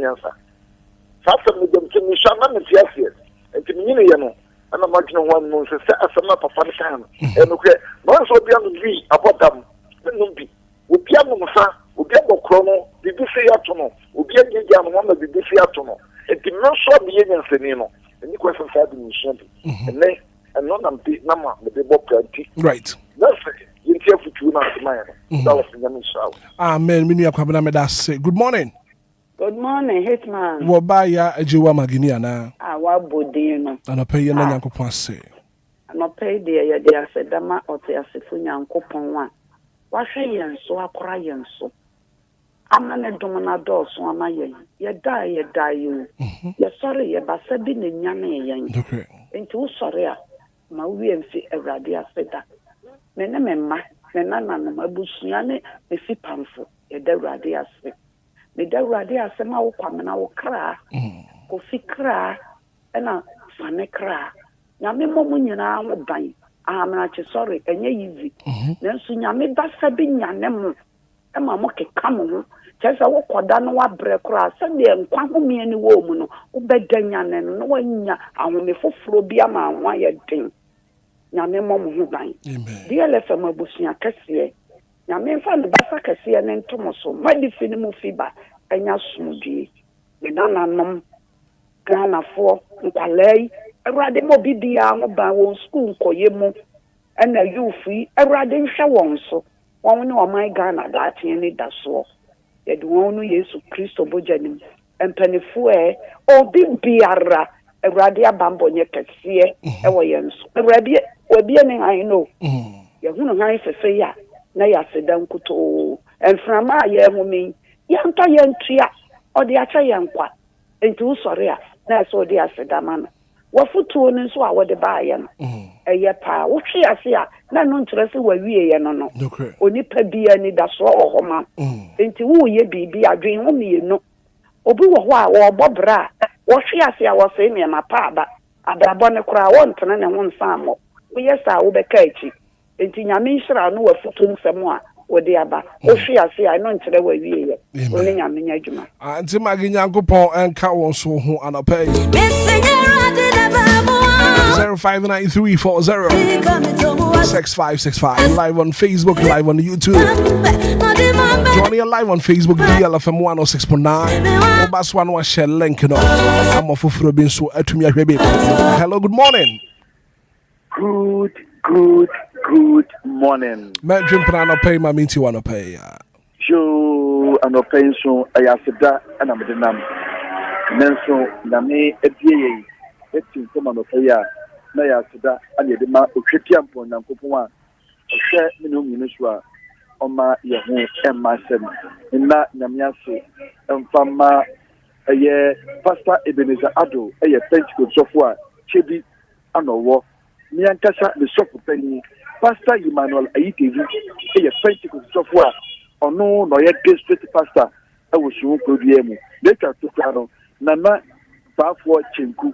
nyansa sasa me dem tumi shama me fiase ntimi nyine ye no ana madwene ho no nse se asema papa ne kan no kre no so bia no bi abodam no bi obia no mfa obia bokro no bibi se yato no obia gya no ma bibi se yato no ntimi no so bi nyansa ni no ni kwese fa bi nso bi ne no na mbi na ma me bo planti right that's yinti afutu na asema no that was nyame shaw amen minu yakwabena me da say good morning. Good morning, Hitman. Wobaya ejewa magini ana. Wa bodin no. Anopeye na Nyankopon ase. Anopeye de ye de asedama ote asefu Nyankopon wa. Wa hwe yen so akora yen so. Amane dum na do so ama yen. Ye da yo. Ye sorry ye ba se bi ne nyame yen. Okay. Enti wo sorry a ma wi emfi Awurade aseda. Me ne memma, me nana no mabusua ne efi pamfo. Ye da Awurade ase. Me da Awurade asema wo kwamena wo kra ko fikra ena fane kra nyame momu nyina wo ban amana che sorry enye yizi nanso nyame da sabi nyane mo ema mo keka mo ho chesa wo koda no wa bre kra se de nkwa homie ni wo mu no wo beda nyane no no wanya ahome foforo bi ama anwa ye den nyame momu ho ban DLFM abusia kese nyame fa ne basa kese ne ntomo so madi fini mu fiba enya sumudi me nananom Ghanafo nkwalai Awurade mo bibia mo ba won school koye mu ena youth Awurade nhwe won so won ne o my Ghana da tie ni da so ye de won no Yesu Kristo bojanim empanifo obi biara Awurade abambo nye kese e wo yen so Awurade obi ne han no ye hunu han fefe ya na ya sedan kuto enframa ye humi yanto yentua odi acha yankwa enti usori a na so odi asedama no wafutuo ni so a wode baaye no eye pa wo hwe ase a na no ntrese wawie ye no no onipa bia ni da so ohoma enti wo ye bibi adwen ho mienu obi wo ho a wo bobra wo hwe ase a wo se me ma pa aba abrabo ne kora wo ntene ne ho nsamo wo yesa wo beka achi enti nyame nhira no wafutu nsemo a wodi aba ohwe ase a no nkyere wa wie ye oni nyame nya adwuma anti magi Nyankopon enka won so ho anopay 0593406565 live on Facebook, live on YouTube. Johnny live on Facebook, DLFM 106.9. Obas one was share link no. I'm of Frobin so atumi ahwebe. Hello, good morning. Good morning. Medrim prana pay my minti wanna pay. Jo anopay so ayaseda ana medenam. Nenso na me ebie etin so manopay na yaseda ana de ma otwetiampo Nyankopon a ohwe menu minu so a oma ye ho emasem na nyamiase emfama eye pastor Ebenezer Ado eye Pentecost sofo a chebi anowo miankasa the sopo pani pastor Emmanuel Ayitevi eye Pentecost sofo a ono no ye district pastor e wo suwo kodue mu later to plano nana bafo chenku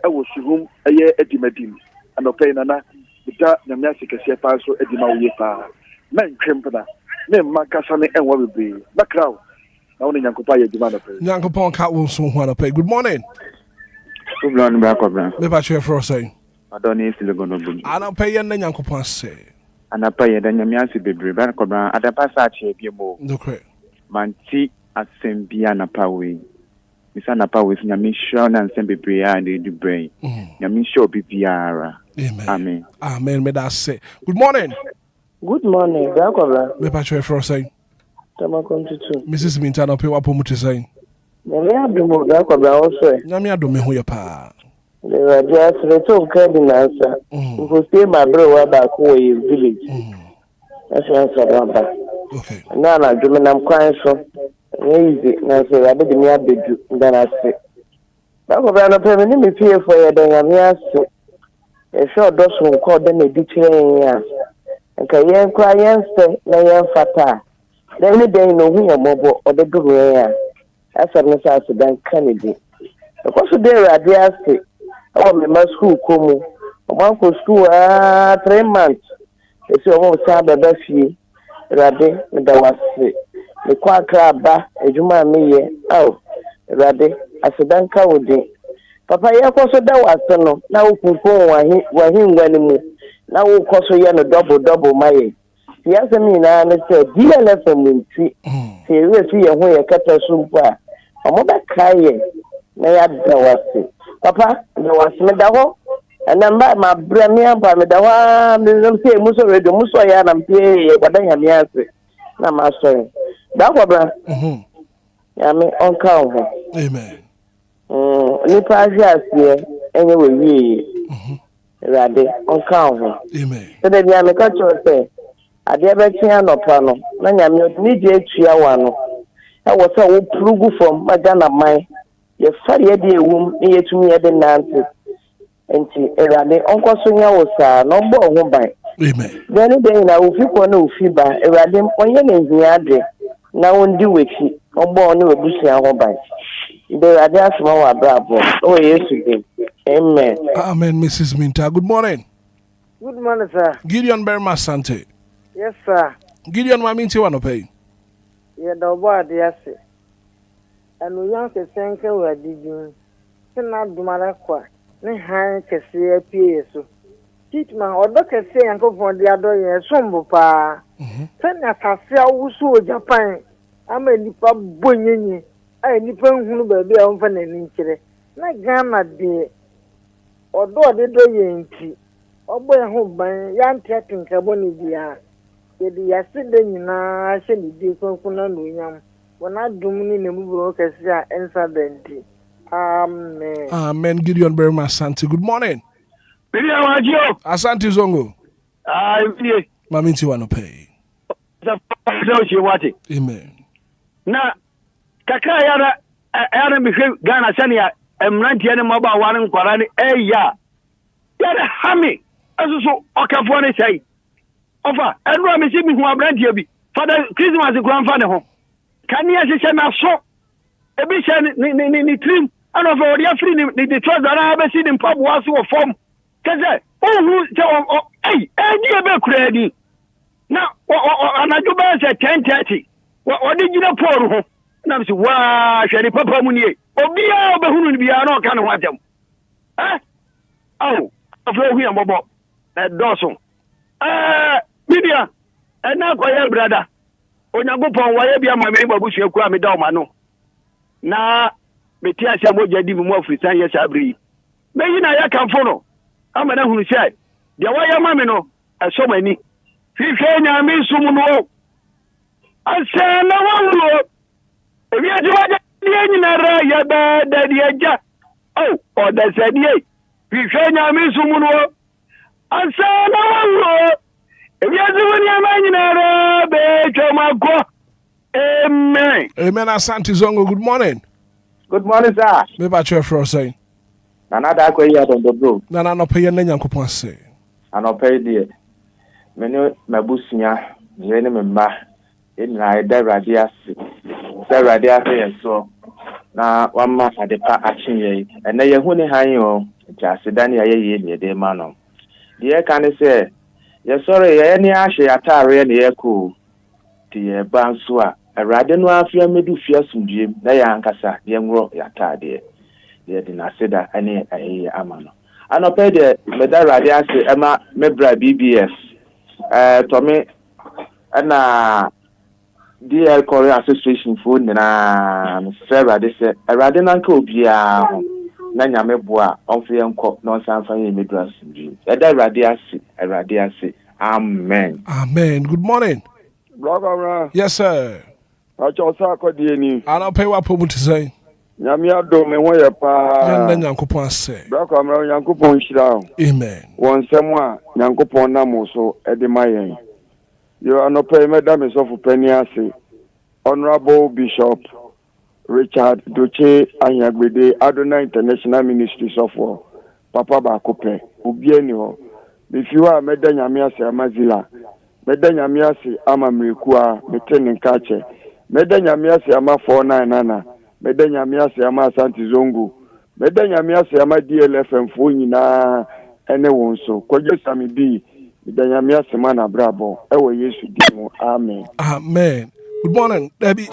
e wo suhum eye edimadim anopay nana bita nyamiase kese pa so edima wo ye pa men twempna me makasa ne enwa bebe bakraw na woni Nyankopon ye edima anopay Nyankopon ka won so ho anopay. Good morning. Good morning, Bakobra. Me ba chwe for say Adoni Silegono Bun. anopay na Nyankopon say Anapay da nyamiase bebre Bakobra adapa sa che biemo. dokwe Manti asembia na pawe. Misa na pawe nyamisha na nsembebe ya ndi du brain. Nyamisha obibiara. Amen. Amen. Me that say. Good morning. Good morning, Bakobra. Me ba chwe for say Tamakom tutu. Mrs. Mintana pe wapo muti say Nyame adumo Bakobra also. nyame adome ho ye pa The radio selector cardinal answer. Who say my brother back away village. That's answer number. okay Now na dwuma am kwan so. Easy na say I be me abedu then I say. Bakobra no pe me pie for ye den nyame ase. E sure doso nko den e di kyen ya. Nka yen kwa yen se na yen fata. Den ni den no hu yomobo odedu ya. Asa no sa so dan kanedi. Because there radio ase. Oh, my school come. One for school 3 months. It's almost a baby. Rabbi, that was the quack crab, a juma me. Oh, Rade, Asidanka Udi. Papa Yakoso da was no, now Kupo, Wahim Wanimu, now Koso Yan double my. Yes, I mean, I said, DLFM will see, see a way a cattle super. A mother crying, may I was Papa, there was Medaho, and then my brand by Medawa, say Musso, Musso, and Pay, but I am answer. Now, my son. That was, I mean, on count. Amen. Nipa here, anyway, we Rade, on count. Amen. So then, I make a say. I never can no plano. Nanya me need chia wano. I was a prugu from Madonna mine. Your fatty idea womb near to me at the Nancy. And the Uncle Sonia was no more home by. Amen. Then day now, if you want no fever, Eradim on your name, the now on do with it, on born no bush home by. They are just more bravo. Oh, yes, amen. Amen, Mrs. Minta. Good morning. Good morning, sir. Gideon Berma Sante. Yes, sir. Gideon, my means you want to pay. Yeah, the board, yes. And we want to thank you. What did you? Cannot do Maraqua. Ne high can see a PSO. Hitman or Doctor say and go for the other year. Sombo pa. Send us a fair so Japan. I'm a nipa bunny. I nipa who baby on for an inch. Not Gamma dear. Or do the doyenty. Or boy home by young tapping Carbonidia. Yesterday, I said, when I do mean the move, answer. Amen. Amen. Gideon Berma Sante. Good morning. Asante Zongo. Mammy, you want to pay. Amen. Now, Kaka Adam Ghana Sania, and 90 mobile one in Quarani, ya. Yada Hammy, as so, Okafone say. Offer, and Rami see me who are brand here. Father Christmas, the grandfather home. Can you say, now so? A bit in trim, and of all your free, the trust that I ever seen in pub was or form. Because, hey, dear Beckredy. Now, and I do better at 10:30. What did you know, poor? Now, wow, Sherry Papa Munier. Obia, but who will be a no kind of them? Eh? Oh, of here, Bobo. At Dawson. Media, and now, quiet brother. When I go for why be my member, Bush, you call me down, Mano. Now, Metia Samoja did more free time, yes, I breathe. Maybe I can follow. I'm an who said, the way your mamma as so many. Fifteen, I mean, someone. I say, no one. If you are the bad daddy, oh, or that's a day. Fifteen, I mean, someone. I say, no one. If you are doing your man, amen. Amen. Asante Zongo. Good morning. Good morning, sir. Me ba chwe fro say. Another question on the bro. Na no pay na Nyankopon say. Anopay die. Menu mabusia, yene memba. Ina ida radiasi. Say radiasi so. Na wama adepa action ye. And na yehu ni han yo. Jasidani ye ni de ma no. Die kan say, "Yes sorry, ye ni ahwe atare na ye ko." Die ba so a Awurade no afia medu fia sumdiem na ya ankasa ye nwro ya taade ye de na seda ane aye amano anope de meda Awurade ase ema mebra BBS to me na DL Korea Association for na Awurade se Awurade nanka obia ho na nyame boa onfe enko no sanfa ye medu asumdiem eda Awurade ase amen. Amen. Good morning. Brother, yes, sir. I just saw Codiani. I don't pay what people to say. Yamia do me when you pa. Yankupon say. Brother, Yankupon Shroud. Amen. One someone, Yankupon Namoso, Eddie Mayen. You are not paying Madame of Pennyasi. Honorable Bishop Richard Duce Anyagbede, Adona International Ministries of War. Papa Bakope, Ubienio. If you are Medan Yamiasi Amazila, Medan Yamiasi Amamikua, Meten Kache. Medenya miasi ama 499 medenya miasi ama Asante Zongo medenya miasi ama DLFM fo nyina ene wonso kwaje sami bi medenya miasi mana brabo ewe Yesu dimo amen. Amen. Good morning, Debbie. Zero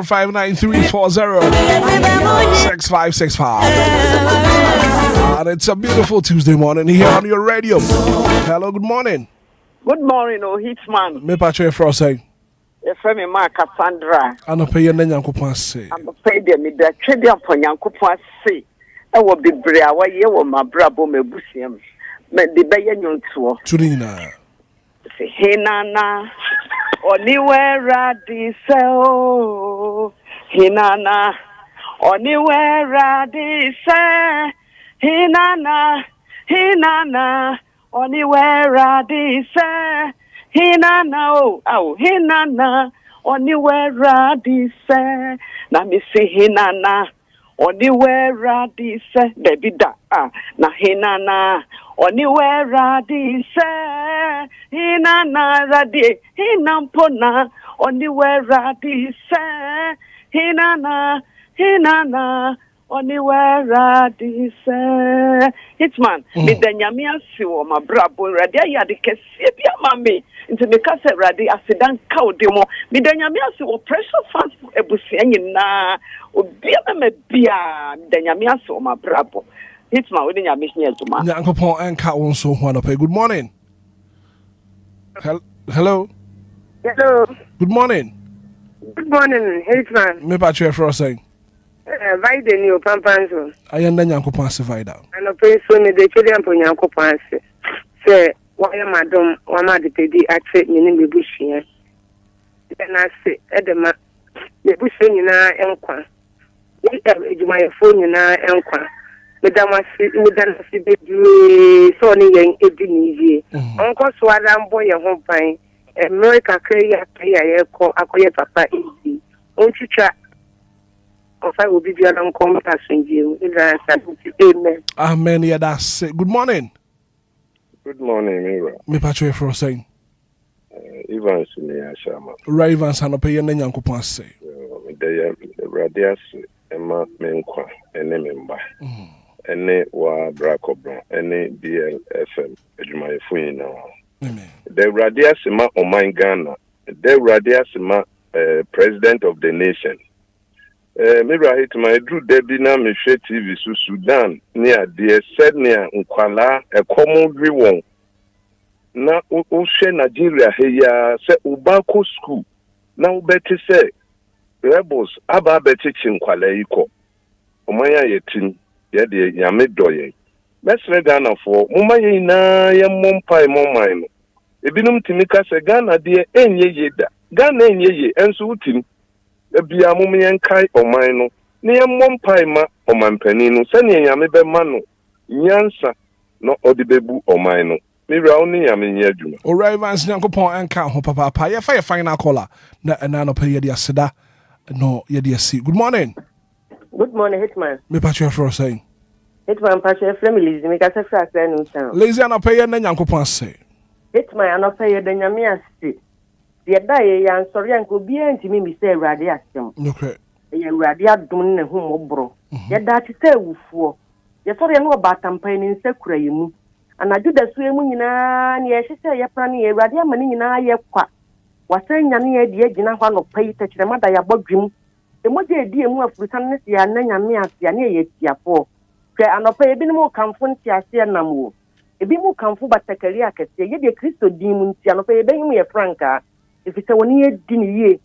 593406565. And it's a beautiful Tuesday morning here on your radio. Hello, good morning. Good morning, Hitman. Me patche frosting. Efremi ma Cassandra. Ano pay yen Nyankopon se. I'm afraid me da twede upon Nyankopon se. E wo bebre a wa ye wo mabrabo mabusiem. Me de be ye nyonto. Tunina. Se hinana oniwera di se o. Hinana oniwera di se. Hinana oniwera di se. Hinana oh hinana oniwera di se na me say hinana oniwera di se debida na hinana oniwera di se hinana radi hinampona oniwera di se hinana oniwera di se Hitman me danyame asi wo mabrabo radi ya de kese bia mame nti me ka se radi asidan ka odemo me danyame asi wo pressure fans ebusia nyina obia me bia danyame asi wo mabrabo Hitman we danyame hia aduma Nyankopon enka won so ho anope. Good morning. Hello. Good morning. Good morning, Hitman. Me patche frosting. Vaide ni o pampanzo. Ayenda Nyankopon se vaida. Ano penso me de chede ampo Nyankopon se. Se waya madom wa ma de pedi ache ni me bushia. Na se edema me bushia nyina enkwa. Ni ejuma ye fo nyina enkwa. Me dan se bedu so ni yen edi ni vie. Onko so ada mbo ye ho pan. America kre ya ye ko akoye papa edi. Onchicha will be the Amen. Amen. Yeah, that's it. Good morning. Good morning, Mira. Me patche frosting. Evans ni ashama. Ravens anope yen Nyankopon se. The radias ema menkwa ene memba. Ene wa brakobron ene DLFM adwumayefo nyina. Amen. The radias ema oman Ghana. The radias ema president of the nation. Mira Hitman drew Debbie na mehwe TV so Sudan near the said near nkwala ekomodwi won na o hwe Nigeria heya se ubako school na ubeti se rebels aba beti chinkwala iko omanya yetin ye de yame doye mesre Ghana for momaye na ye mompai momai no ebinum timika se Ghana de enye yeda Ghana enye ye enso utim ebia mumyen kai oman no ne yemmompai ma omanpani no sane nyame be ma no nyansa no odibebu oman no mira oni nyame nya adwuma o Ravens Nyankopon enka ho papa ye fa final caller na no pay ye dia seda no ye dia see. Good morning. Good morning, Hitman. Me patche for saying Hitman patche family me ka se fra no town. Lazy na pay ye na Nyankopon say Hitman ano pay ye de nyame ase. Ye da ye yan sorry anko bia ntimi mi se Awurade asem. Okay. Ye Awurade adom ne hu mobro. Ye da ti se wufuo. Ye sorry no batampan ni nse kura yemu. Anaju da so emu nyina ne ye hye ye pra ne ye Awurade amane nyina ye kwa. Wasan nyane ye de agina hwa no pai ta kire mada ya bodwim. E moje edi emu afurusan ne se ya na nyame ase ne ye tiafo. Hwe anopa ebi ne mo kamfo nti ase nam wo. Ebi mu kamfo batakari akese ye de Kristo din mu nti anopa ebe himu ye franka. If it's a 1 year dinner,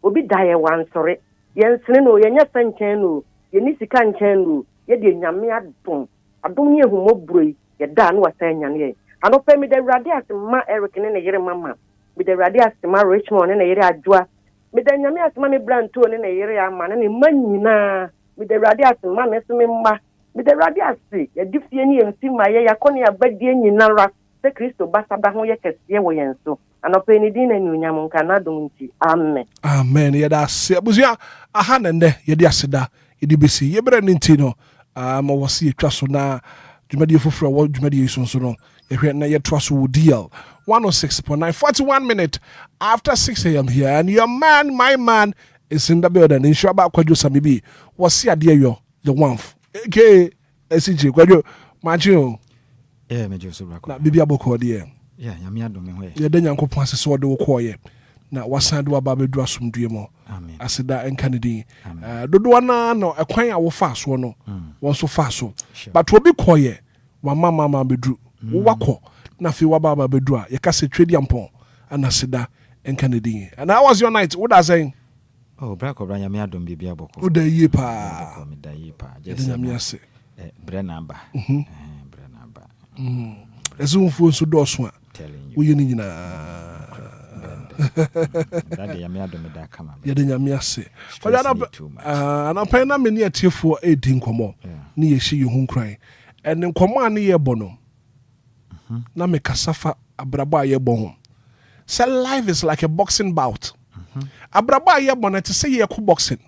Obi die one sorry. Yen Sino, Yenya Sanchano, Yenisika Chano, Yedi Yamia Dum. I don't hear who mobray, ye dan was saying yan. I don't pay me the radias ma Eric and a year mamma. With the radias ma Richmond and a year adwa. With the Yamias mammy brand tone and a year man and money na. With the radias ma mesumima. With the radias, a diffiany and see my yaconia bedin in Nara, the Christo Basabaho Yakas, Yawayanso. Anopeni dine nyunyam kanadum nti amen ye da se abuzia aha nende ye di aseda ye di besi ye bre nti no ma wose ye twa so na dwumadi foforo wo dwumadi so no ye hwe na ye twa so wo DL 106.9 41 minutes after 6 a.m. here and your man my man is in the building in Shaba Kwadwo Samibi wose ade yo the one okay SG kwado macho me Joseph Rako na bibia boko de nyame adom me ho ye de nyankopon asese wo de wo koye na wasan de waba bedu asomdue mo amen aseda enkanedi dodo na no ekwan a wo fa so no won so fa so but obi koye wa mama bedu wo wakọ na fi waba bedu a ye ka se twedi ampon ana seda enkanedi. And how was your night? What are saying? Oh, Brako Branya me adom bibia boko. Uda ye pa. Me da ye pa. Just me ase. Brenamba. Brenamba. Ezu mfu so do so a. Telling you. Wo yini nyina. That dey me adom me da kama. Ye de nyame ase. Ana pa na me ne atiefo edi nkomo. Ne ye hye ye hu nkran. En nkomo ane ye bɔ no. Na me kasafa abrabo a ye bɔ ho. Say life is like a boxing bout. Abraba ye bonnet to say ye ko boxing.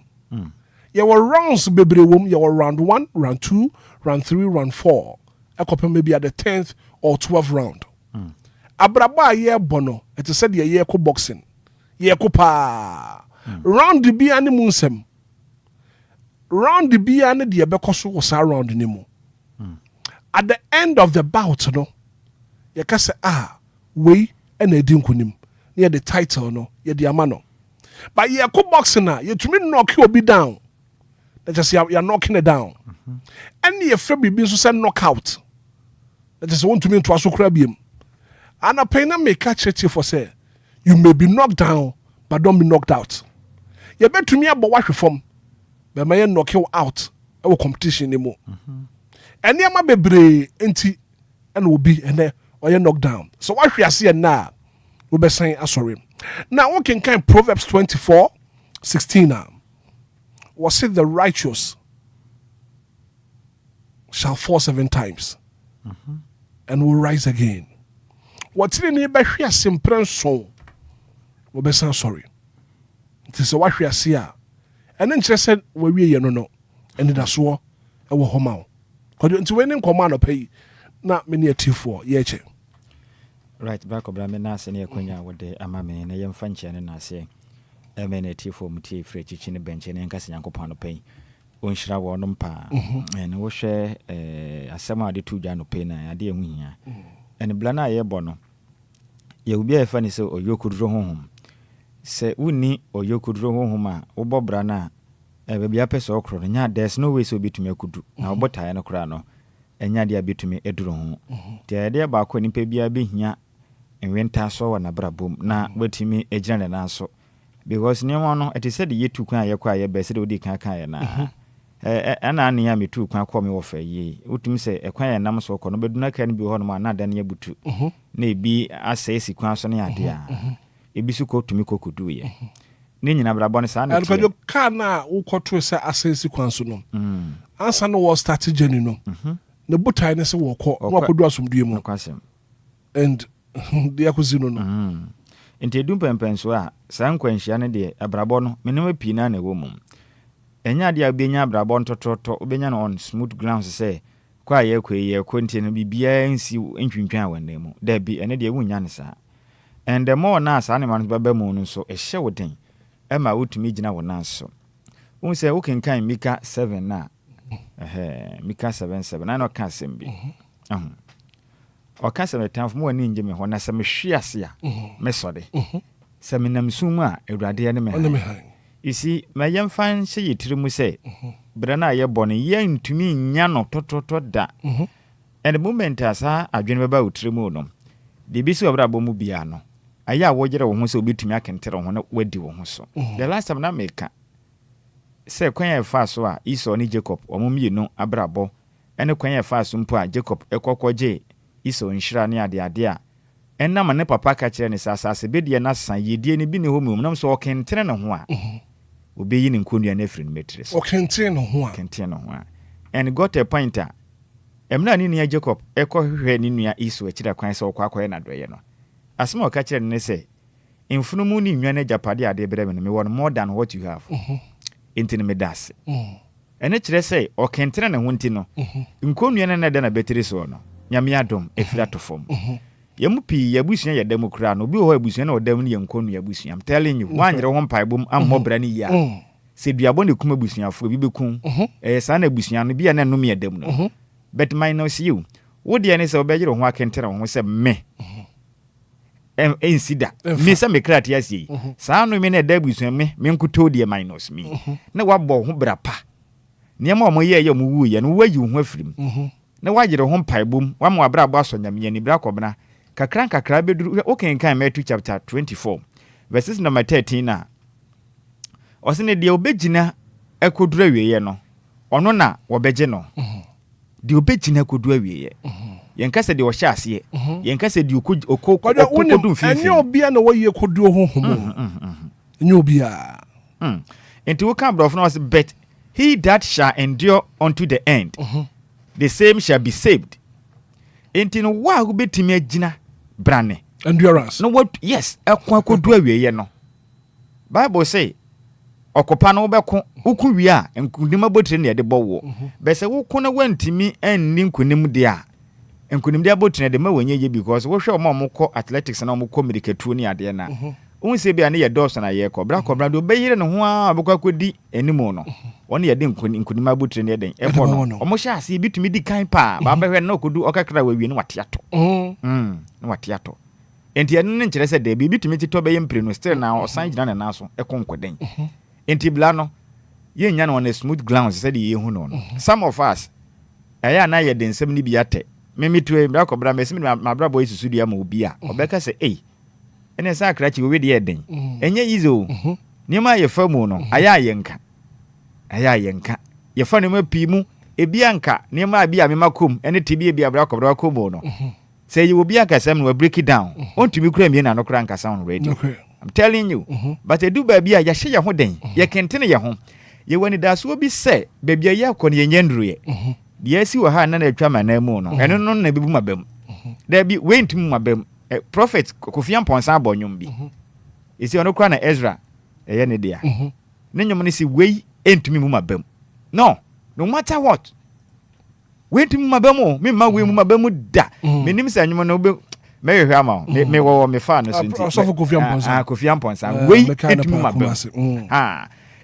Ye were rounds bebre wom, ye were round 1, round 2, round 3, round 4. Ekopem maybe at the 10th or 12th round. Abraba ye bono, it is said ye ko boxing. Ye ko pa. Round the bi ani munsem. Round the bi ani de bekoso was around ni mu. At the end of the bout no, ye ka say we and a dinkunim near the title no ye the amano but ye ko boxing na ye tumi knock you be down that just you're knocking it down and ye free be so say knockout that just want to me to asokra biem and a pain na make catch it for say you may be knocked down but don't be knocked out ye bet to me about what form but may knock you out our competition anymore and ye ma bebre enti and will be and or you knocked down. So what we are seeing now, we'll be saying, sorry. Now, we can kind Proverbs 24:16 now. Was it the righteous shall fall 7 times and will rise again? What's in the Bashia Simpren song? We'll be saying, sorry. It is what we are seeing. And then she said, we no. And it is so, I will home out. Because you went in command of pay, not many a T4, yeah. Right, back of Bramina, Senior Quenya, with the Amame, and a young Fanchian, and I say, MNT for Muti, Fretch in the bench, and Cassanco Pano Pay, Unshra Warnumpa, and Washe, a summer the 2 Jano Pena, a dear Winia, and Blana Yebono. You will be a funny so, or you could row home. Say, Uni, or you could row home, or Bob Brana, a baby a pes okro, and yet there's no way so be to me could do, now but I no crano, and yet be to me a drone. The idea about when Pebia be here. And winter so na brabum na wetimi ejina na so because nyama no it said ye tu kwan yakwa ye be se odi kan kan na ana ne ya metu kwan kwa me wo fa ye utumi se ekwan ya nam so kono beduna kan bi ho no na da ne ya butu na ebi asesi kwan so ne ade a ebi su ko tumi kokudu ye ne nyina brabo ne sa na alko kan na wo koto se asesi kwan so no ansa no wo start journey no ne butai ne se wo ko wo kodu asomdue mu and the akuzino no enti dum pempenso a san kwanhia ne de abrabo no menema pina na wo mum enya de abenya abrabo ntototo obenya no on smooth ground say kwa ye kwenti no bibia nsi ntwintwan awandan mu da bi ene de wunya ne sa and the more na sa ne man baba mu no so ehye woden ema wotumi gina wona so won say wo kenkan Mika 7 na Mika 7:7 na no ka sembi okasa me tan fo ani nje me ho na se me hwiase a me sode se me nam sum a awurade ne me isi me yem fan hye yitirimu se bra na ye bone ye ntumi nya no tototo da and the moment asa adwene beba utirimu no de bi si obra bomu bia no aya wo gere wo ho se obitumi akentere ho na wadi wo ho so the last time na meka se kwan ya fa so a Esau ni Jacob omumye no abrabo ene kwan ya fa so mpo a Jacob ekokwoje Esau nshira ne ade a enna ma ne papa ka kire ne sasase bedie na san yedie ne bi ne homu nam so okentere ne ho a obeyi ne nkonnua na afiri ne metres okentere ne ho a kentere ne ho a and got a point a emna ni ne Jacob ekohwehwe ne nua Esau akira kwan se okwakoye na doye no asema ka kire ne se mfunumu ni nwa na japade ade brebe me won more than what you have intini me das ene kire se okentere ne ho nti no nkonnua na da na betri so no nyame adom efira to fom yemu pi yabusua ya demokra no bi ho abusua na odam ne yankonu yabusua I'm telling you wanyere ho mpaibom ammobra ne ya se duabo ne kuma busua fo bi bekun sa na abusua no bi ya na nom ya dam no but minus you. Would the answer obey your work and tell him say me? Ain't that me some crat yes ye. Sound women a debut me, men could told you minus me. No what bo who brapa. Near more year you woo and where you were from. No why you home pie boom, one more bra boss on your black obna. Kakranka crabbe okay and can make to chapter 24, verses number 13. Now, wasn't it the obejina a could drewe no, or no na, or bejeno. The obejina could drewe. Yankasa de washas ye, Yankasa you could or cook or do and you'll be an way you could do home. You'll be into a camp of nos, but he that shall endure unto the end, the same shall be saved. Ain't in a while who bet me jina brane. Endurance. No what? Yes, a could do ye no. Bible say, Okopano beko ukuwia and kundima botri near the bow. Besa wukuna went to me and ninkunim dia. And couldn't be able to the mowenye because we show more athletics and more communicate to near the na. Only say be near doors and a year cobra cobra do be and wha boka could di any mono. Only a dink couldn't my butcher near the airport. Almost see bit me the kind pa, Baba no could do okakra we know what yato. What yato. And the uninterested they be bit me to obey imprint still now or sign down and also a conquering. Enti blano ye nya no on a smooth glance said ye hu no. Some of us aya na ye den 70 biate me to e bra kobra me my bra boy susu dia ma Obia obeka say ene sa krachi we de den enye izo niam ye famu no aya yenka ye fa ne ma pi mu ebia nka niam abia me makom ene tibi ebia bra kobra komo no say you Obia ka sam no break it down ontumi kura me na no kra nka sound ready. I'm telling you, but I do baby, I share your holding. You can tell your home. You when it does will be said, baby, ya con yendry. Yes, you are none a chairman, no mono, and no never my bem. There be wait to my bem, a prophet, Kofian Ponsabo, yumbi. Is your no crown Ezra, a any dear. Then your money see way into me, my bem. No matter what. Wait to my bemo, me, my way, my bemo da. My name is Animal Noble. Me hama me wo me fa no so nti so for Kofian Ponsa we etu ma bem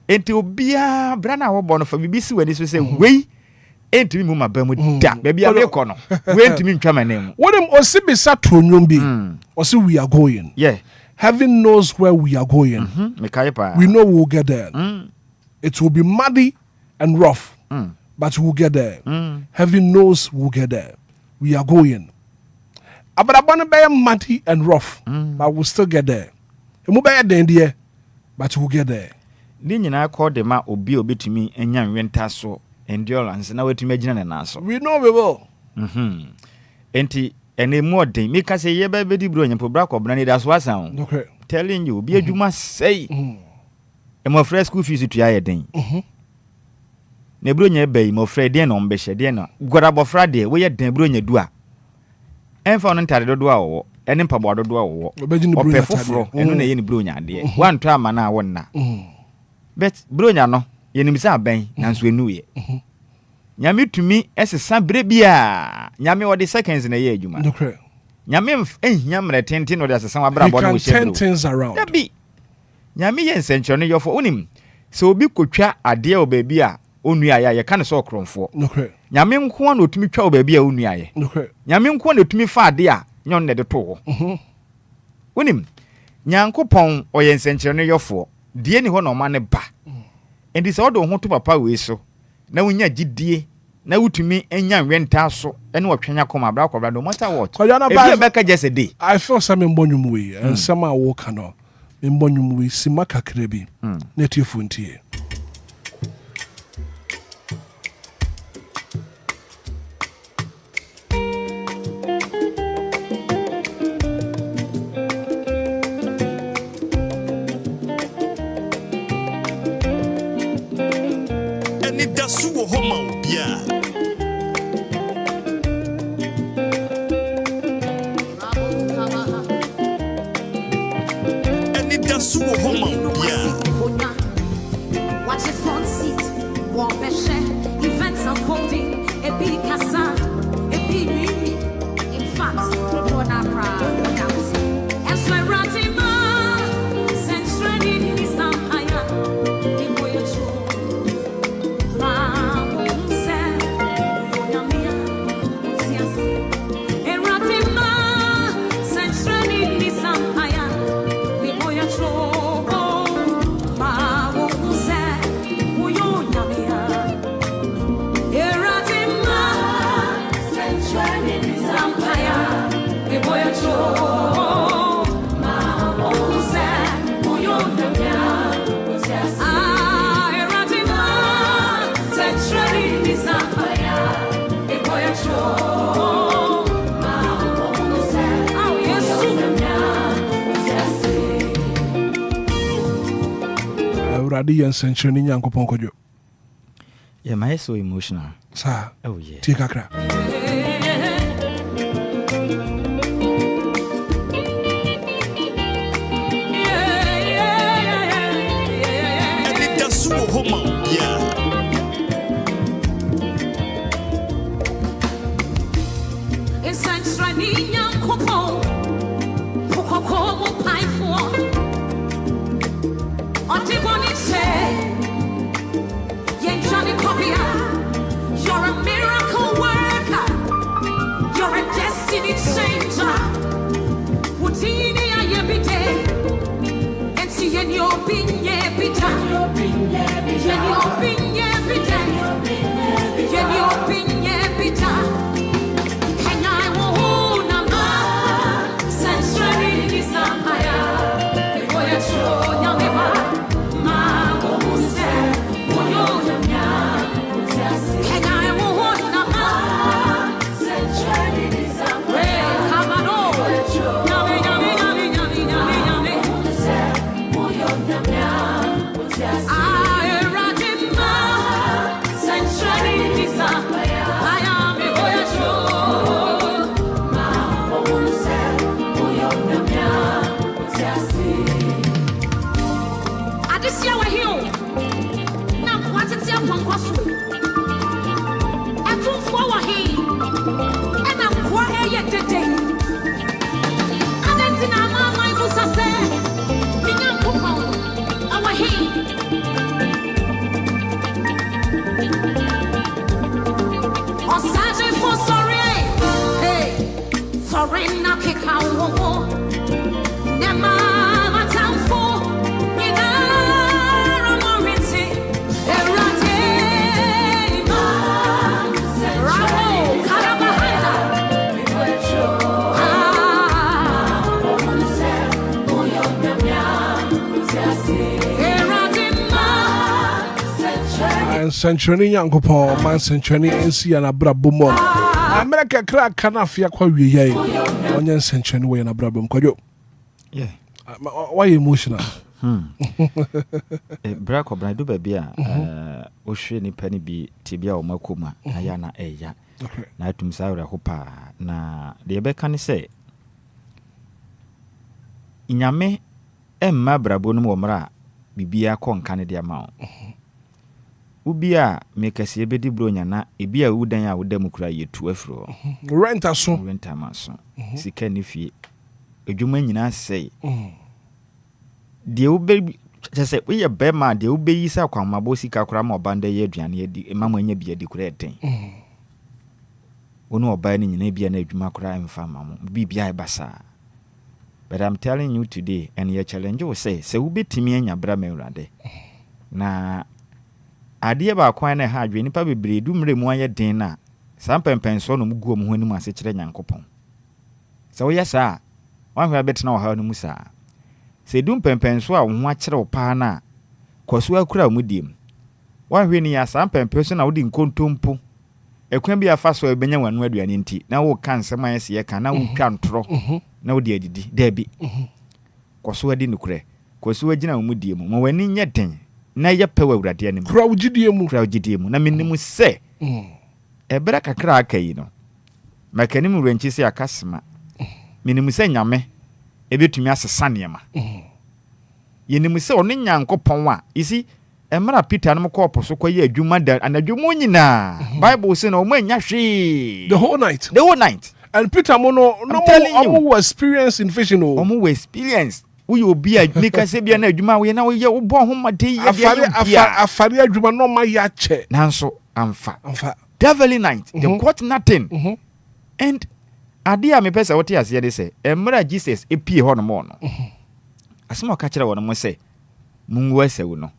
enti Obia brana wo bo no fa bibisi wani so say we etu mu ma bem da bia me ko no we etu mi ntwa manem wodem osibisa tronwom bi osi we are going heaven knows where we are going me kai pa we know we'll get there it will be muddy and rough but we'll get there heaven knows we'll get there we are going. But I want to be muddy and rough, but we'll still get there. And we'll be there, but we'll get there. Then you know, I called them out, Obia to me, and young winter so endurance, and now to imagine an answer. We know we will. And a more day, make us a year by Betty Bruin and Pobra or Branidas was sound. Okay. Telling you, be you must say, and more fresh school fees to your day. Nebrunya bay, more Fredian on Beshadiana, got up Friday, where you Nebrunya dua. And found entire do and impabo do or perfo and no any brunya dear. One time and I won na. Bet brunya no, yenimsa ben, and we knew ye. Yami to me as a son brebia. Yami or the seconds in a year, you man. Yami and yam retenting or as a summer brabo with 10 things around. That be Yami and century your for him. So be could chat a dear baby. Only I can't so cron for. Yami nko na otumi twa ba bia onu aye. Yami nko na otumi fa ade a nyon ne de to. Wonim Nyankopon oyensenkyere ne yofo de ni ho na ma ne ba. Endi se odo ho to papa we so na wonya gidie na wutumi enya nwenta so ene wotwenya koma bra kwabra no matter what. E be ka just a day. I feel some mbonyum we and some a wo kana. Mbonyum we simaka krebi. Netifo ntie. Anidaso Wɔhɔ Obia. Anidaso Wɔhɔ Obia. Watch the front seat, walk the share, events unfolding, a big casa, a big mimi. In fact, people are not proud of that. And so I wrote him up, century in this empire, in way of Radi and Century Yanko Ponkojo. Yeah, my so emotional. Sir. Oh, yeah. Take a crack. Anidaso Wɔhɔ, Obia. You're a miracle worker. You're a destiny changer. Utini every day. And see in your being every time. In your being every time. In your being every time. Can I hold a man? Century is a higher. Before you show your neighbor. Century Yankopon, man Century NC and a Brabumo. America crack canafia kwa ye. Onyan Century way and a Brabum Koyo. Yeah. Why emotional? Braco Brado Babia, Oshini Penny be Tibia or Makuma, Ayana Eya. Natum Saura Hopa. Na the Becan say Inyame Emma Brabunum Omra, Bibia con Canada Mount. Obia make us a bedi bronya na ebi a wudan a wodam kura ye tu afro renta maso sika ni fie adwuma nyina sei de obe chese we ye be ma de obe yi sa kwamabo sika kura ma obanda ye aduane adi mama anya bia di kura eten wono oba ni nyina bia na adwuma kura emfa mamo bibia e basa. But I'm telling you today and your challenge will say we betimi anya bra mewrade na adie ba kwan na ha adwe nipa bebre du mre mu aye den na sam pempenso no muguo mu honi mu ase kire Nyankopon se wo yesa wan hwa betina wo ha no musa se du pempenso a wo ho akire wo pa na kwaso akura mu diem wan hwe ni ya sam pempenso na wo di nkontompo ekwan bi afa so ebenya wanu aduane nti na wo kan sema yesi ye kan na wo twa ntoro na wo di adidi debi kwaso adi nukure kwaso agina wo mu diem mo wani nya den na ye pewa urade anim kra ugidie mu na menimu se ebra kakra akai no makanim renchi se akasema menimu se nyame ebetumi asesa niema yenimu se ono Nyankopon a isi emra Peter no kopo so koye adwuma da anadwuma nyina Bible say no manya hwe the whole night and Peter no experience in fishing no experience we Obia nika se bia na adwuma we na we wo bo homade ye bia afare adwuma no ma ya che nanso amfa devil night the got nothing and adia me pesa wote ase de se emra Jesus epie ho no mo no asema ka kire wo no mo se mungu asewu no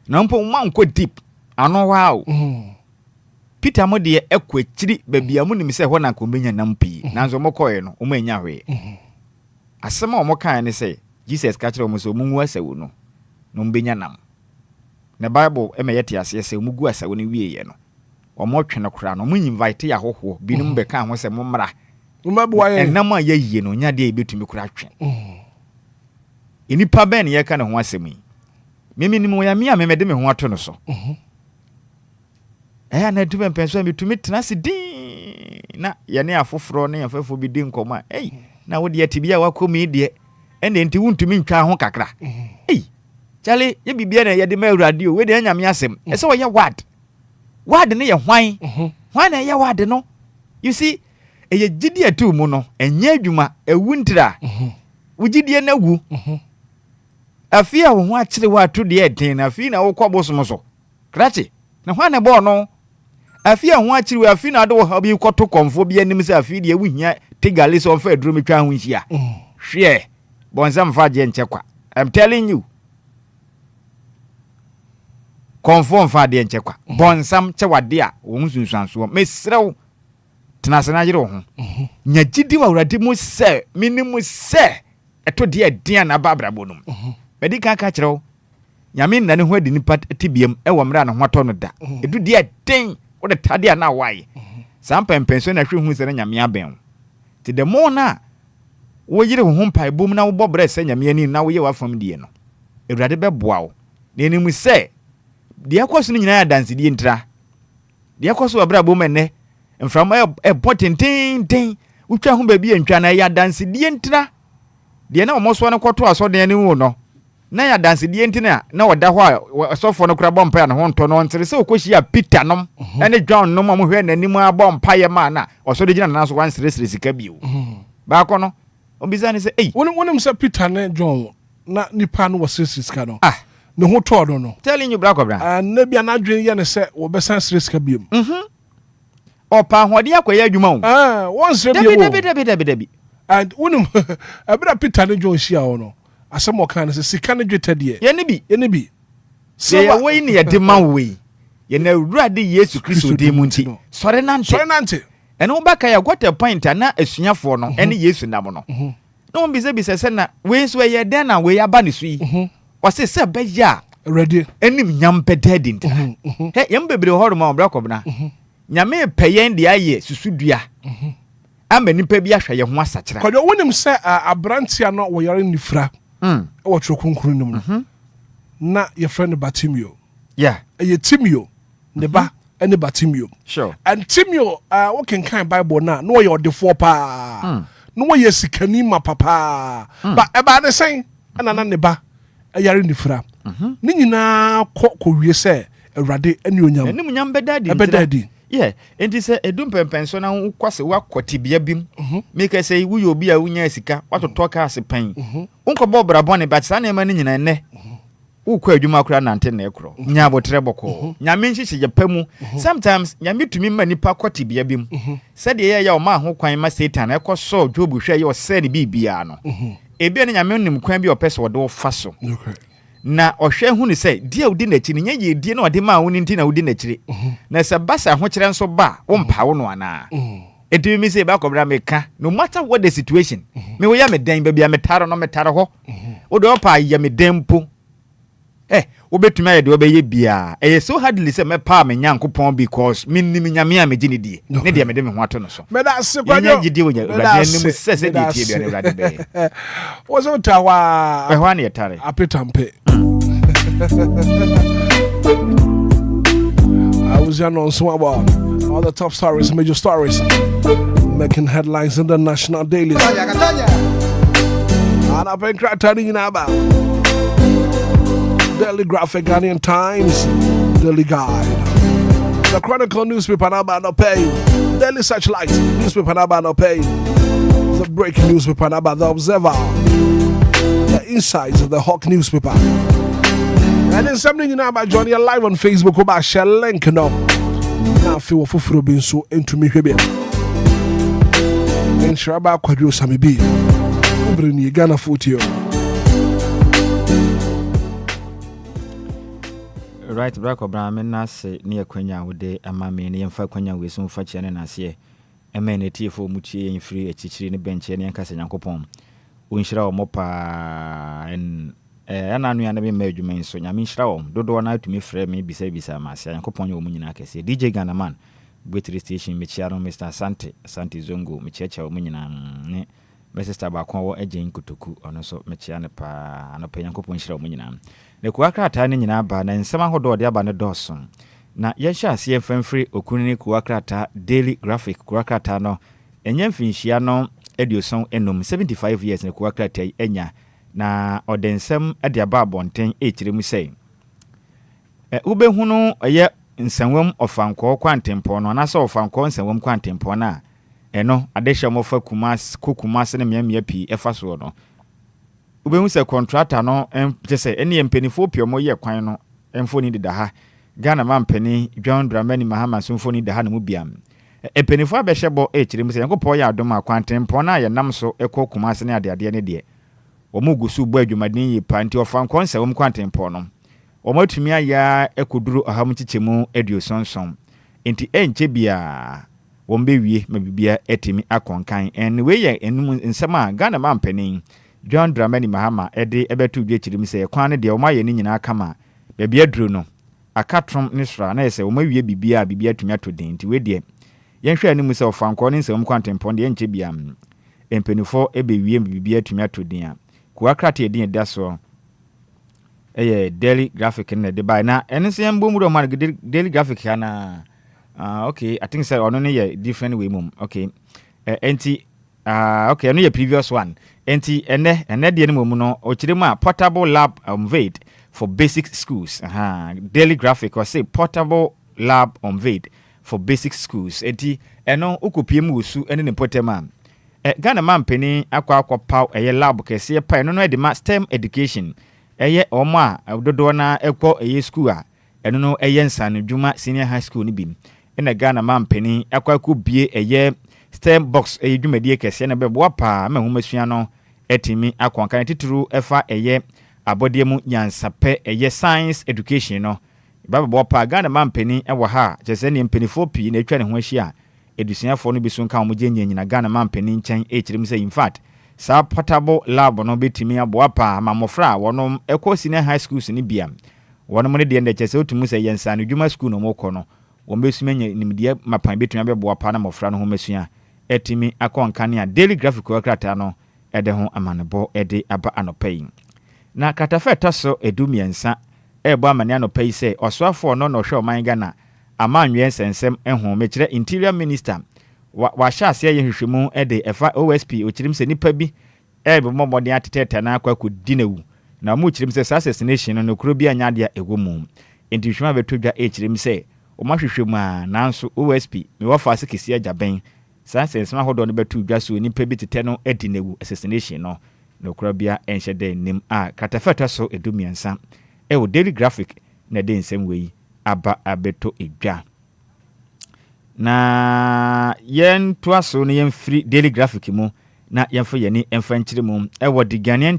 na mpo manko deep ano wow Peter mo de ekwa kiri babia mu nim se ho na ko menya nampi nanso mo koye no o manya hwe asema omo kan ne say Jesus ka kire omo so mungu asawo no no mbenya nam na Bible emeyete ase say mugu asawo ne wieye no omo twene kora no mu invite ya hoho binum be kan ho say mommra enam a yeyie no nya de ebetumi kora twen enipa ben ye ka ne ho asemi mimi ni mo ya me a me de me ho ato no so na dume penso metumi tena se din na ye ne afoforo ne afafo bi din koma na wo de tibia wakomi de ene enti wuntumi ntwa ho kakra chale ye bibia na ye de ma awurade o we de anyame asem ese wo ye wad ne ye hwan na ye wad no you see eye gidi atu mu no enye adwuma ewuntira wo gidi na wu afia wo ho akire wa to de eden afia na wo kwabosom so krachi na hwan na bo no afia ho akire wa afia na do ha bi kwoto komfo bi anim se afia de ewuhia tigale so fa aduro metwa ho nhia hwe bonsam fa je nchekwa I'm telling you confirm fa de nchekwa bonsam chewade a wo nsunsuanso mesrew tenasena yire ho nya gidi wa urade mu se minimu se eto de eden na babra bonum bedi ka ka kirew nyame nna ne ho adi nipa tibiem e wo mra na ho to no da edu de eden wo de tade na waye sampa mpenso na hwe hu se na nyame aben ti de mo na wo yire ho mpai bom na wo bobre se nyame ani na wo ye wa fam die no urade beboa wo na enimu se de akoso no nyina ya dance die ntra de akoso abra bom enne mframa e potenten utwa ho ba bi entwa na ya dance die ntra de na omoso no kwoto aso de ne wo no na ya dance die ntina na oda ho a asofo no kra bompa na ho nto no ntere se okoshi ya Peter nom ene John nom mo hwe na nimu abompa ye ma na oso de gina na so wan sere sika bio ba ko no obizani se wonim se Peter ne John na nipa no wo sere sika no ne ho to do no telling you black obra na bia na adwen ye ne se wo besan sere sika bio opa hode akoya adwuma wo won sere bio debi and wonim abra Peter ne John shia wo no asemo kan se sika ne dwetade ye ne bi se ye we ne ye de ma we ye na awurade Yesu Kristo de mu nti sore nante ene wo baka ya got a point na asunyafo no ene Yesu nam no no mbize se na we so ye den na we aba ne so yi o se be ya ready enim nyampe dead nti he yem bebre horoma obra kobna nyame peyen de aye susudua amba nipa bi ahwa ye ho asakira kodo wonim se abrantia no wo yare nifra wo trokunkuru nim no na your friend Batimio ye Timio ne ba ene Batimio sure and Timio wo kan Bible na no ye odefo pa no ye sikani ma papa ba e ba ne sen na ne ba yare nifra ni nyina ko wie se awurade ene onyam ene munyam bedadi enti se edum pempenso na kwase wakotibia bim make say wu yo bi a wunya sika watoto ka asepan unko bobra bone ba tsa na ema ni nyina ne ukọ adwuma kura nante na ekro nya abotre boko nyame nhihye je pamu sometimes nyame tumi ma nipa kotibia bim se de ye ya o ma ho kwan ma Satan ekoso Jobu hwe ye o se ne bibia no ebe ne nyame nim kwan bi opese wo de wo faso na ohwe hu ni se dia udi na chiri nya ye die na ode ma wo ni nti na udi na chiri na se basa ho kire nso ba wo mpa wo no ana edu mi se ba kobra meka no matter what the situation me wo ya me den ba bia metaro no metaro ho wo de opa ya me dempo wo betumi ayede wo be ye bia so hardly se me pa me nyankopon because me nim nyame a me gini die ne de me de me ho ato no so me da se kwanyo gidi wo nya urade nim se se die tie bia urade be wo so tawa ho na yetare apetampe I was announcing about all the top stories, major stories making headlines in the national dailies. And I've been crattering about Daily Graphic, Ghanaian Times, Daily Guide, the Chronicle newspaper number no pay, Daily Searchlight newspaper number no pay, the Breaking newspaper number, The Observer, the Insights of the Hawk newspaper. And then something you know about Johnny live on Facebook about share link no. Now feel for being so into me baby. And share about Quadro Sami B. Bring you Ghana footio. Right, Brack O'Brien, I say near Quenya with the Amami and Faquenya with some fetch and as ye. A man a tea for Muchi and free a chichi in the bench and Cassan Copom. unhyira wo mopa en ana anu ya na me adwuma so nyame nhyira wo dodo na atumi frɛ me bisa ma ase yankopɔn wo munyina kɛse DJ Ghanaman Bwetri station mechiaro Mr. Asante Zongo mechiacha wo munyina ne my sister ba kwa wo agyen kutoku ono so mechia ne pa anopa yankopɔn nhyira wo munyina ne kuakrata ne nyina ba na nsɛm ahodo de aba ne dɔso na yɛhyɛ ase yɛmfamfiri okunini kuakrata daily graphic kuakrata no enye mfinhyia no edioson enom 75 years ne kuakrata enya na odensem ade aba abonten ekiremu sei ubehunu eye nsanwam ofanko kwantempo no na so ofanko nsanwam kwantempo na eno adehye mofa kumas ne miamia pi efaso no ubehu se contractor no pese ene empenifo piomo ye kwan no emfoni dida ha Ghana mampeni John Dramani Mahama symphony de ha no mu biam empenifo abehye bo ekiremu se yankopɔ ya adom akwantempo na ye nam so ekɔ kumas ne ade ne de omugusu bo adwumadin yi panti ofanko nsawom kwantempo no omatumi aya ekoduru aham chichemu ediosonson enti enche bia wombewie mabibia etimi akonkan we ye enum nsema Ghana mampanin John Dramani Mahama ebetu dwe chirim se kwan ne de omaye ni nyina kama bebia duru no akatrom ne sra na yese omawie bibia tumi atodin enti we de yenhwe anim se ofanko ne nsawom kwantempo de enche bia empenifo ebewie bibia tumi atodin a kuakrata edin daso daily graphic in the buy na NCM boom man daily graphic na okay I think say ono ne different way mum okay enti okay no previous one enti ene de no mum no ochirema portable lab unveiled for basic schools daily graphic or say portable lab unveiled for basic schools enti eno ukopiem wusu ene ne potema Ghana mampeni akwa paw lab kese pa eno no de ma STEM education eye omo a dodo na ekwo school a eno no nsane dwuma senior high school ni bim ena Ghana mampeni akwa bie STEM box dwumadie kese na bebo pa ma humasua no etimi akwankan tituru efa abodie mu nyansape science education no babo pa Ghana mampeni ewo ha kese ne mpenifo pi na etwa ne ho ahia edusuafo no biso nka omugyenye nyina Ghana mampeni nkyɛn ekirim say in fact sa portable lab no betimi aboa pa mamofra wonom ekɔ senior high schools ni bia wonom ne de ndɛkyɛ otumu sɛ yɛnsa no dwuma school no mokɔ no wombesuma nya nimdeɛ mapan betumi abɛboa pa na mofra no ho masua etimi akɔnkane a daily graphic krata no ɛde ho amanebɔ ɛde aba anopai na katafa taso edumiensa ɛbɔ amane anopai sɛ ɔsoafo no no hwɛ ɔman Ghana amanwe nsensem ehun mekire interior minister wa sha ase ye hwehwemu de efa OSP okirim se nipa bi ebe momode ateteta na akwa kodinawu na mu kirim se assassination no kuro bi anya de egomu enti hwema betodwa ekirim se o ma hwehwemu a nanso OSP me wa fa se kesi ajaben assassination ahodo no betodwa so nipa bi tete no edinawu assassination no kuro bia enhye de nim a katafeta so edumiensa o daily graphic na de nsem wei aba abeto edwa na yen toaso ne yen free daily graphic mu na yen fo yeni enfankyire mu wo the Ghanaian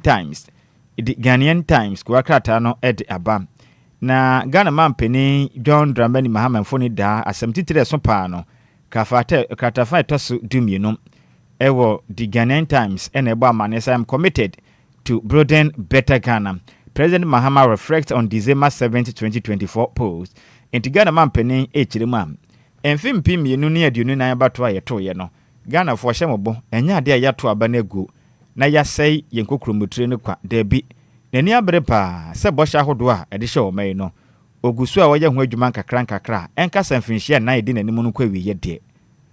Times kuakrata no ed aba na Ghana mampeni John Dramani Mahama mfoni da asamtitire so pa no katafa toso dumienu wo the Ghanaian Times ene ebo amane say I'm committed to broaden better Ghana. President Mahama reflects on December 7th, 2024 post. Enti Ghana mampeni echirema. Enfim pim yenu ne aduonu nan bato ayeto ye no. Ghana fo hyembo enya ade ayato aba na gu. Na yasai yenkokromotre ne kwa dabi. Nani abre pa se bosha hodo a ede hye o mai no. Ogusu a woye ho adwuma nkakra enka sanfinhye na ede nanim no kwa wiye de.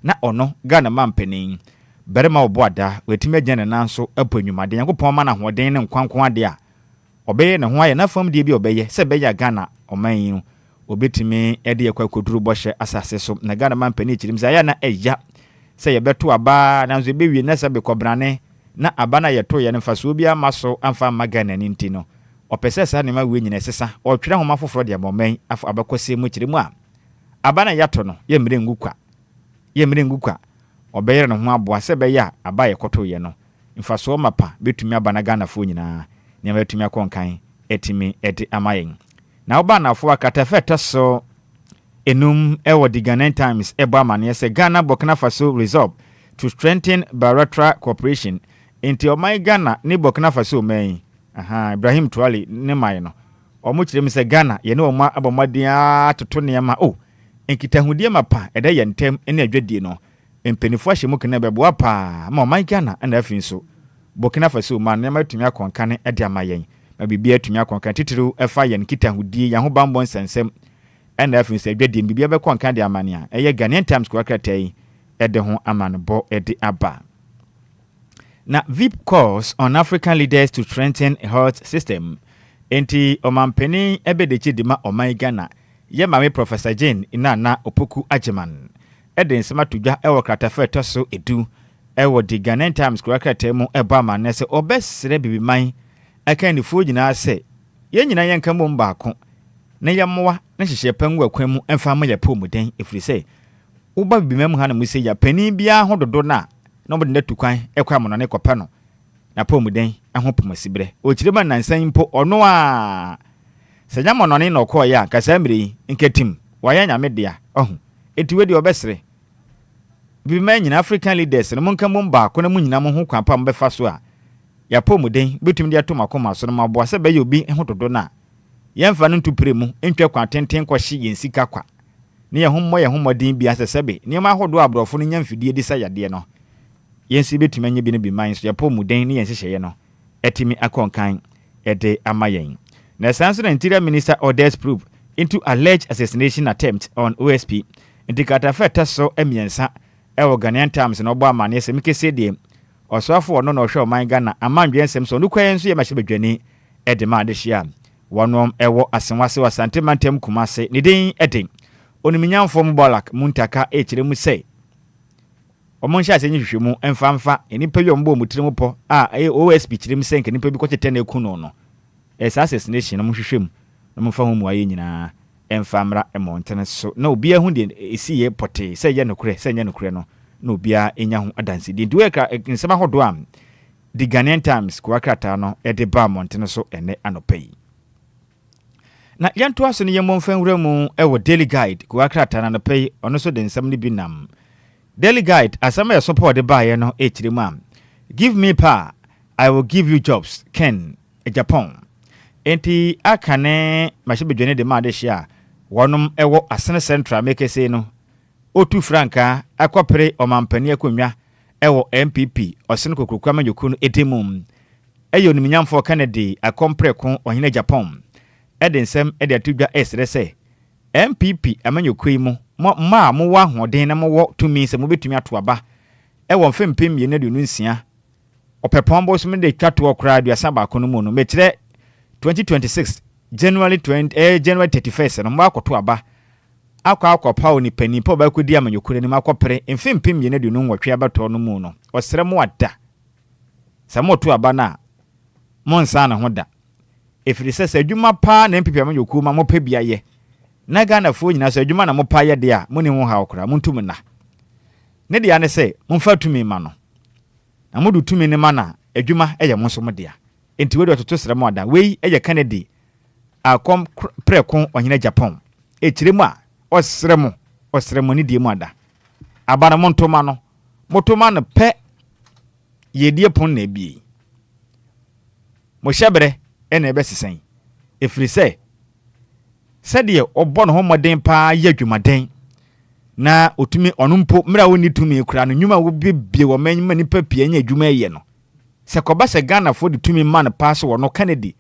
Na ono Ghana mampeni berema oboada wetime agya na nso aponwumade yankopon ma na hoden ne nkwankwan ade a obeye ne ho aye na fam de bi obeye se beya Ghana oman no obetime ede yakwa koduru bɔhye asase so na Ghana mampani chirim sa ya na eya se ye beto aba na nzo bewie na se bekobrane na aba na yeto ye ne faso obi amaso amfa magana ni ntino opese sa ne ma we nyina sesa otwere homa foforo de amoman afa abakose mu chirim a aba na yato no ye mire ngukwa obeye ne ho aboa se beya aba ye koto ye no mfaso mapa betumi aba na Ghana fo nyina ne betumi akonkan etimi edi amayen na oba na fo akatafeta so enum ewo the Ghanaian Times eba mane se Ghana Burkina Faso resolve to strengthen bilateral cooperation enti oman Ghana ne Burkina Faso man Ibrahim Traoré ne man no omo kyerem se Ghana ye ne omo abomaden atoto ne ma enkitahudie mapa eda ye ntem ene adwadie no empenifo ahye mu kena beboa pa ma oman Ghana na afin so Burkina Faso man ne matumi akonkane ede amayen ma bibia atumi akonkan titiru efa ye nkitahudie ya ho bambon sensem ena afin so adwadie bibia be konkan de amane a eye Ghanaian Times kwakratai ede ho amanbo ede aba. Na VIP calls on African leaders to strengthen health system. Enti omampeni ebedechi dima oman Ghana. Ye mame Professor Jane Inana Opoku Ajeman. Eden sema tuja ewo kratafe toso edu. Ewo di Ghanaian Times kwakratemu ebama nese obesire bibiman. Aka nifu nyina se. Ye nyina yenkamu mbaako. Na yamwa na hyehye pangu akwemu emfama ya pomuden efiri se. Uba bibimam ha na mu se ya pani bia hododo na no de tukwan ekwa mo ne kopa no na pomuden ahopomasibere o kirema nansan mpo ono a senya mo no ne no ko ya kasa mire nketim waya nyame dia etiwe de obesere bibimam nyina African leaders no monka mo mba ko na mu nyina mo ho kwan pa mbefa so a ya pomuden betum de ato makoma so no mabo se be ye obi hododo na yemfa no ntupre mu ntwe kwa tenten kwa hye yensika kwa ne ye ho modin bi asesebe ne ma hodo abrofo no nyamfidie di sa yade no yensi betumi anye bi ne bi man so ya pomuden ne yenhyehyeye no etimi akonkan ede amayen na sanso na Interior Minister orders probe into alleged assassination attempt on OSP indicata feta so emiensa ewo Ghanaian Times no bo amane se mikese de osofo no no hwe oman Ghana amandwe nsem so nukwan so ye mahye bedwane ede ma de hia wonom ewo asenwase wasante mantem kumase ne den eden oniminyamfo Mubarak Muntaka ekiremu se omonhya asenye hwehwemu emfamfa enipa bi ombo mutirimu po OSP kirim senke nipa bi kwetete na ekunu no assassination no hwehwem no mfa ho mu aye nyina emfamra emontene so na obia hu de esiye pote se ye nokure no na obia enya ho adanse di dueka nsema hodo am the Ghanaian Times kwakrata no ede ba montene so ene anopai na yanto aso ne yemomfa nwuramu ewo Daily Guide kwakrata na anopai ono so de nsam ne binam Daily Guide asama support the buyer no echirima. Give me power, I will give you jobs. Ken Japan. Enti akane mashibedwane de made share. Wonum ewo Asene Central make say no. O2 franka akwapere omampani akonwa ewo MPP osene kokrokwa manyokunu edemum. Eyo niminyamfo Kennedy akompre kon ohine Japan. Edensem ede atudwa esrese. MPP amanyokui mu ma mo wa hoden na mo wo tumi se mo betumi ato aba e wo mfempem ye na du nsia opepombo so me de twato okra aduasa ba kono mu no mekire 2026 January 31st no mo akoto aba akwa oni pani po ba kodi amanyokure ni makopere mfempem ye na du nwotwe abato no mu no osere mo wada samo to aba na mo nsa na ho da efiri se adwuma pa na MPP amanyoku ma mo pa bia ye na Ghana fo nyina so adwuma na mo pa ye de a mo ne ho ha okra mo ntum na ne de ane se mo mfa tumi ma no na mo du tumi ne ma na adwuma eye mo so mo de a enti we do toto sere mo ada we eye Kennedy akom prekon ohina Japan e kiremu a osere mo ni die mo ada abana mo ntoma no motoma no pe ye die pon na bi mo hyebere ene ebe sesen efiri se sɛdeɛ ɔbɔ no homoden paa yɛ adwumaden na otumi ɔnompo mra woni tumi kura no nnwuma wo bebie wɔ manyi nipa pia nya adwuma yɛ no sɛ kɔba sɛ Ghana fo de tumi man pass wɔ no Kennedy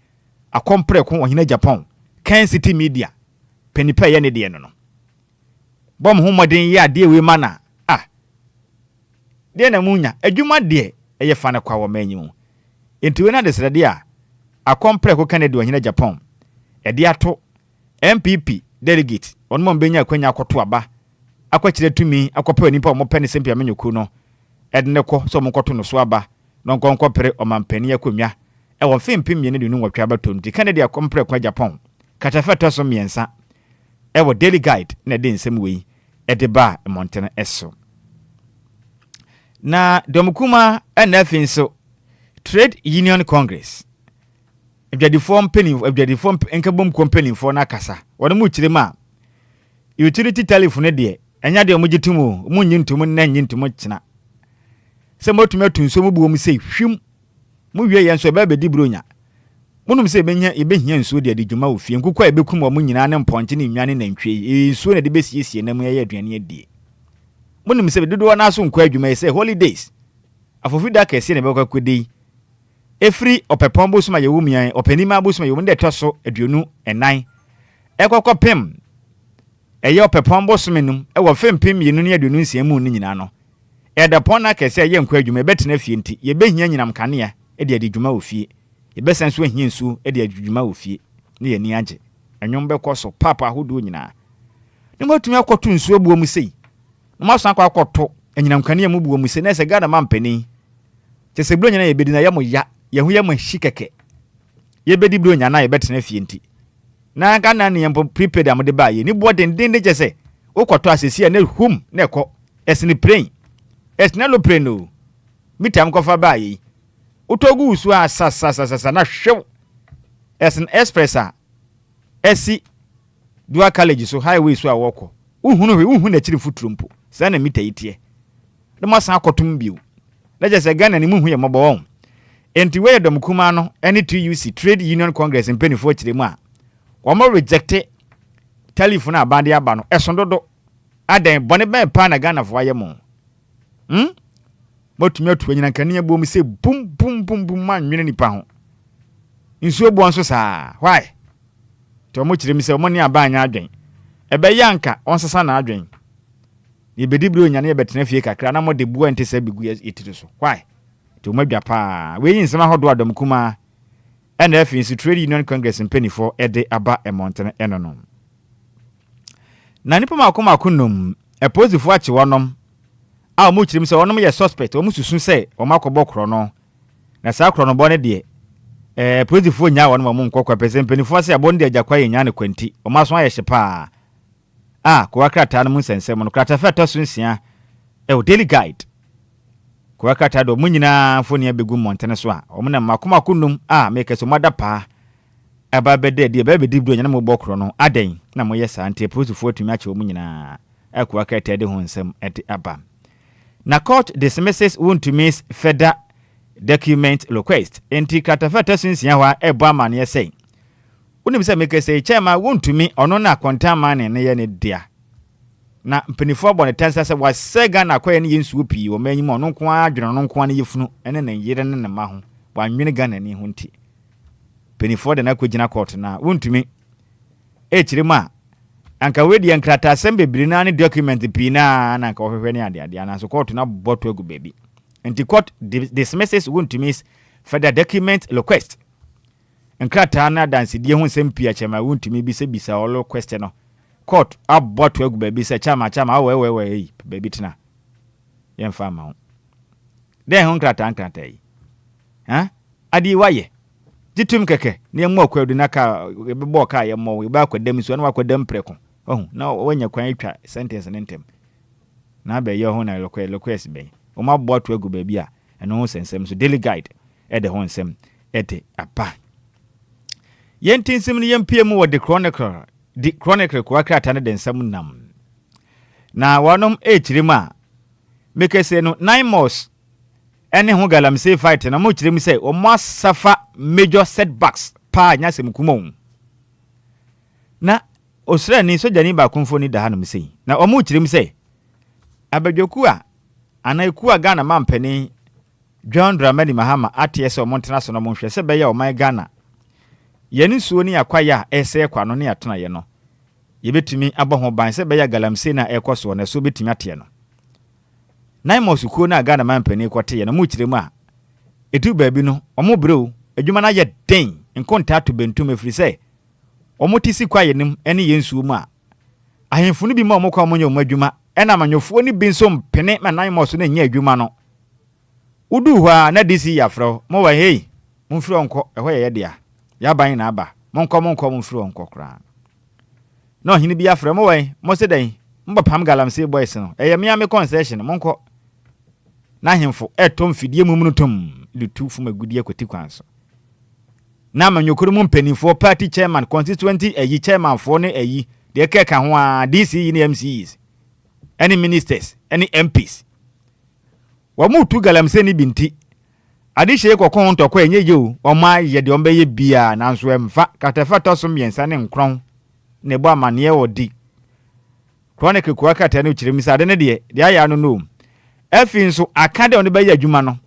akompre ko ohina Japan kan city media penipa yɛ ne de no bom homoden yɛ ade we mana de na munya adwuma de ɛyɛ fa na kwa wɔ manyi mu enti we na de srade a akompre ko Kennedy ohina Japan ɛde ato MPP delegate onmo mbenya kwanya akoto aba akwakire tumi akopa nipa o mopɛ ne sempia menyoku no edne kɔ so monkoto no so aba no nkonkɔpere omampani akonwa e won fempim ye ne dunu nwotwe aba tomti Kennedy akompere kwa Japan katafeta so miensa e wo Daily Guide na de nsem wei e de ba montene eso na domkuma na finso Trade Union Congress Ebjadifom enkabom company for na kasa wona mu kirema utility telephone de enya de omugitumu mu nyintumu na nyintumu kina se motume tunso mu buo mu sei hwim mu wie yen so be di bronya munum se ebehia nsuo de adwuma wo fie nkukwa ebekum wo nyina ne mponche ne nwane na ntwe nsuo na de besiesie na mu ye aduane adie munum se dodo na so nkwa adwuma se holidays afofida kese ne bekwa kwedi efri opepombo suma ye wumian opanima abusuma ye wonde toso aduonu enan ekokọ pem eye opepombo sumenum e wo fempem yenu ne aduonu nsia mu ni nyina no edapon na kese ye nkwa adwuma betena fie nti ye behia nyinam kanea e de adwuma wo fie yebesen so ahia nsu e de adwuma wo fie ne ye ni age enwom be koso papa hodo nyina ne matumi akoto nsu abuo mu sei no maso akoto anyinam kanea mu buo mu sei na se gada mampani tese bro nyina ye bedi na ye mo ya ye hu ye mo hikeke ye bedi bro nyana ye betena fie nti na kana ne yempo prepared am de ba ye ni bo den de jese okoto asesi na hum na ekọ esni praying esna lo pray no mitam kofa ba ye utogu usu asasa na hwew esn expressa esi dua college so highway so awoko uhunu na chiri futurumpo sa na mita yitie de masan akotum biu na jese Ghana ni muhu ye mobo won enti we dom kuma no any TUC Trade Union Congress in penifo chire mu a wo mo reject telephone abande aba no esondodo adan bone ben pa na Ghana fo aye mo motumi atu anyina kanea bom se bum man nwene nipa ho nsuo bo nso saa why to mo chire mi se mo ne aba anya adwen ebe yanka onsesa na adwen ye bedi bro nya ne betena fie kakra na mo de buo ente se begu etiri so why to mo adwa pa we yin sema hodo adom kuma NFNC Trade Union Congress mpenifo ede aba emontene enonom na nipa makoma kunum eposifo achi wonom a mo chirim se wonom ye suspect o mususun se o makobọ kro no na sa kro no bo ne de posifo nya wonom mo nkokwa pese mpenifo se abon de agakwa ye nya ne kwanti o maso aye hyepa ko wakrata no mu sensem no krata feta sunsia o daily guide ko wakrata do mu nyina foni abegu montene so a o mo na makoma kunum make so mada pa aba bede de ba bedi bro nya na mo bokro no aden na mo yesa ante posifo tumi ache o mu nyina ko wakrata de ho nsem ete aba na court dismisses want to miss further document request enti katafata sinsia wa ebo amane say unim say make say chairman want to me ono na kwanta man ne ye ne dia na mpenifo abo ne tansa say was sega na kwaye ne yensu pi o manyim ono nko adwene no nko ne yefunu ene na yire ne ma ho wa nwene Ghana ni ho nti mpenifo de na kwagina court na want me chirima anka wedi enkrata assemble brina ne document pina na anka ohwehwe ne ade na so court na boto egu baby enti court dismisses want to miss further document request enkrata na dance die ho nsem pia chema want to me bisa all question no court aboto egu baby se chama we baby tina yemfa ma ho den ho enkrata yi adi waye jitum keke ne mo akwadu na ka bebo ka ye mo we ba akwadam so na akwadam preko na wanya kwan atwa sentence nentem na be ye ho na request be o ma bo to agu ba bia eno ho sensem so daily guide e de ho nsem e de apa yentinsim ne yempie mu wo the chronicle ko akrata ne de nsem nam na wonom echirem a mekese no 9 months ene ho galamsey fight na mo chirem say o mo suffer major setbacks pa nya sem kumon na osra ni soja ni ba kunfo ni da hanom sei na o mo chirem say abadwoku a anaiku a Ghana mampani John Dramani Mahama atiese o montena so no mo hwese be ya o man Ghana yeni suo ni akwaya ese kwa no ne atena ye no yebetumi aboho ban se be ya galamsey na ekoso na so betumi ate no Naimos kuo na Ghana mampani kwate ye na mu chirem a etu baabi no omo brew adwuma na ye den nkonta to bentum efiri se omo tisi kwa yenim ene yensuo mu a ahemfu no bi ma omo kwa omo nya omo adwuma ena manyofo ni bi nso mpene ma Naimos na nya adwuma no udu hwa na disi yafro mo wa hey mumfiri onko eho ye dia ya ban na aba monko mumfiri onko kra no hini bi yafro mo wa mo se den mbapam galamsey boys no eye me ame concession monko na hemfo etom fidie mumunu tom de tu fuma gudie kwati kwanso na manyokuru mu mpanifo party chairman constituency ayi chairman fo ne ayi de keka ho a DC ne MCs any ministers any MPs wa mu tu galamsey ni binti ade hye kokon ntokwa enye yo oma ye de ombe ye bia nanso emfa katafa tosom yensa ne nkron ne bo amane odi chronic kwa kata ne ukire misa de ne de aya no no afi nso akade on be ye adwuma no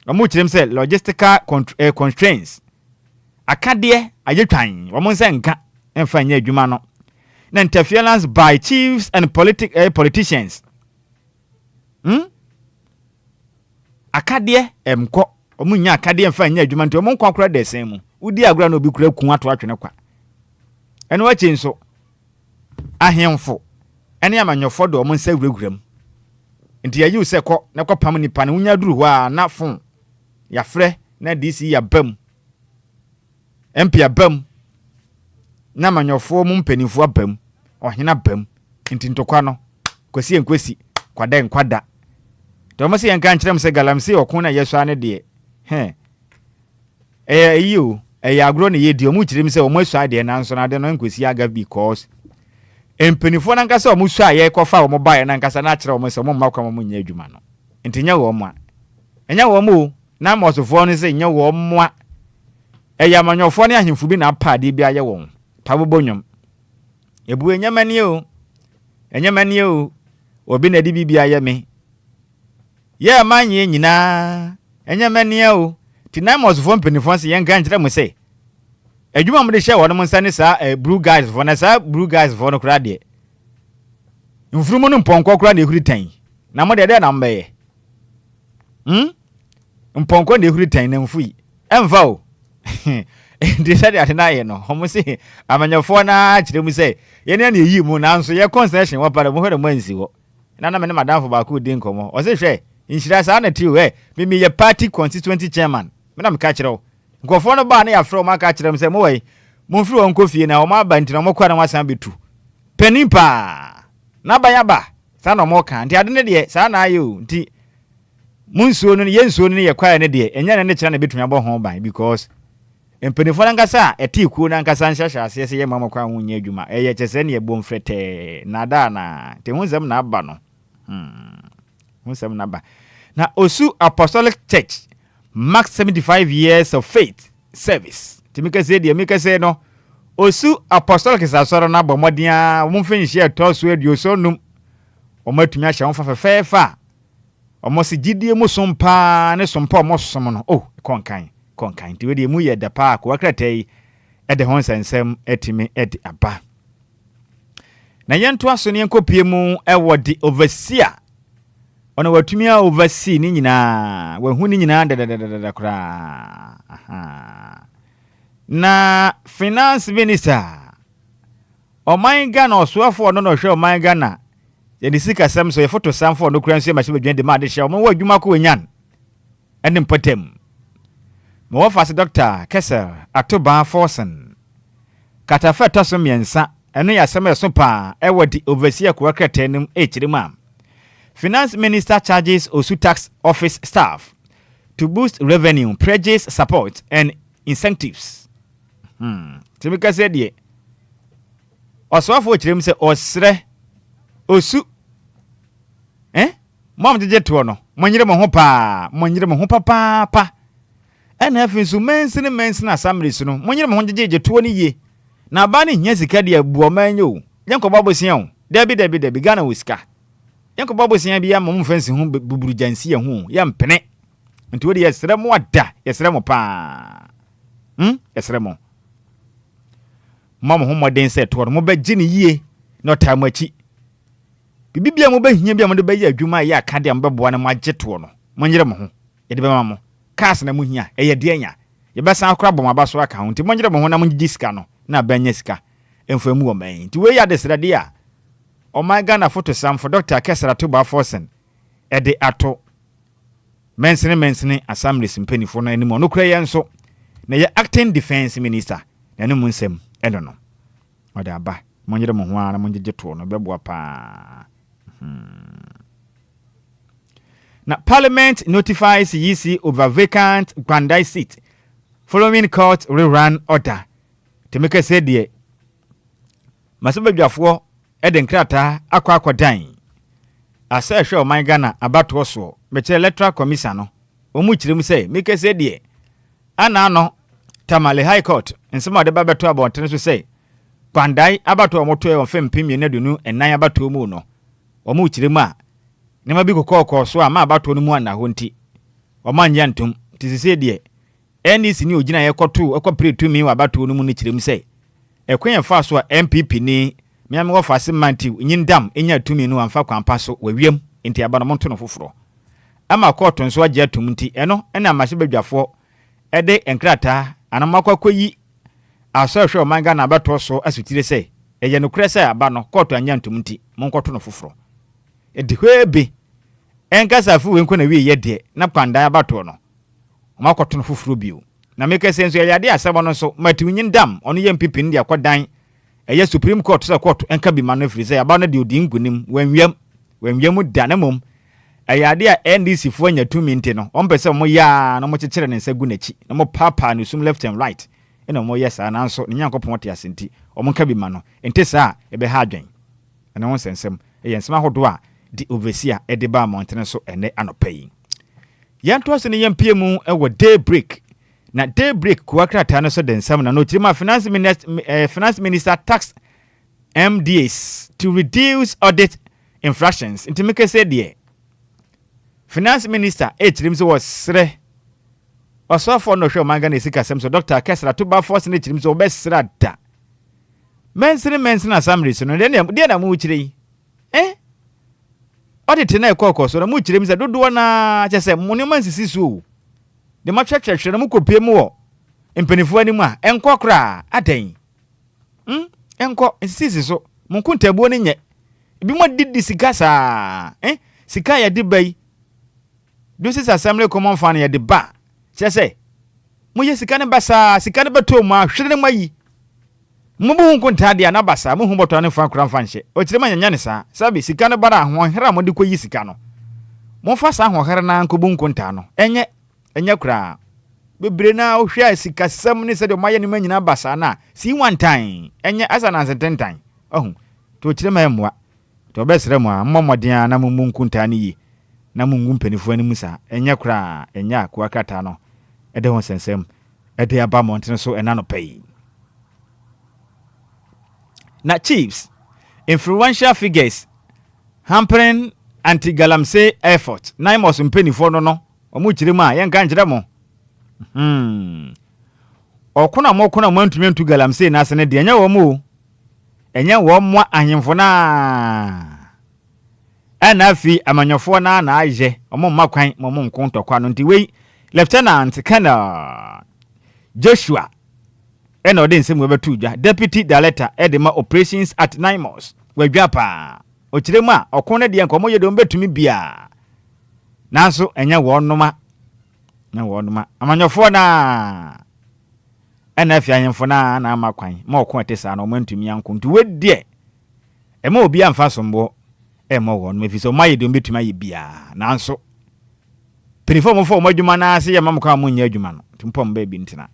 omu ukire mse logistical constraints akade ayetwan wo nse nka emfa nya adwuma no na interference by chiefs and politicians akade emko omunya akade emfa nya adwuma nti omu nkwa kora desen mu udi agora no obi kura ku ato atwene kwa eno wachi nso ahemfo ene amanyofo do omu nsa gureguram nti yayi use ko na kopam nipa ne unya duru wa na fon ya frɛ na DC ya bam MP ya bam na amanyofo mu mpanifo abam ohena bam nti ntokwa no kwasi enkwasi kwada nkwada to mo se yanka nkyerem se galamse okun na yeso ane de iyo agro ne yedi omu kyerem se omu asu ade na nso na de no nkwasi aga because empanifo na nkasa omu su aye kofa omu bae na nkasa na kyerem se omu makwa omu nya adwuma no nti nya wo mu a enya wo mu na mosofo no se nya wo mu a amanyofo ne ahemfo bi na apade bi aye won pabobonyom ebu enyamani o obi na di bibia ye me ye manye nyina enyamani o tinamos von penifons ye nka nkyere mo se adwuma mo de hye won mo nsane sa blue guys for na sa blue guys for no kra de mfurumu no mponko kra na ehuri tan na mo de na mbaye mponko na ehuri tan na mfui emfa o ndi sadi atena ye no homo se amanyafo na kyerɛ mu se ye ne yi mu na nso ye concession wa para mo hore mo ansi wo na me ne madam fo ba ko di nkomo o se hwɛ inshira sa na ti we me ye party constituency chairman me na me ka kyerɛ wo nkofo no ba na ya frɛ mo ka kyerɛ mu se mo wai mo mfiri won kofie na o ma ba ntina mo kwa na wasan betu penimpa na ba ya ba sa na mo ka nti ade ne de sa na ayo nti munsuo no ye nsuo no ye kwa ne de enya ne kyerɛ na betumi abɔ ho ban because empenifo na nkasa eti ku na nkasa nhyahya ase se ye mama kwa ho nya adwuma eye kyese ne ebom frete na da na te hunzam na aba no hunzam na ba na Osu Apostolic Church marks 75 years of faith service timika se de mika se no Osu Apostolic sasoro na bomodia wo mfinhye etoso aduoso num o matumi ahya wo fafefa o mo se gidie mu sompa ne sompa o mo som no konkan ti we de mu ye da pa ko akratai e de hon sensem etimi edi aba na yento aso ne nkopie mu e wodi overseer ona watumi a oversee ni nyina wahu ni nyina da kra na finance minister oman Ghana osoafo no no hwe oman Ghana ye ni sika sam so ye photo sam for no kra nso ma se badwan de ma de hye oman wa adwuma ko enyan ene mpatem mo fast doctor Kessel Atoba Forsen katafa taso miensa eno ya sema so pa e wodi overseer ko akratenim echirima finance minister charges Osu tax office staff to boost revenue, pledges support and incentives. Timika said ye oswafo chirim se osre Osu mom jeje to no monyire mo ho pa ena afinsu mensin assembly no monyire mo ho jeje to ni ye na ba ni hia sika de abuo manyo yenko babosia o debi Ghana wisika yenko babosia bia mo mfansi ho buburu jansi ye ho ya mpene nti wo de yesre mo ada yesre mo pa yesre mo mo moden se to mo ba gini yie no tamachi bibia mo ba hia bia mo de ba ya adwuma ya aka de mo beboa na mo agye to no monyire mo ho ye de be ma mo kas na mo hia eye de anya ye be san akora bom aba so aka ho nti monyire mo ho na mo gidi sika no na banya sika emfamu wo man nti we ya de srade a o my Ghana photo sam for Dr. Kessel Atoba Forsen e de ato mensene assembly simpanifo na animo no kura yenso na ye acting defense minister na no munsem eno no o da ba monyire mo ho ara monjeje to no beboa pa na parliament notifies EC over vacant Gwandai seat following court rerun order temeka said ye masebadwafo eden krata akwa dan asa hwe o man Ghana abato so beche electoral commission no omu kyerem say make say de ana no tamale high court nsema de ba beto abonten so say kwandai abato omoto e onfem pimie na dunu enan abato mu no omu kyerem a ne ma bi kokoko so a ma abato no mu ana ho nti omanya ntum tisise de NDC ni ogina yekoto ekopre mi wa abato no mu ni kyerem say ekwen fa so a MPP ni miame wo fa se manti nyindam enya tumi no amfa kwampa so wawiem nti aba no monto no foforo ama court nso agye atum nti eno na mahye badwafo ede enkrata anamakwakoyi asahwe o manga na abato so asutire se eye no kure se aba no court anya ntum nti monkoto no foforo edi hwebe enkasa fu wenko na wie ye de na kwanda abato no makoto no foforo bio na meke senso ye yade asaba no so matiwnyindam ono ye MPP ndi akodan eye Supreme Court sa court enka bi mano free say aba no de odi ngunim wanwiem danamom ayade a NDC fo anya tumi nti no ompese mo ya na mo kyekere ne nsa gu nachi na mo papa no sum left and right ena mo yes ana nso ne Nyankopon te asenti o mo ka bi mano enti sa ebe ha adwen ena won sensem eye nsema hodo a di overseer e de ba mountain so ene anopai yanto so ne yampie mu e wo daybreak na daybreak kuakrata no so densam na no tirima finance minister tax MDAs to reduce audit infractions into make say there finance minister etirim so was sre osofo no hwe manga na sika sem so Dr. Kesra to ba force na etirim so obesra da mensin assembly so no de na mu chire audit na ekoko so na mu chire mi se dodo na chese mu man sisi so de ma twetwetwe na mu kopie mu wo empanifo ani mu a enko kra adan enko sisi so mu kuntabuo ni nye bi mo didi sika sa sika ya di bai dosis assembly common fan ya di ba chese mo ye sika ne basa sika ne beto mu a hwere ne mayi mo bu kunta dia na basa mo hu boto ne fan kura fan hye o kire ma nyanya ne sa sabi sika ne bara ho hera mo de koyi sika no mo fa sa ho hera na nko bu kunta no enye kura bebre na o hwea sika sam ne se de maye ne manyina basa na si one time enye asa na 10 time ohun to kire ma emwa to besere mu a mmomodin na mumu nkunta ne yi na mungu mpanifo ani musa enye kura enya kuakata no ede ho sensem ede aba mountain so enano pay na chiefs influential figures hampering anti-galamsey effort na imos mpanifo no omu kire mu a yenka nkire mo okuna mo antumi antu galamsey na ase ne de enya wo mu enya wo mo ahemfo na ana fi amanyofo na aje omo makwan mo nkontokwa no nti wei lieutenant colonel Joshua ena ode nsem webetu dwa deputy director edema operations at Naimos wadwapa okiremu a okon de enko mo yedom betumi bia nanso enya wonoma amanyofo na ena fi ahemfo na amakwan mo okon atesa na mo ntumi anko nti wedie ema obi amfa sombo emo won mefiso maye do betuma ye bia nanso perform for madwuma na ase ye mamka mo nya adwuma no timpom ba bi ntina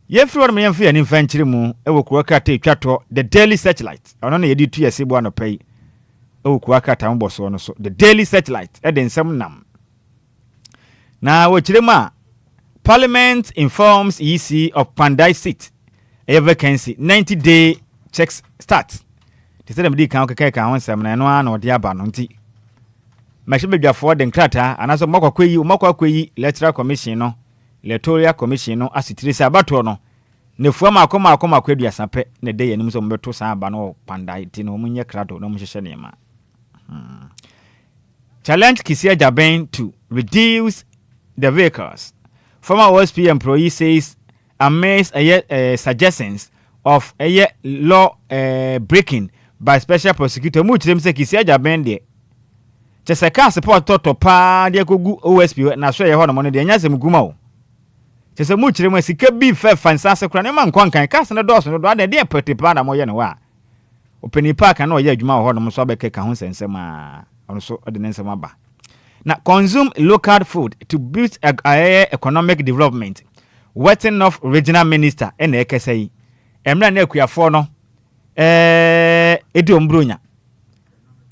ye fror me yemfa ni mfa nkire mu ewo kurakata etwato the daily searchlight ono na yedi tu yesi bo anopai ewo kurakata mo boso no so the daily searchlight eden nsem nam na wo kire ma parliament informs EC of Pandai seat a vacancy 90-day checks start. Tisere mdi kan okeka ka ho nsem na no ana odi aba no nti mahye bedwafo de nkrata anaso makwakoyi electoral commission no electoral commission no asitire sa abato no nefu akoma kwadua sape ne de yanim so mbeto sa aba no Pandai ti no munye krado no muhyehyɛ ne ma challenge Kisia Jaben to reduce the vehicles. Former OSP employee says amazed suggestions of a law breaking by special prosecutor muchirem se Kisia Jaben de cheseka support toto pa de kogu OSP na so ye ho no no de nyasem guma o chese muchirem sika bi fe fansase kura ne man kwankan kase ne dɔso no do ade de pete pa na mo ye ne wa openi park na o ye adwuma ho no so abekeka ho sensem a ono so ode ne nsem aba na consume local food to boost economic development. Wetting of regional minister ene ekesai emra na akuafo no edu ombronya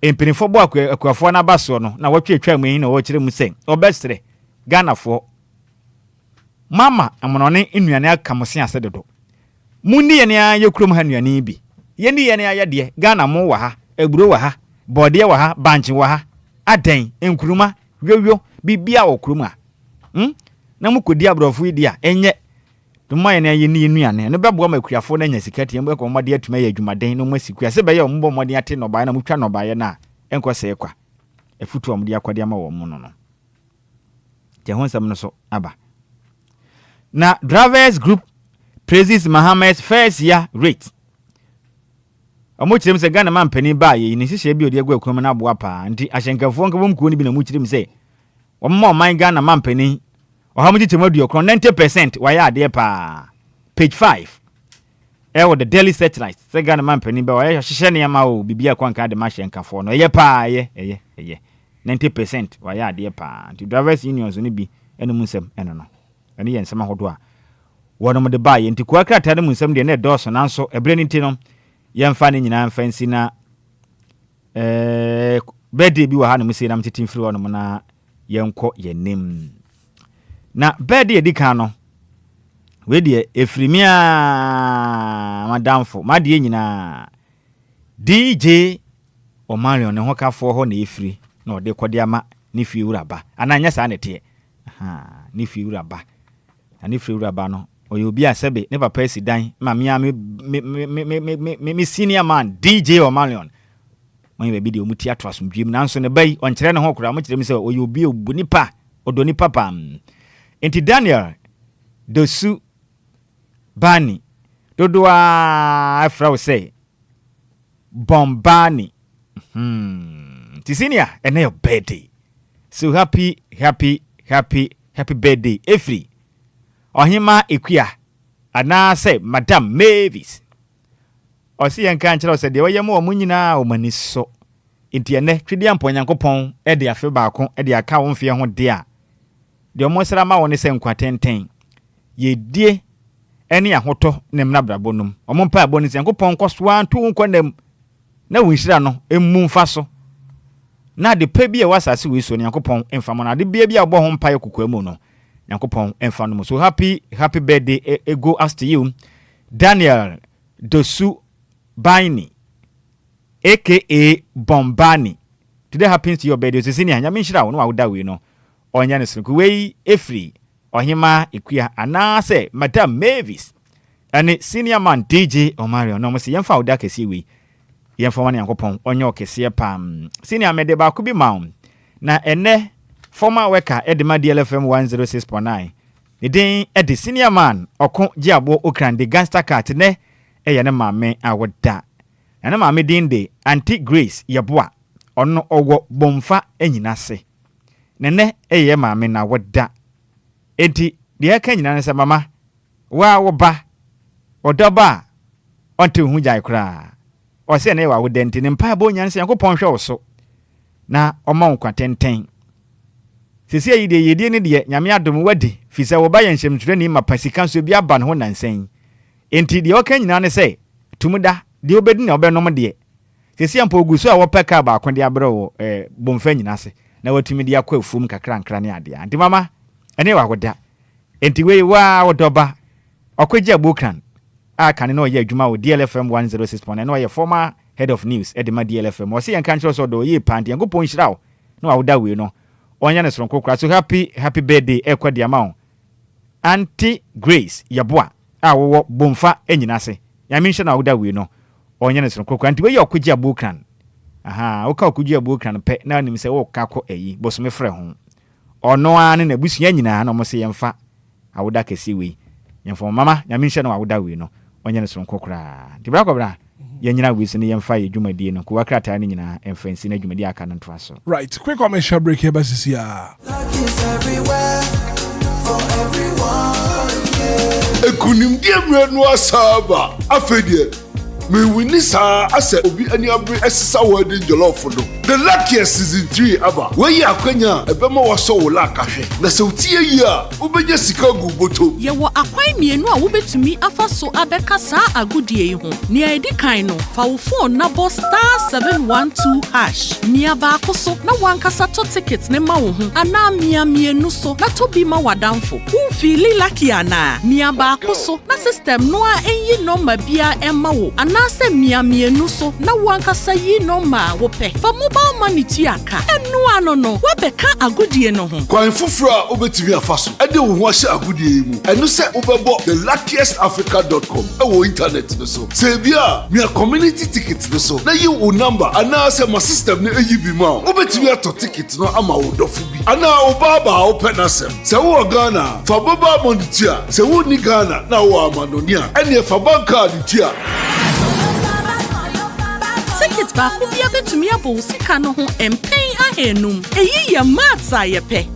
empinifo bo akwafo na baso no na wotwe atwa mu na wo kire mu sen obestre Ghana fo mama amonone nnuane akamose ase dodo mundi ye ne ayekrom ha nnuane bi ye ni ye ne ayede Ghana mo wa ha eburo wa ha bode wa ha banche wa ha aden enkuruma wewio bibia wo kuruma na mukodi abrofo idi a enye tuma ye ne ye ni nnuane no bebo makuafo na nya sikati embe ko mode atuma ye adwumaden no masikua se be ye ombo mode ate no ba na mutwa no ba ye na enkose kwa efutu omde akwade ama wo mu no je honsam no so aba na drivers group praises Mohammed's first year rate omo kirem se Ghana man pani ba ye ni hihye bi odi agwa akrom na aboa pa nti ahyenkafo nka bom kuo ni bi na mu kirem se omma man Ghana man pani ohamuji temadu okron 90% waya ade pa page 5 ewo the daily satellite se Ghana man pani ba waya hihye ne ma o bibia kwanka de ma hyenkafo no ye pa ye 90% waya ade pa nti drivers unions ni bi enu musem eno no ani yen sama hodo a wonom de ba ye nti kwa krata ne musem de na doso nanso ebre ni nti no yemfa ne nyina mfansi na birthday bi wa ha no musi na mtetin firi wonom na yenko yenim na birthday edika no we de efrimia madamfo made nyina DJ Omarion ne hokafo ho na efiri na ode kode ama ne fi uraba ananya sa ne te ne fi uraba ani fi uraba no oyo Obia sebe ne papa sidan ma me senior man DJ Omarion mo be de omuti ato asomdwem nanso ne bai on kire ne ho kura mo kire mi se oyo Obia obunipa odoni papa enti Daniel Dosu Bani dodoa afrawo say Bombani Tisinia and your birthday. So happy birthday, Efri. Ohima Equia. Ana say Madame Mavis. O si en kan kire o se de oyemo omunyina o maniso. Enti ene twede ampo Nyankopon e de afe baako e de aka wo mfe ho de a. De omosra ma woni se nkwatenten. Ye die ene ahoto ne mnabrabonum. Omompa aboni se Nyankopon kwaso anto nkwanem na winhira no emu mfaso. Na de pa bia wasase we so Nyankopon emfamo na de bia bia obo ho mpa yakukwamu no Nyankopon emfano so happy birthday go after you Daniel Dosu Baini aka Bombani. Today happens to your birthday so senior nyame nhira wo no awuda we no onya ne sinku we Efri Ohima Equia ana say Madam Mavis and senior man DJ Omarion no mo se yemfa awuda kesi we yemfa wan Nyankopon onye okese pam senior mede ba ku bi maum na ene former worker edema DLFM 106.9 edin edi senior man okon giabo okrandi gangster cat ne eye ne maame awoda na maame din de Auntie Grace Yeboa ono owo bomfa anyina se ne eye maame na woda enti de aka nyina ne se mama wa wo ba odoba onte hu jai kra o se ne wa wo denti ne mpa bo nyanse Yankopon hwe wo so na oma nkwatenten sisi yi de yedie ne de nyame adom wadi fisa wo ba yenhyem tire ni mapasika so bi aba ne ho nansen enti de o ka nyina ne se tumuda de obedi na obenom de sisi ampa oguso a wo peka ba akon de abre wo bomfa nyina se na watumi de akwa afum kakra nkra ne ade ante mama ene wa goda enti we wa wodoba okwaji abokran aka ne no ye adwuma wo DLFM 106.9 no ye former head of news edema DLFM o se yan kan chiro so do ye pante Yankopon hyirawo no awuda we no onya ne soronko kra so happy birthday ekwadi ama Auntie Grace Yeboa wo bomfa anyina se nyame nhye na awuda we no onya ne soronko kra nti we ye okwaji abokran wo ka okwaji abokran pe na nim se wo ka ko eyi bosome frɛ ho ono ane na busua nyina na mo se yemfa awuda kesi we yemfa mama nyame nhye na awuda we no onya ne soronko kra nti bra ko bra yanyina we sene yemfa ye dwumadie no ko wakrata ne nyina emfansi na dwumadie aka no ntoa so. Right, quick commercial break here basis here. Ekunim die mrenu asaba afedie me winni saa asa obi ani abre esisa wadi jollof no. The luckiest season 3 aba. We yi akwanya ebema waso wo la kahwe. Na se utie yi a ubenya sika gu boto. Ye wo akwan mienu a wobetumi afa so abeka saa agudie yi ho. Nia edi kan no fa wo phone na bo *712#. Mia ba akoso na wankasa to ticket ne ma wo ho. Ana mia mienu so na to bi ma wadamfo. Wo feel lucky ana. Mia ba akoso na system no a enyi number bia emma wo. Ana se mia mienu so na wankasa yi number wo pe. Fa mobile money tiaka. Enu ano no wabeka agudie no ho. Kwan fufura obetumi afaso. Ede wo ho ahye agudie mu. Enu se obebo thelukkiestafrica.com. Ewo internet no so. Se bia mia community ticket no so. Na yi wo number ana se my system ne eyi bi ma. Obetumi ato ticket no ama wo dofo bi. Ana obaba open asem. Se wo Ghana fa boba money tia. Se wo ni Ghana na wo amanonia. Ene fa bank card tia. Ticket ba ko bia betumi abo sika no ho empen ahenum. Eyi ye matsa ye pe.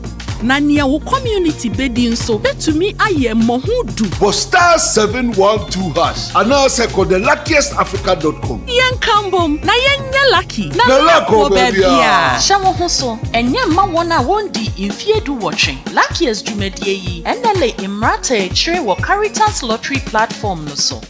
Na nia wo community bedi nso betumi aye mohudu. Bo *712#. Ana se ko thelukkiestafrica.com. Yen kambom na yenye lucky. Na lako bebia. Shawo ho so enye ma wona wondi infiedu watching. Luckiest jumedie yi enele imrata e chire wo Caritas lottery platform no so.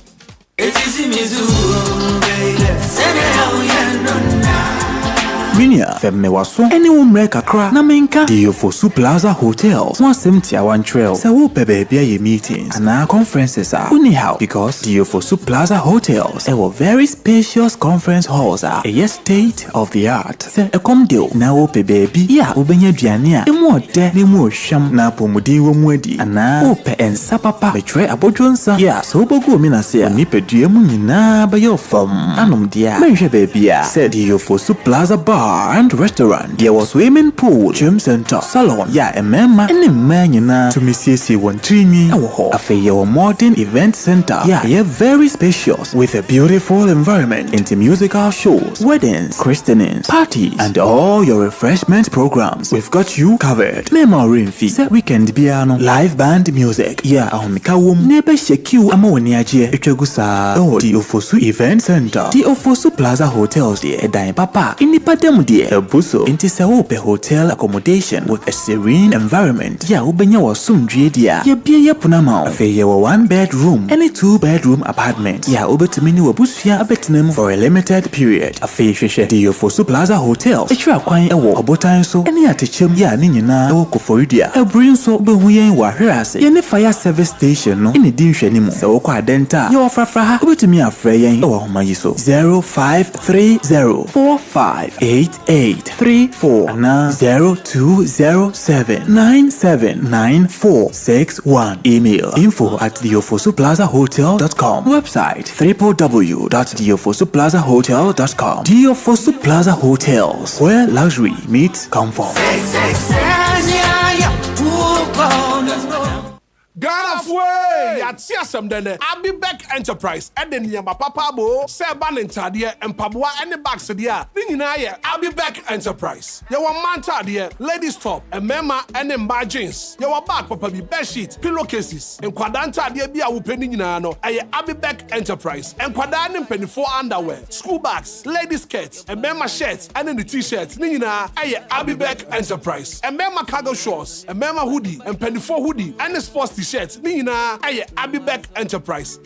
Minia femme waso anyone make kakra na menka DLFM Plaza Hotels 171 Trail se wo baby ye meetings and conferences are anyhow because DLFM Plaza Hotels were very spacious conference halls are a state of the art se e come deal na wo baby ya obenya duane a emu ode na emu ohwam na pomuden wo mu adi ana wo pe ensa papa betwe abodwonsa ya so bogo mi na se ni pedua mu nyina ba yo fam anom dia menhwe baby a se DLFM Plaza Bar and restaurant. There was swimming pool, gym center, salon. Yeah, a member and a man to Mrs. Wantrimi. A modern event center. Yeah, very spacious with a beautiful environment into musical shows, weddings, christenings, parties, and all your refreshment programs. We've got you covered. Memory fee. Weekend piano, live band music. Yeah, Mikawum. Nebe Sheku Amoniaje. Echegusa. Oh, the Ofosu Event Center. The Ofosu Plaza Hotels. The Dime Papa. Independent. A buso into Sawope hotel accommodation with a serene environment. Ya ubenya wa sumdrie dia. Ya bia ya punama. Afe ya wa 1-bedroom and a 2-bedroom apartment. Ya ubetumini wa busfia abetinem for a limited period. Afe sheshe DLFM Plaza Hotel. Etra kwan ewo obotan so ene atechem ya ni nyina ewo koforidia. Ebrin so behuyen wa hwerase. Ye ne fire service station no ene di nhwani mu. Se wo kwa denta. Ye ofrafra ha ubetumi afre yen ewo homayi so 0530458834 na 0207979461. Email info@DLFM-plazahotel.com. Website www.DLFM-plazahotel.com. DLFM Plaza Hotels, where luxury meets comfort. Ghana fwe ya tia sem dene Abibek Enterprise ede niyama papa bo se ba ne ntade empaboa ene bags de a ni nyina ye Abibek Enterprise ye wo mantade ladies top emema ene mba jeans ye wo bag papa bi bed sheet pillowcases enkwada ntade bi a wo peni nyina no eye Abibek Enterprise enkwada ne mpenifo underwear school bags ladies skirts emema shirts ene the t-shirts ni nyina eye Abibek Enterprise emema cargo shorts emema hoodie empenifo hoodie ene sports t-shirts ni nyina aye Abibek Enterprise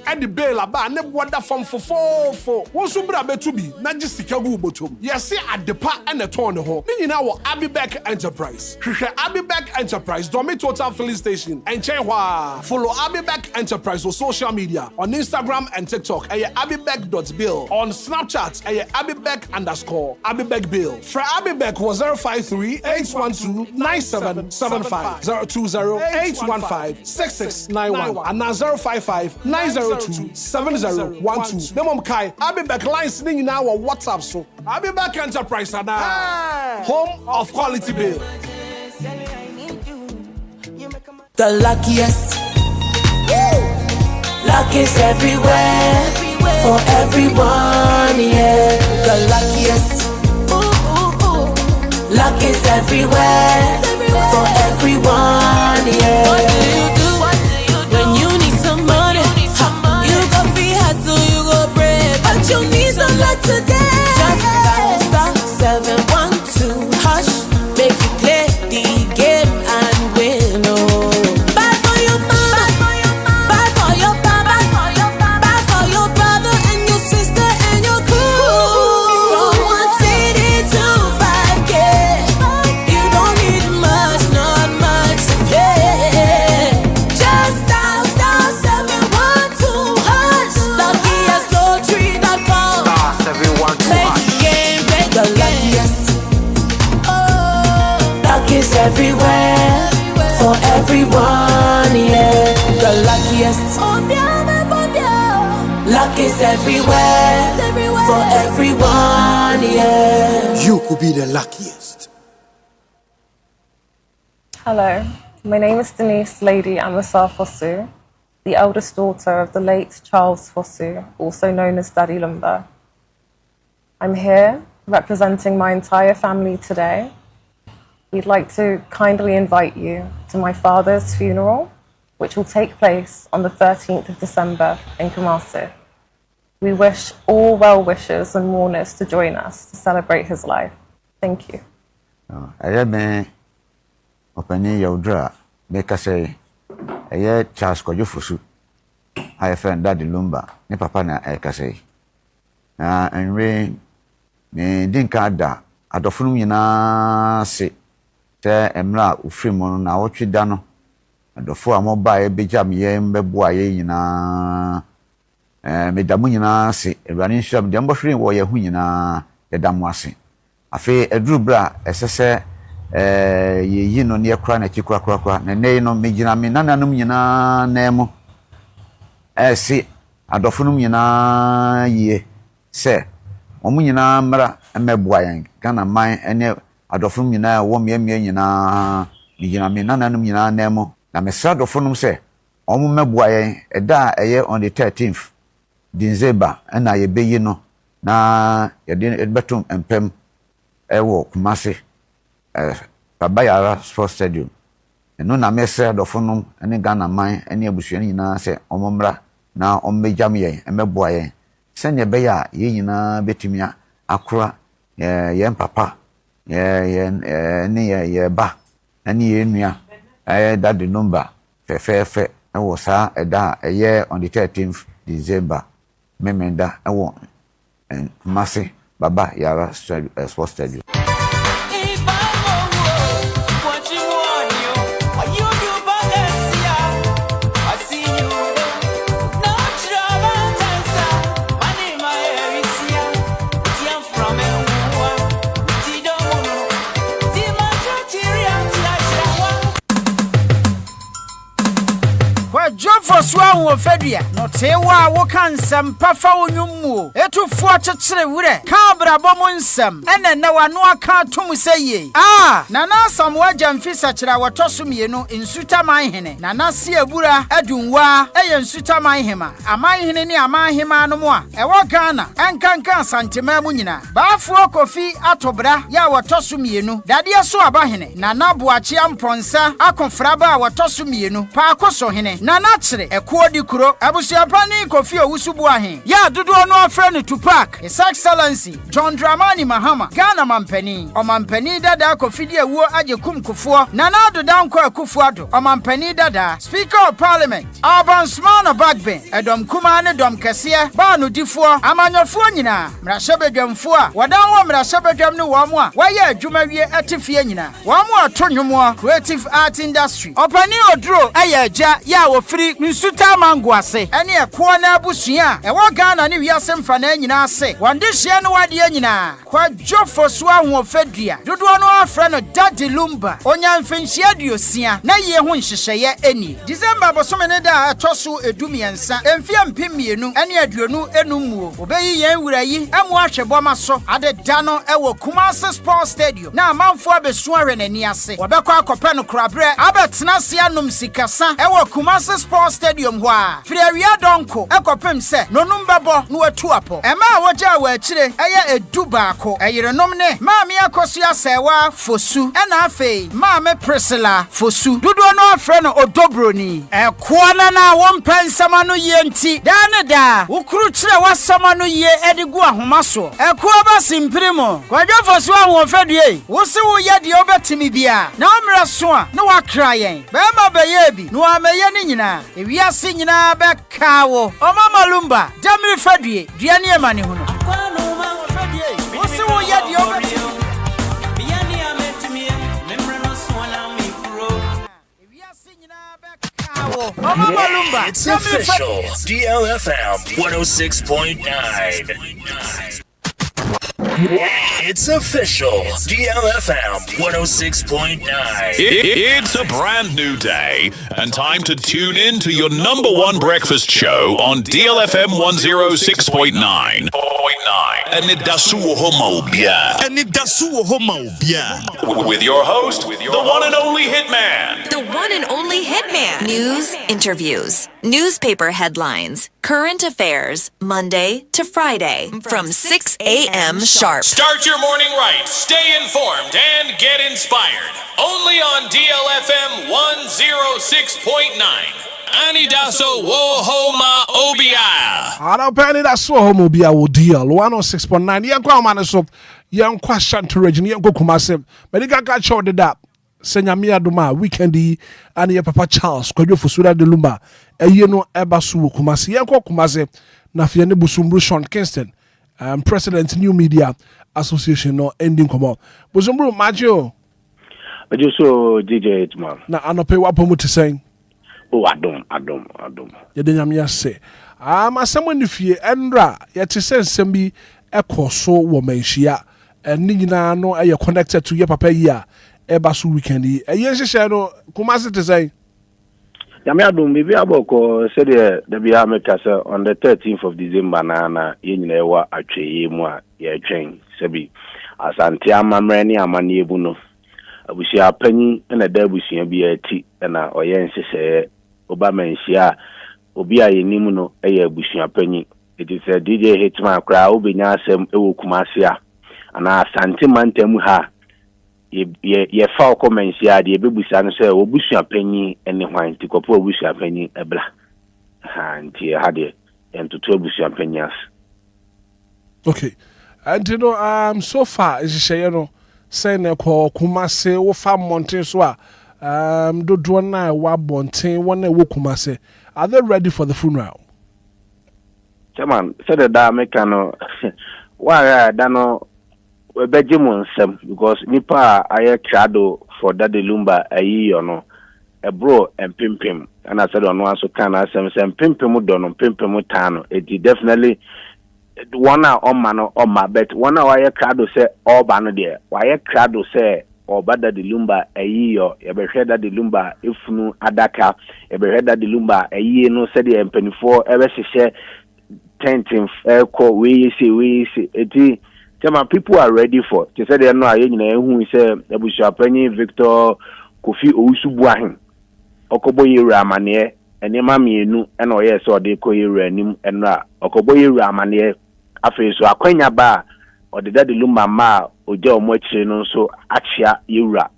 and the bail aba ne boda fam fofofo wo so bra betu bi na gisika gu botom yesi adepa ene ton ne ho ni nyina wo Abibek Enterprise hwehwe Abibek Enterprise Domi Total Filling Station enchehwa follow Abibek Enterprise on social media on Instagram and TikTok aye abibek.bill on Snapchat aye abibek_Abibek Bill for Abibek was 053-812-9775 020-815-6691 and now 055-902-7012. Nemom Kai, Abibek lines ning now on WhatsApp so. Abibek Enterprise and home of quality bill. The luckiest. Luck is everywhere for everyone, yeah. The luckiest. Luck is everywhere for everyone, yeah. What do you do when you need some money? You go free hustle, you everyone, yeah. The luckiest. Luck is everywhere, for everyone, yeah. You could be the luckiest. Hello, my name is Denise Lady Amasa Fosu, the eldest daughter of the late Charles Fosu, also known as Daddy Lumba. I'm here representing my entire family today. We'd like to kindly invite you to my father's funeral, which will take place on the 13th of December in Kumasi. We wish all well-wishers and mourners to join us to celebrate his life. Thank you. Openi Yaudra, make us say, a year Charles Kojufusu. I friend Daddy Lumba, ne papa na ekase. And rain, me dinkada, adofunu yina se, te emra ufrimo na ochi dano. Adofo amoba ebejam ye mbebua ye yina. Me damu nyina se ewani hwam de mbofhwe wo ye hu nyina ye damu ase afi eduru bra esese ye yi no ne ekra na kikura na nei no megina me nananum nyina na emu esi adofunum nyina ye se omu nyina mra emebua yen Ghana man ene adofunum nyina wo miemie nyina megina me nananum nyina na emu na mesra adofunum se omu mebua yen eda eye on the 13th Dinzeba ena yebeyi no na yede betum empem ewo Kumasi Babayara Sports Stadium eno na mese dofonum ene Ghana man ene abusuani nyina se omomra na ommejam yen emeboa yen senya beya ye nyina betimia akora ye papa ye ne ba ene ye nua Daddy Lumba fe ewo sa eda eye on the 13th December Memenda ewo Kumasi Baba Yara Sports Stadium. Jofo swa wo fadua no tewa wo kan nsam pafa onwumu etufo akyekyere wure ka brabo mo nsam ene na wano aka tom seye na na samwa jamfisa kyera wotoso mienu insuta manhene na na se abura adunwa eye insuta manhema amanhene ni amanhema no mo a ewo Ghana enkankan santema mu nyina baafo kofi atobra ya wotoso mienu dade so abahene na na boache amponsa akofraba a wotoso mienu pa akoso hene na nachre ekuodi kuro abusuapani kofi owusubu ahen ya dodo no afre Tupac His Excellency John Dramani Mahama Ghana mampani omampani dada kofi de ewo ajekum kufo na na dodan ko akufo ado omampani dada Speaker of Parliament Urban Smart Bagben edom kuma ne dom kese ba no difo amanyofo nyina mrahebedwamfo a wadan wo mrahebedwam ne wo mo a waye adwumawie atifie nyina wo mo atonwomo creative art industry opani oduro ayaja ya wo free nsuta mango ase ene ekwo na abusua ewo Ghana ne wiase mfa na nyina ase wande hye no wade nyina kwa Jofo so aho fadua dodo no afra no Daddy Lumba onya mfenhie aduosia na ye ho nhyehyeye eni December bosome ne da atoso edumiensa emfia mpemienu ene aduonu enumuo obeyi yen wurayi emu ahweboma so ade da no ewo Kumasi Sports Stadium na amanfo abesu ahwe nani ase wobekọ akọpẹ no krabre abetena se anom sikasa ewo Kumasi Sports Stadium hwa Friawia Donko ekopem se nonum bebo no atu apo ema woja wa akire eye edu baako eyerenom ne maami akosu asewa Fosu ena afei maame Priscilla Fosu dodo no afre no Odobroni ekwana na wompensama no yenti dane da ukuru kire wasama no ye edigu ahoma so ekwa basimprimo kwadwa Fosu ahwo fadue wo se wo ye de obetimi bia na omra so a na wakra yen be ma beye bi no ameye ni nyina ewiase nyina be kawo omama Lumba jamri fadue duane emane hu no wo se wo ye de obetimi It's official. DLFM 106.9. It's official. DLFM 106.9. It's a brand new day and time to tune in to your number one breakfast show on DLFM 106.9. Anidaso Wɔhɔ Obia. Anidaso Wɔhɔ Obia. With your host, the one and only Hitman. The one and only Hitman. News, interviews, newspaper headlines, current affairs, Monday to Friday from 6 a.m. sharp. Start your morning right, stay informed, and get inspired. Only on DLFM 106.9. Anidaso Wɔhɔ Obia. Anidaso Wɔhɔ Obia will deal 106.9. Yankwa Manaso, Yankwa Shantu region, Yanko Kumase, Medica Gacho did that. Senyamia Duma, weekendi, and your Papa Charles, Kojo Fusura de Lumba, a yeno Ebasu Kumasi, Yanko Kumase, Nafiane Busumbru Sean Kingston, President New Media Association, no ending come on. Busumbru, Majo. I just saw DJ Hitman. Na anope wapo to saying. Oh, I don't. Yedenya say. Someone if ye Endra, yet to send Sembi Echo so woman shia, and Nina no are connected to your papa ya, Ebasu weekendi. A yes, shadow, Kumasi to say. Yamiadum, maybe about said the Biamekasa on the 13th of December, Nana, in Lewa, actually, moi, ye train, Sebi, as Antiama Mrani, Amani Buno. We see a penny and a debussy be a tea, and a oyense say, Obama and Shia, Obia Nimuno, a bushing a penny. It is a DJ Hitman crowd, Binyasem, Kumasia, and a Santimantemuha. Ye fall comments ya, the baby son say, O bush a penny, and the wine to couple bush a penny, a blah. And he had it, and to 12 bush a pennies. Okay. And you know, so far, is you know, saying a call Kumase, or farm mountain swa, do drona, wabontin, one a Kumase. Are they ready for the funeral? Chairman, said the Damecano, why I don't know. We Benjamin Sem because Nipa I shadow for Daddy Lumba a year no a bro and pimpim and I said on one so can I some pimpim don pimpim tano. It definitely 1 hour on man on my bet 1 hour I shadow say all banner there. Why shadow say or bad Daddy Lumba a year ever heard Daddy Lumba if no adaka ever heard Daddy Lumba a year no said the M24 ever share 10th call we see it. People are ready for. They said they are not who say Ebusha Penny Victor Kofi Ousubuahin Okoboye Ramane and Yamami nu and yes or they call you Renim and Ra Okoboye Ramane Afe so Akwenya Ba or the Daddy Lumba Ma Ojo Mochi no so Achia Ura.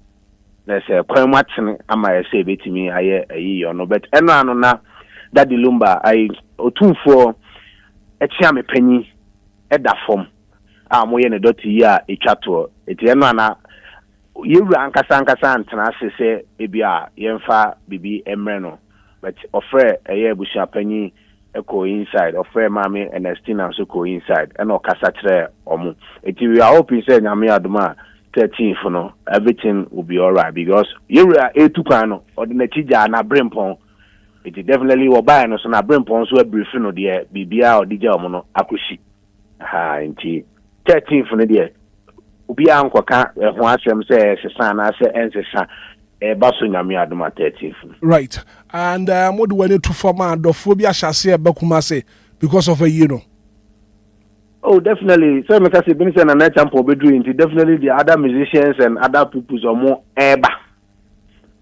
Let's say Kwen Watson ama say bit me I or no but Enra no na Daddy Lumba I otu for Echiame Penny Eda form. Moye ne doti ya etwato etieno na yewu ankasa antena sese ebia yemfa bibi emre no but ofre eye busha panyi eko inside ofre mame Ernestina so ko inside and okasa kire omo eti we are hoping say nyame adoma 13th no everything will be all right because yewu etukwan no ordinary na brempon it definitely will buy no so na brempon so brief no de bibia odija omo no akoshi ha nti 13th for the day. Obia ankwaka ho asem say sesa na say ensesa baso nyame adoma 13th. Right. And what do we need to form a phobia shall Bakumase because of a year? Oh, definitely. So because it's been a night tempo be doing definitely the other musicians and other peoples are more eba.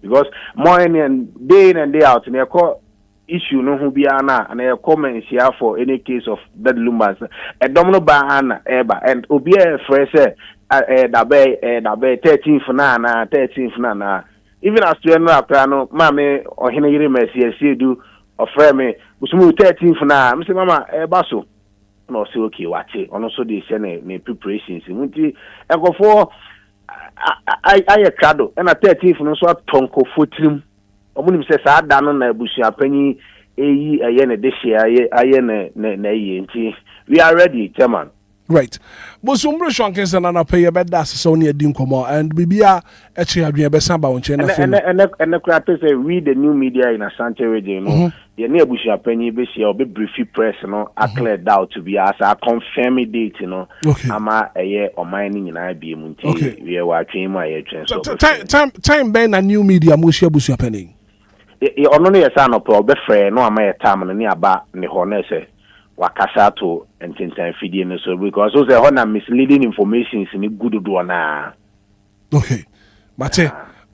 Because morning and day in and day out and they call issue no who be ana and a comment here for any case of that Lumba a domino bahana eba and Obia fresh that be 13th na 13th na even as to no plano mame or hiniri mercy do or frame me usumu 13th na me say mama eba so no say okay wache ono so dey say na preparations nti e go for I crado and a 13th no so tonko fotrim omunim se saa da no na abusua panyi eyi aye ne de hye aye na nti we are ready chairman. Right. But some Russian can send an pay a bed that's so near Dinkomo and Bibia actually have been Samba on China. And the crackers read the new media in Asante region. The near Busha Penny Bessia or be briefly press, I cleared out to be as I confirm it date, I'm a year or mining in IBM. Okay. We are watching my time Ben a new media Musia Busha Penny. Only a son of Paul Befre, no, my time and near bar, Nihonese. Wakasato and Tintan feeding so because those are misleading information in a good do. Okay, but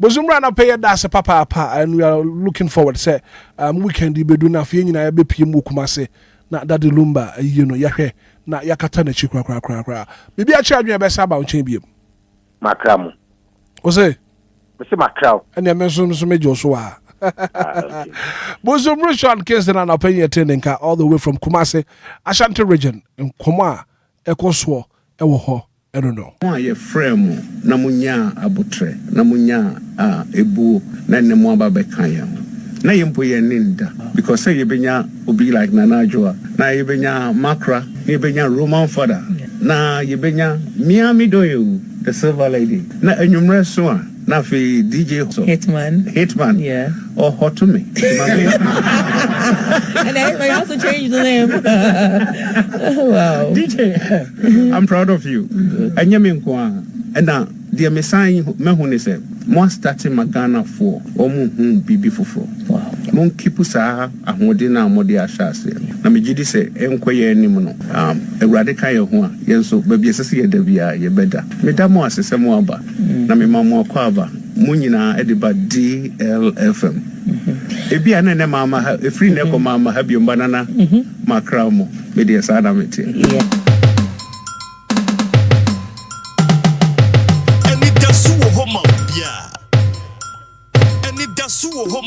Bozumrana pay that's a papa and we are looking forward say weekend be do na fie nyina be pie mu kumase na that the Lumba yahwe na yakata na chikwa kra bibi a cha adwen be sa ba onchen biem makramu o say makraw and ya menso mejo so a Bozum Russian Kingston and opinion attending all the way from Kumasi, Ashanti region, in Koma, Ekoswo, Ewoho, I don't know. Why a frame, Namunya Abutre, Namunya Ebu, Nanemwaba Bekaya. Na yempoye ninda because say yebenya obi like Nanajua, na yebenya Makra, yebenya Roman father, na yebenya Miami Doyu, the silver lady, na enyumre soa. Na fi DJ Hitman, yeah, or Hot to Me. And everybody also changed the name. Wow, DJ, I'm proud of you. And now the Messiah Mahone said, "More starting Magana for Omu Bibi Fufo." Wow, Mon Kipusa, a Modena Modia Shasi. Namijidi say, Enquire Nimuno, a radical one, Yenso, baby, Sassia Devia, ye better. Medamo as a Samoaba, Namimamo Quava, Munina Ediba DLFM. If you are mamma, a free neco mamma, have your banana, Macramo, Media Sadamity. Anidaso Wɔhɔ Anidaso Wɔhɔ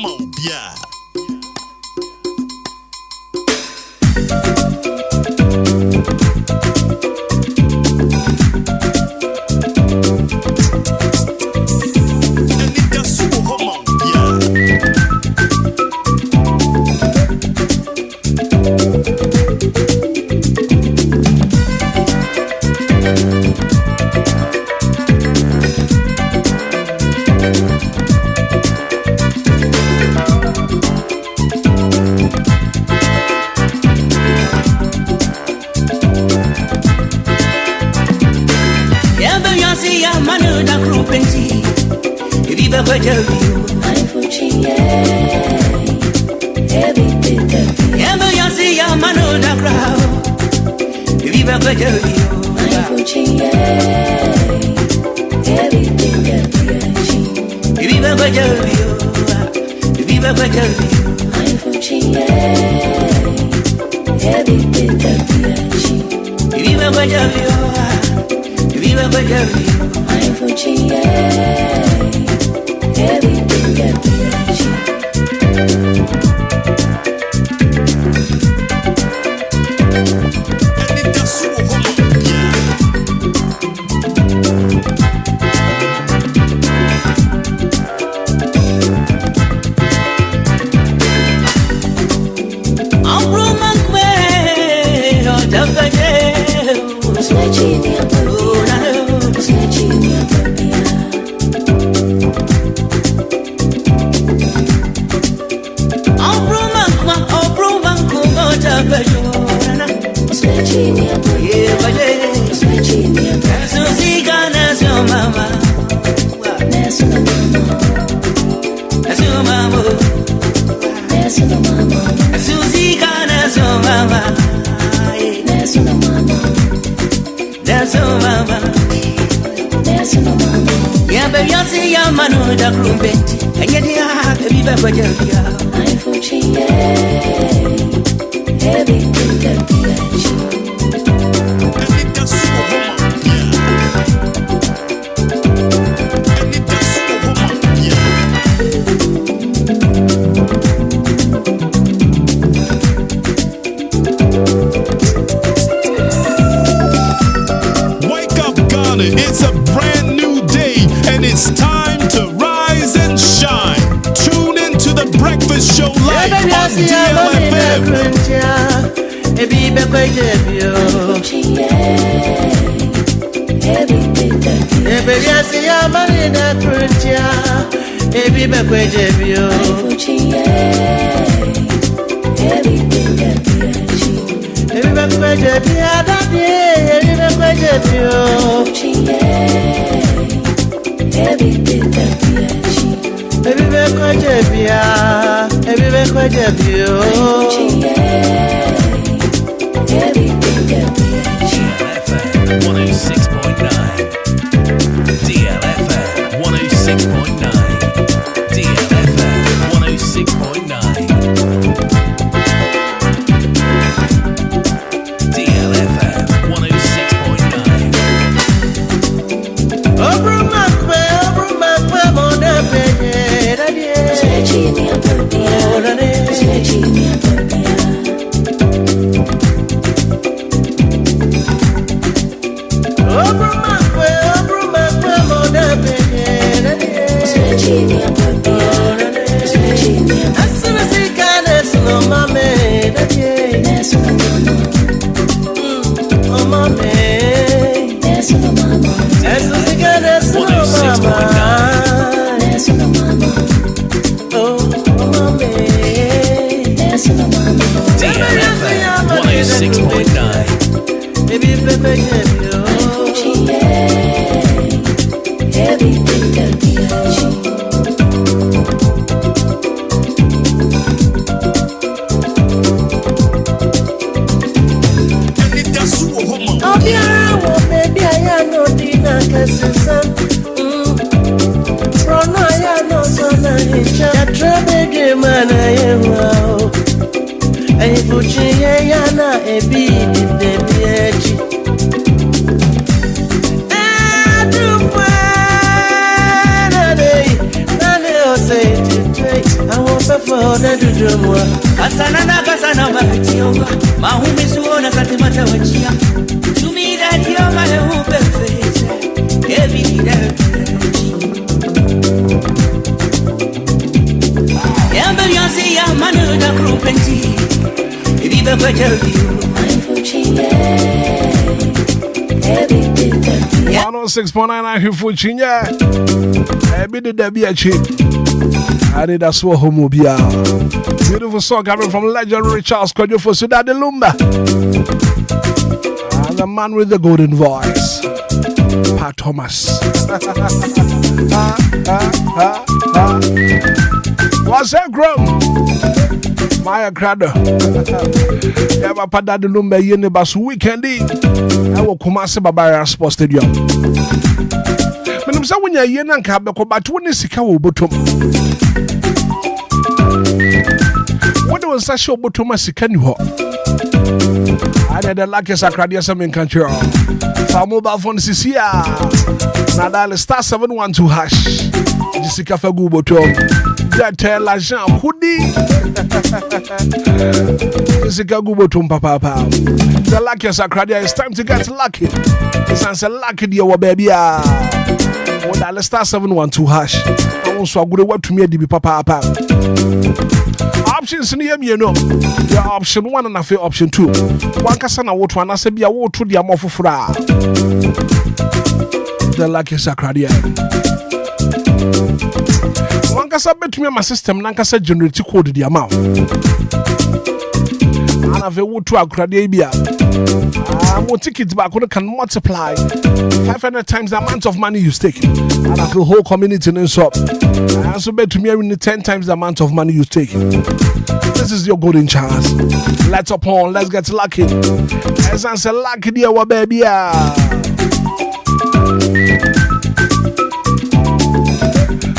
It's a brand new day and it's time to rise and shine. Tune into the breakfast show live on DLFM. Ebi be kwejebio. Ebi yasi ya marina krutia. Ebi be kwejebio. Ebi be kwejebia daddy. Ebi be kwejebio. Ebi be kwejebia. Ebi be kwejebio. DLFM 106.9. DLFM 106.9. DLFM 106.9. DLFM 106.9. Obrumakwe, mona penye, daddy. DLFM 106.9. Baby, Obia, baby, I am no dinner, Trono, I am no son, I trouble, man, I am wow. I put Yana, a beat, the bitch. I want to fall the drama. Kasana, Mahatio, Mahumi Suona Satimata Wachia. To me, that you're my hope and face. Every day. Yambiansi, Yamanu, the group and tea. If you ever tell you, I'm Fuchsia. 106.9 Hifuchinya. Ebi de debi achi. Anidaso Wɔhɔ Obia. Beautiful song coming from legendary Charles for Sudade Lumba. And the man with the golden voice, Pat Thomas. What's that, Grum? Maya Crado. Ever Padade Lumba Yenibas weekendi. I will come as a Barbara Sports Stadium. When I'm saying you're yen and cabin, but when is the bottom? What was that show bottom as can you? I had the luckiest Acradia some in country. For mobile phone CCA. Nadal star 712 hash. Jessica Fagu bottom. That tell la Jean Hoodie. Jessica Gubotum Papa. The luckiest Acradia, it's time to get lucky. It's a lucky dear baby. When I star 712 hash, I also go to what to me be papa. Options in the you know. Your option 1 and a fair option 2. One casana would one as a be a wood to the amorpho fra. The lucky sacradia. One casa bet me my system, Nankasa generate code the amount. And I've a wood to a cradabia. More tickets back when can multiply 500 times the amount of money you stake, and I feel whole community in shop. I also bet to me in 10 times the amount of money you stake. This is your golden chance. Let's get lucky. As I say, lucky dear, what baby.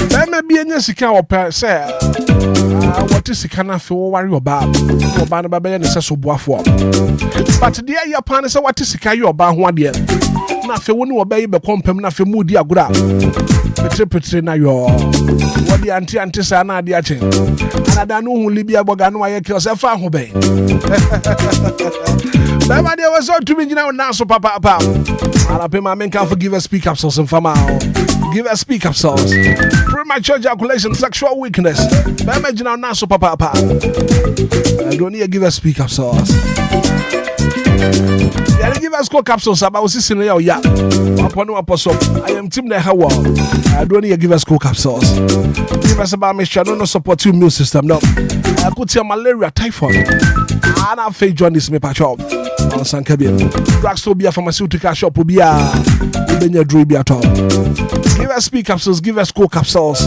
There may be a Sika or per se. What is Sikana for worry about? Or Banaba and Sasso Bois. But dear, your partner say what is Sika you about 1 year. Nothing when you obey the company, nothing mood, dear good. Petri na yo. What the auntie Sana diache. And I don't know who Libya Bogan why you kill yourself. Obey. But there was all to me now, so Papa. I'll pay my men can forgive us speak up sauce and farm out. Give us speak up sauce. Premature ejaculation, sexual weakness. But imagine now, so Papa. I don't need to give us speak capsules. Yeah, give us cool capsules about sister. Yeah, upon one person. I am Tim Nehawa. I don't need to give us cool capsules. Give us about me. I don't support your immune system. No, I could tell malaria, typhoid. And I face John this me patch-up. On Sankabi. Drugstore be a pharmaceutical shop. Obia. Ubenya Drew be at all. Give us speak capsules. Give us cool capsules.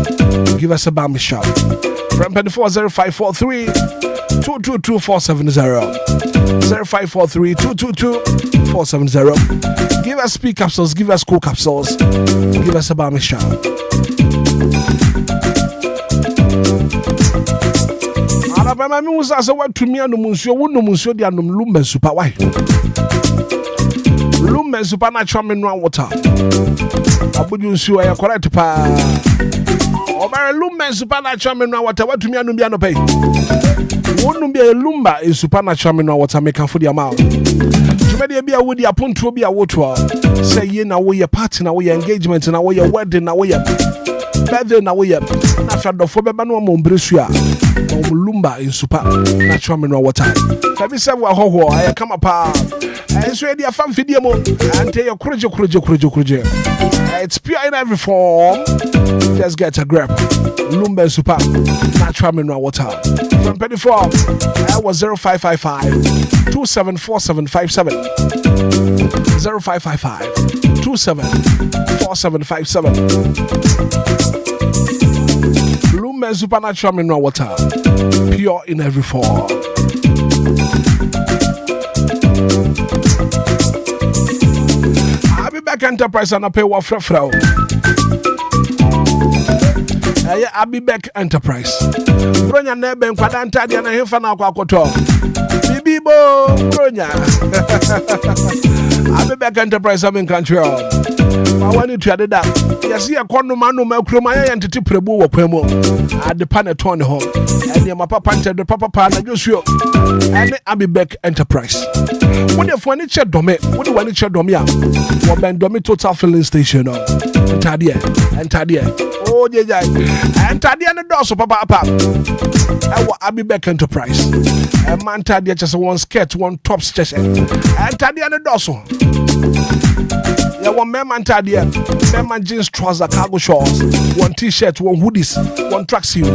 Give us a balm shop. From 240543 222 470 0543 222 470. Give us speak capsules. Give us cool capsules. Give us a balm shop. Arabama mi musa se watumi anum nsuo wo num nsuo de anum Lumba super why Lumba super natural mineral water abuju nsuo ya correct pa obare Lumba super natural mineral water watumi anum bia no pay wonum bia Lumba is super natural mineral water make am for the amount jumede bia wo di aponto bia woto say ye na wo ye party na wo ye engagement na wo ye wedding na wo ye birthday na wo ye na fa dofo beba no mo mbresu a Lumba in super natural mineral water. Kabi se wa hoho I come up and so dia fam video mo ante your kruje. It's pure in every form. Just get a grab. Lumba super natural mineral water. From 24 I was 0555 274757 0555 274757 Lumba supernatural mineral water, pure in every form. I'll be back Enterprise and I pay what frau. I'll be back Enterprise. Bronya nebe nkwadanta dia na hefa na akwakoto. Bibibo bronya. I'll be back Enterprise I'm in control. I want you to add that. Yes, you are corner man, no cromaya and to prebu or premo at the paneton home. And your papa panted the papa pan and you and I'll be back Enterprise. What if one each domain? What do one each domia? What band domi total filling station? And Tadia. Oh, yeah, and Tadia and the doors of Papa. I'll be back Enterprise. And man Tadia just one skirt, one top station. And Tadia and the doors. Yeah, one man tadia, man jeans, trouser, cargo shorts, one t-shirt, one hoodies, one tracksuit.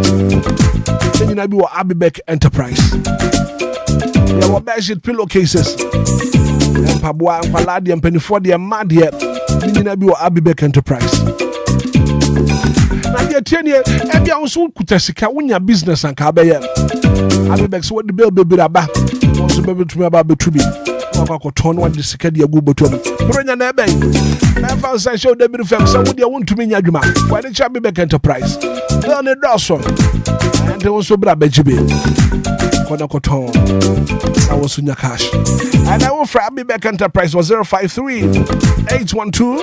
Then you know I'll be back Enterprise. Yeah, one bedsheet pillowcases. And Pabua and Paladi and Penny for the mad yet. Then you know I'll be back Enterprise. Now the 10 year, every also kutesika win your business and Kabaya. I'll be back so what the bill be about. Also be to me about the tribute. Turn one the second year go to me. Bronya nebe. I found say show them FM so would you want to me nyadwuma. Why the be back Enterprise? Learn the Dawson. And also bra bejibe. Kona koton. I was sunya cash. And I will for be back Enterprise was 053 812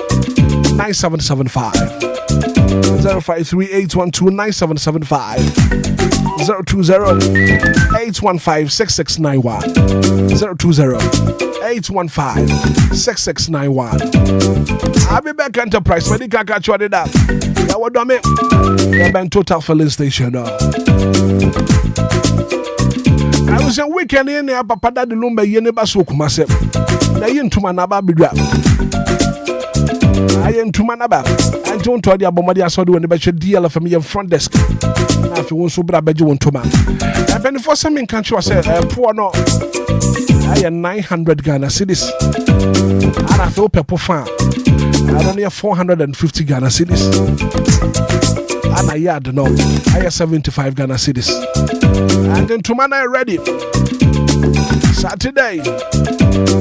9775. 053 812 9775. 020 815 6691. 020 815 6691. I'll be back Enterprise. When you can't catch what it up, I will do it. I've been total filling station. I was a weekend in there, Papa Daddy Lumba, you never so myself. Now you into my naba be grab. I am to manaba. I don't tell you about my dear son when the better DLFM your front desk. Now if you want to bra beju want to man. And when for some in country I said poor no. I am 900 Ghana cedis. And I feel people fan. I don't need 450 Ghana cedis. And I yard no. I have 75 Ghana cedis. And then to man I ready. Saturday.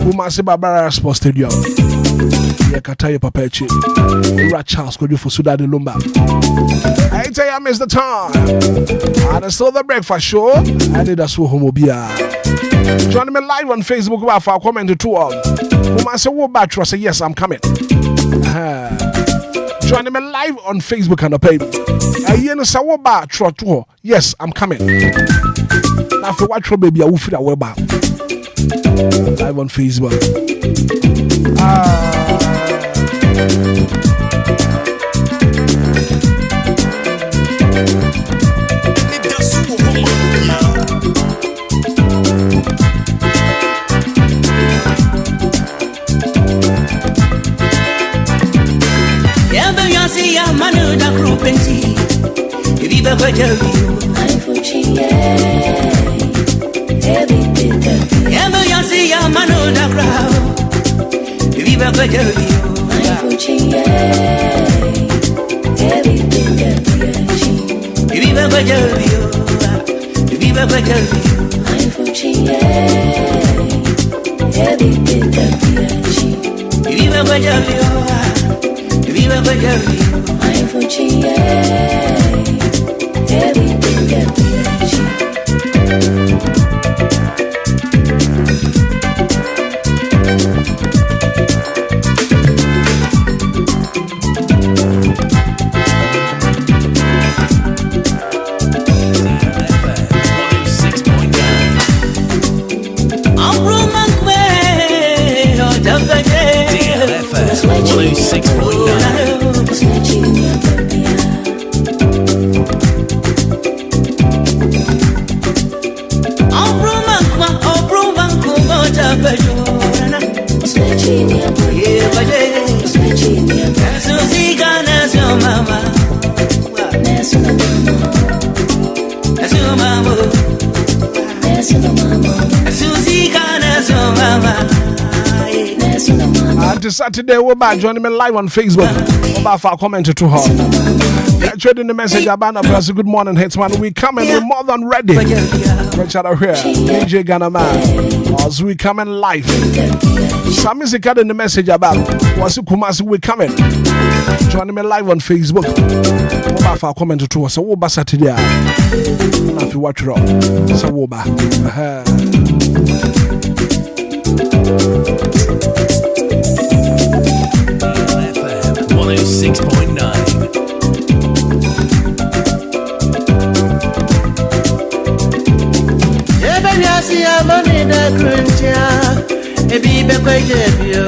Umasi Barbara Sports Stadium. Yakataye Papechi. Rat Charles could you for Sudade Lumba. 8 a.m. is the time. And it's still the breakfast show. Anidaso Wɔhɔ Obia. Join me live on Facebook for a comment to all. Umasi Wobatro say yes, I'm coming. Join me live on Facebook and the page. Ayeno Sawobatro to yes, I'm coming. Now for what trouble baby I will feel away live on Facebook. Saturday, we're back joining me live on Facebook. About for comment to her. Trading the message about a good morning, Hitman. We coming, we're more than ready. Richard out here, DJ Ghana man. As we coming live. Some music got in the message about what's Kumasi, we coming. Joining me live on Facebook. About for comment to us. So we're Saturday. If you watch it up, so we're back. DLFM 106.9. See a man in a crunch, a baby by Jebio.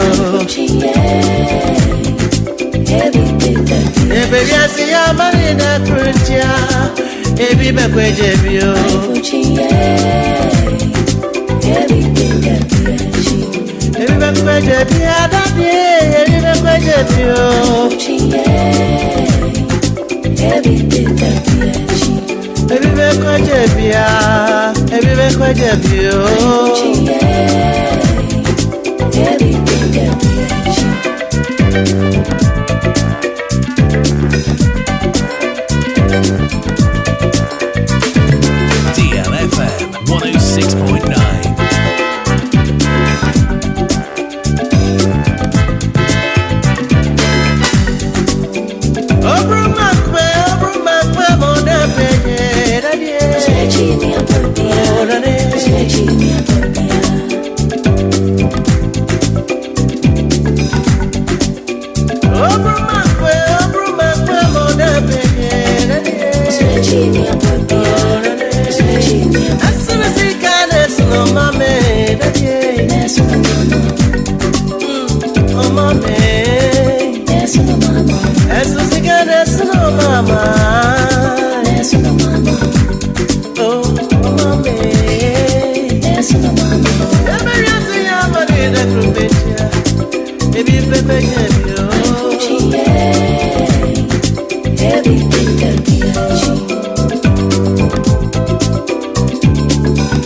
Baby, I see a man in a crunch, a baby by Jebio. Everybody by Jebio, that day, everybody by Jebio. Everywhere kwa jebia, everywhere kwa jebio. DLFM 106.9.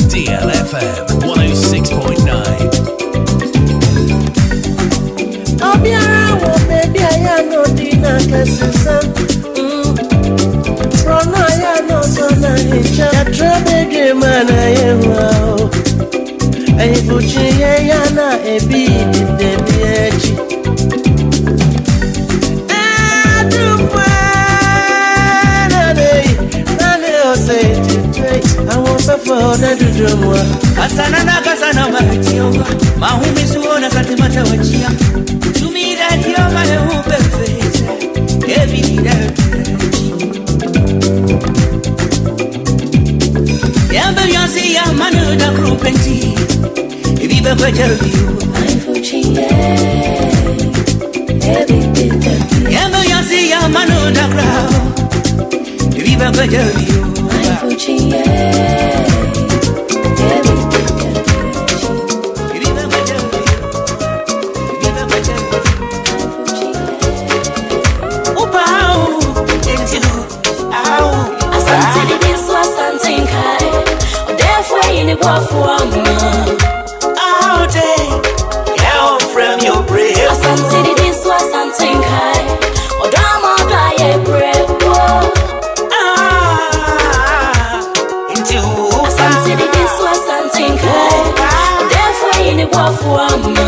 DLFM 106.9. Obia, baby, I know Dina Cassisa. Rona, I know Sona Hitcha. I trouble the man I am wow. And if you yana a beat, the BH. I want to for the drama. Kasana Mahatio, Mahumi Suona Satimata Wachia. To me, that you're my open face. Every day. Yamba Yansi, Manu, the group and tea. If you ever tell you, I'm Fuchi. Yamba Yansi, Manu, the crowd. If you ever tell you, Asante All day, yeah, from your brave. Asante this was something high. Odama die brave. Into Asante this was something high. Therefore in the wafuama.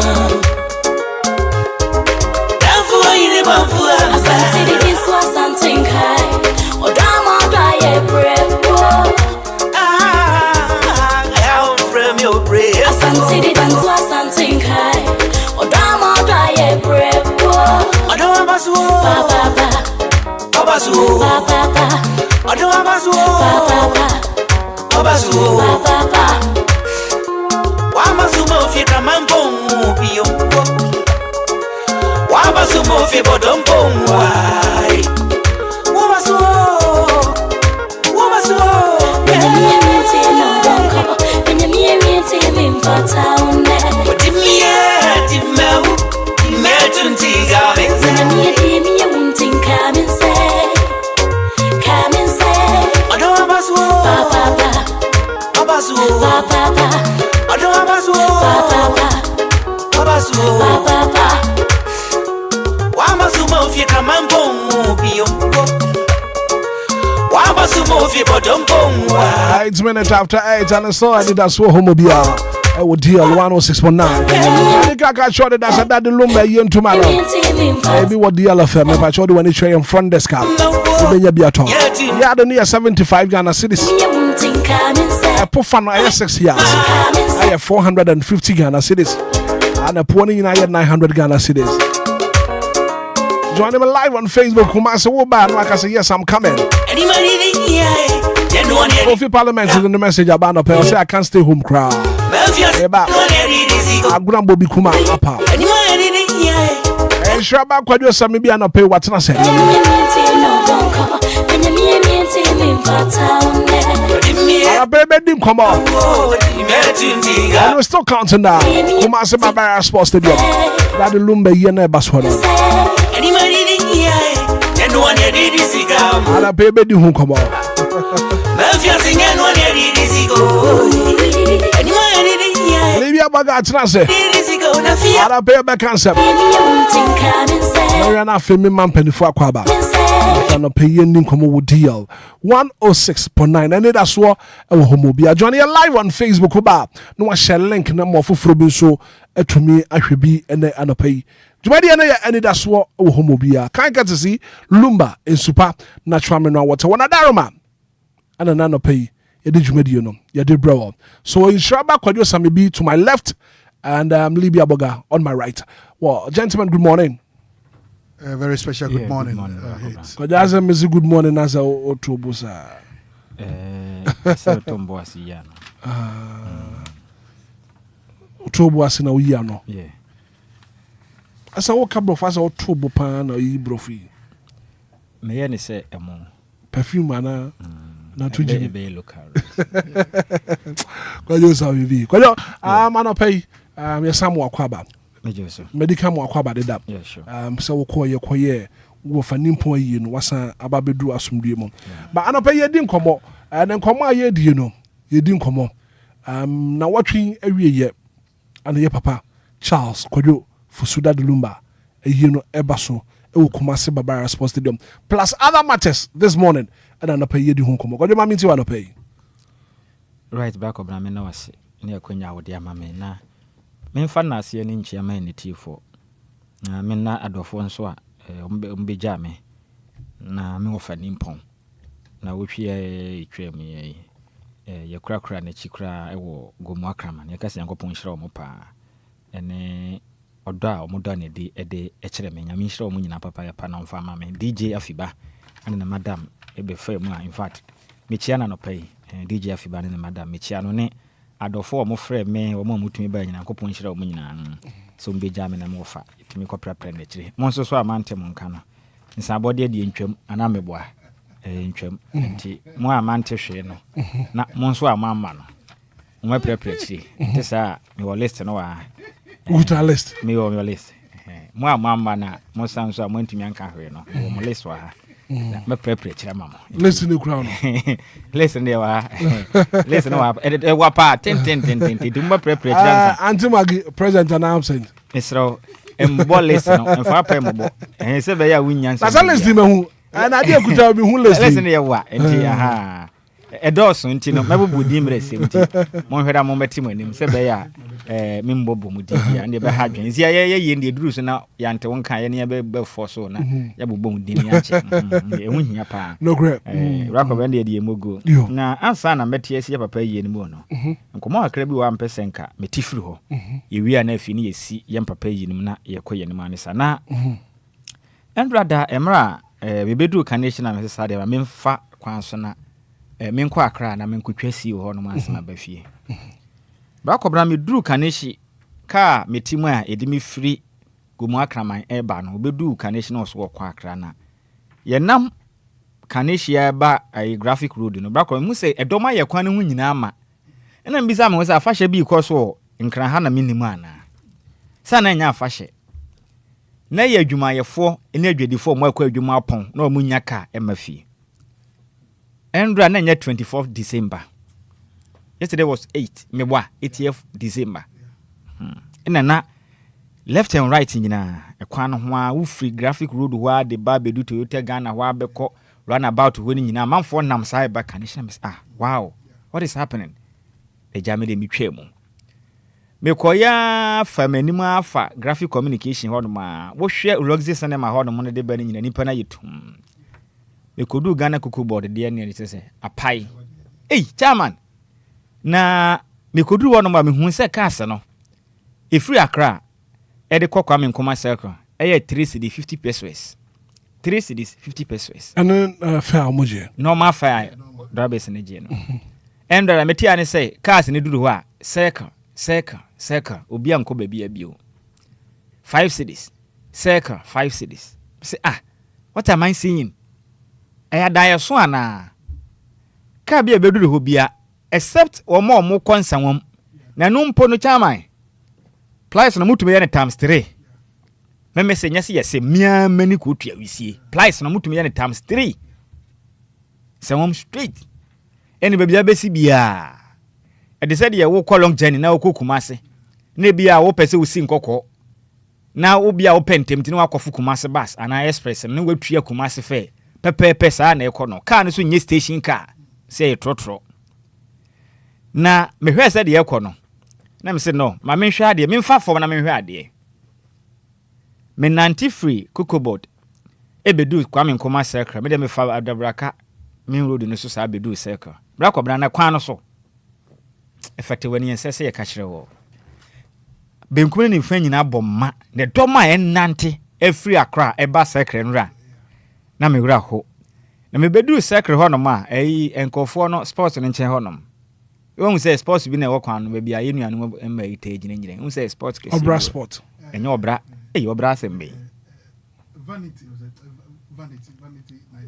Therefore in the wafuama. Asante this was something high. Odama die brave. From your brave. Asante this was something high. Odama die brave. Odama basu. Papa. Obasu. Papa. Odama basu. Papa. Obasu. Papa. Wamasu mo fi kamampo biyo. Wamasu mo fi bodompo wai. Wamasu. Wamasu. It's minutes after 8 and so Anidaso Wɔhɔ Obia. I would deal 106.9. I got shorted as a daddy Lumba yen tomorrow. Maybe what DLFM if I showed you when it's in front desk. Yeah, the near 75 Ghana cities. I put fun I 6 years. I have 450 Ghana cities. And a pony in I had 900 Ghana cities. Join them live on Facebook. Kumasa Woba, like I say, yes, I'm coming. Kofi Parliament is in the message about no say I can't stay home crowd. Agrambo bi kuma apa. Shraba kwadwo sami bi anope watena se. Baby dim come on. And we're still counting down. Kumasi Babara Sports Stadium. That the Lumba yene baswona. Ala baby dim come on. Maybe I baga atnase. Ara be be concept. Mariana femi man penifo akwaba. No pay yin komo wo deal 106.9 Anidaso Wɔhɔ Obia. Join you live on Facebook ba. No wa share link na mo foforo bi so atumi ahwebi ene anopai. Jumadi ene ya Anidaso Wɔhɔ Obia. Kan get to see Lumba in super natural mineral water. Wana daroma. And an anopai. Yedi jumadi no. Yedi bro. So in Shraba kwadwo sami bi to my left and Libya Boga on my right. Well, gentlemen, good morning. A very special good morning. Because as a music good morning as a otobusa. Otobuasi na uyano. Yeah. Asa wo kabro fa sa otobu pan na yi brofi. Me ye ni say emo. Perfume ana na tuji be local. Kwa yo sa bibi. Kwa yo man opay me samu akwaba. Medical mo akwaba de da. Yeah, sure. So wo koye wo fa nimpo yi no wasa ababedu asumdue mo. Ba anopay ye di nkomo. Na nkomo aye die no. Ye di nkomo. Na watwi awie ye. Ana ye papa Charles Kwadwo Fusuda de Lumba. Eyi no eba so e wo Kumasi Babara Sports Stadium. Plus other matters this morning. And anopay ye di ho nkomo. Kwadwo ma minti anopay. Right back up na me na wase. Ne akwanya wo de ama me na. Memfa na ase ni nchia ma ni tifo. Na me na adofo nso a ombeja me. Na me wo fa nimpon. Na wo hwie etwem ye. Ye krakra na chikra ewo gomu akrama. Ne kase yankopon hira o mo pa. Ene odo a omodo na di ede ekere me nyame hira o mo nyina papa ya pa na mfa ma me DJ Afiba ane na madam ebe fa mu a in fact me chia na no pay DJ Afiba ane na madam me chia no ne adofo o mo frɛ me o mo mutumi ba nyina kopon hira o mo nyina so mbeja me na mo fa etumi kopra na ekire mo nso so amante mo nka no nsabode de ntwam ana meboa ntwam nti mo amante hwe no na mo nso amama no mo prepare ekire nti sa me wo list no wa Uta list. Me wo list. Mo amama na mo sanso a mo ntumi anka hwe no mo list wa ha. Me prepare mama. Listen to crown. Listen there listen wa pa ten do me prepare Auntie Maggie present and absent. Esro embo listen no emfa pa embo. Se be ya wunya. Na listen me hu. Na dia kuta be hu listen. Listen there wa enti aha. Edoso nti no mebubu dimre semti. Mo hweda mo metim anim se be ya membobo mu di ya ne be ha dwen sia ye ne duru so na ya nte won kan ye ne be fo so na ya bobo mu di ne ya che ehu hia pa no grab rako be de emogo na ansa na metie se papa ye ne mu no nkomo akra bi wa mpese nka metifiri ho ye wi na afi ne yesi ye papa ye ne mu na ye koye ne mu anisa na endrada emra bebedu kanation na me sa de ma memfa kwan so na menkɔ akra na menkotwa si ho no mansema ba fie ba kɔbra me duru kaneshi ka metimu a edi me firi gomu akraman eba no obedu kaneshi na so kɔ akra na ye nam kaneshi eba ai graphic road no ba kɔ mu se edoma ye kwan no hu nyina ama ena mbisa me wo se afahye bi kɔ so nkran ha na menimu ana sa na nya afahye na ye adwumayefo ene adwadifo mo akɔ adwuma apon na omu nya ka emafie Endra na 24th December. Yesterday was 8th December. Na left and right nyina ekwan ho a wo free graphic road ho de ba bedu Toyota Ghana ho abekɔ run about ho nyina manfo nam sai ba connection wow, what is happening? E jame de mitwa mu. Mekoya famanimu afa graphic communication ho no ma wo hwe Roxy cinema ho no mo de ba nyina nipa na yetum. Ekodu Ghana kuku board de ne se apai chairman na mekodu wono ma mehu se cars no e free Accra e de kokwa me nkoma circle e ye 3 cedi 50 pesos 3 cedis 50 pesos and fair moje normal fair drivers ne je no and da metia ne say cars ne duru ho a circle Obia nko ba bia bio 5 cedis circle 5 cedis say what am I seeing? Eya dae so ana ka bia beduru ho bia except omo konsanwom na no mpo no chairman price no mutume ye times 3 me message nyase yese mia mani ko tua wisie price no mutume ye times 3 sanwom straight eni bia besi bia e de said ye wo call long journey na wo kokumase na bia wo pese wo si nkokɔ na wo bia wo pentemti na wakɔfo kumase bus ana express na wo tua kumase fe pepe sa na ekono car no so nye station car say trotro na me hwe se de ekono na me se no ma me hwe ade me mfa fom na me hwe ade me nanti free cocoboard ebedu kwa me nkoma circle me de me fa adabraka me road no so sa bedu circle bra kwa bra na kwan no so effective wani ensese ye ka kire wo benkum ni fa nyina bomma ne doma en nante free Accra eba circle nra na me wura ho na me bedu secret ho no ma enkofo no sports no nchen ho no won say sports bi na wo kwan no ba bia yenu anu emma ite gine won say sports kesi obra sport enyo obra obra sembe vanity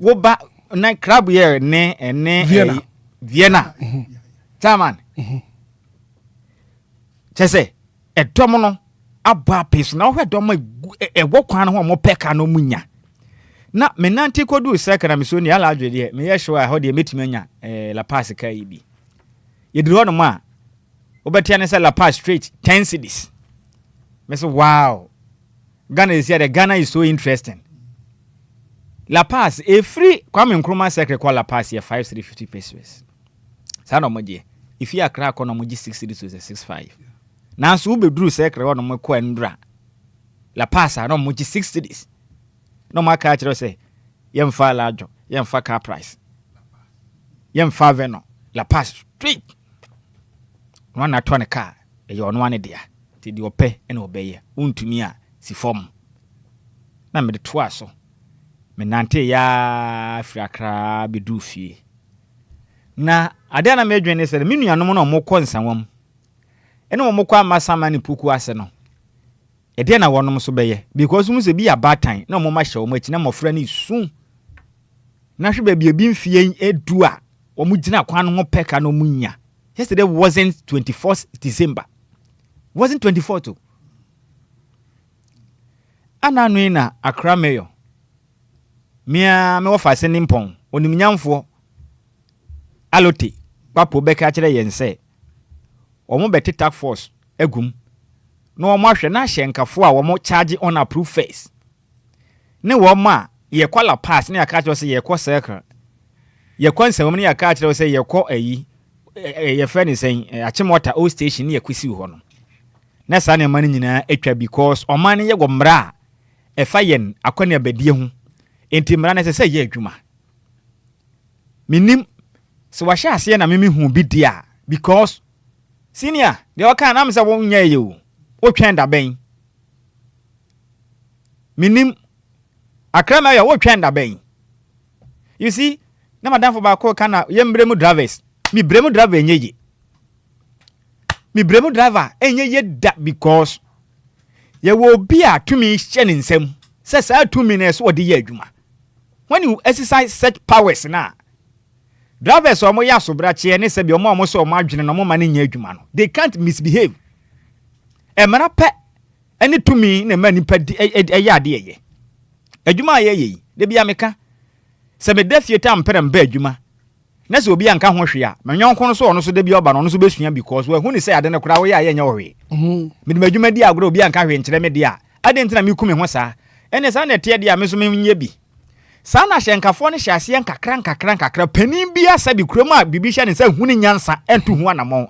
wo ba na club here ne Vienna chairman chese edom no aba pes na wo edom wo kwan ho mo peka no munya na menanti kodu seka na misoni ala adwede me ye show a ho de metimanya La Paz kai bi ye diro no ma obetia ne se La Paz straight 10 cedis me say wow Ghana is here. Ghana is so interesting. La Paz a free kwame nkruma secret call La Paz here 5350 pesos sa no modie if you akra ko no moji 6 cedis to 65 na so be dru secret wo no mo ko ndra La Paz no moji 6 cedis no maka achiro say yemfa lajo yemfa car price yemfa veno La Paz street one na to ne car e yo no ane dia ti di ope ene obeye untumi a si form na me de to aso me nante ya Afriakra be du fie na ade na me adwene se me nuanom no mo ko nsanwam ene mo ko amasama ne puku ase no e de na wonom so beye because mu se bi abatan na mo ma hye wo machi na mo fra ni su na hwe ba bi mfie edu a wo mu gina kwan no peka no munya. Yesterday wasn't 24th December, wasn't 24th. Ana no na Accra mayor mia me wo fa se nimpon onimnyamfo alote papo beka kire yen se omo beti task force agum no omo ahwe na hyenkafo a omo charge on approved face ne wo ma ye kwala pass ne aka kire se ye kwa circle ye kwa nsem ne aka kire se ye kwa ayi ye fa ni sen achimota o station ne ye kwisi ho no na sa ne man nyina etwa because oman ye go mra efa yen akwane abadie hu enti mra na se ye adwuma minim so wa sha ase na memi hu bi dia because senior de o kan am se wo nya ye o twɛn da ben minim akrama ya wo twɛn da ben you see na madam for ba ko kana ye mbremu drivers mi bremu driver enye mi bremu driver enye ye da because ye wo bi a tumi hye ne nsam se sa tumi na so ode ye adwuma when you exercise such powers na drivers omo ya sobrache ne se bi omo so omo adwene no omo ma ne nya adwuma no they can't misbehave emara pe ene tumi na ma nipa eye ade ye adwuma ye de bia meka se me da fieta amperem ba adwuma na se obi anka ho hwe a manyonko no so ono so de bia oba no so besua because we hu ni se ade ne kura wo ya nya wo hwe me de adwuma di agro obi anka hwe nkyere me de a ade ntina me kume ho saa ene sa na te de a me so me nya bi saa na hyenkafo ne hyase nkakra panin bia sabi kurom a bibi hye ne sa hu ni nyansa entu hu anamon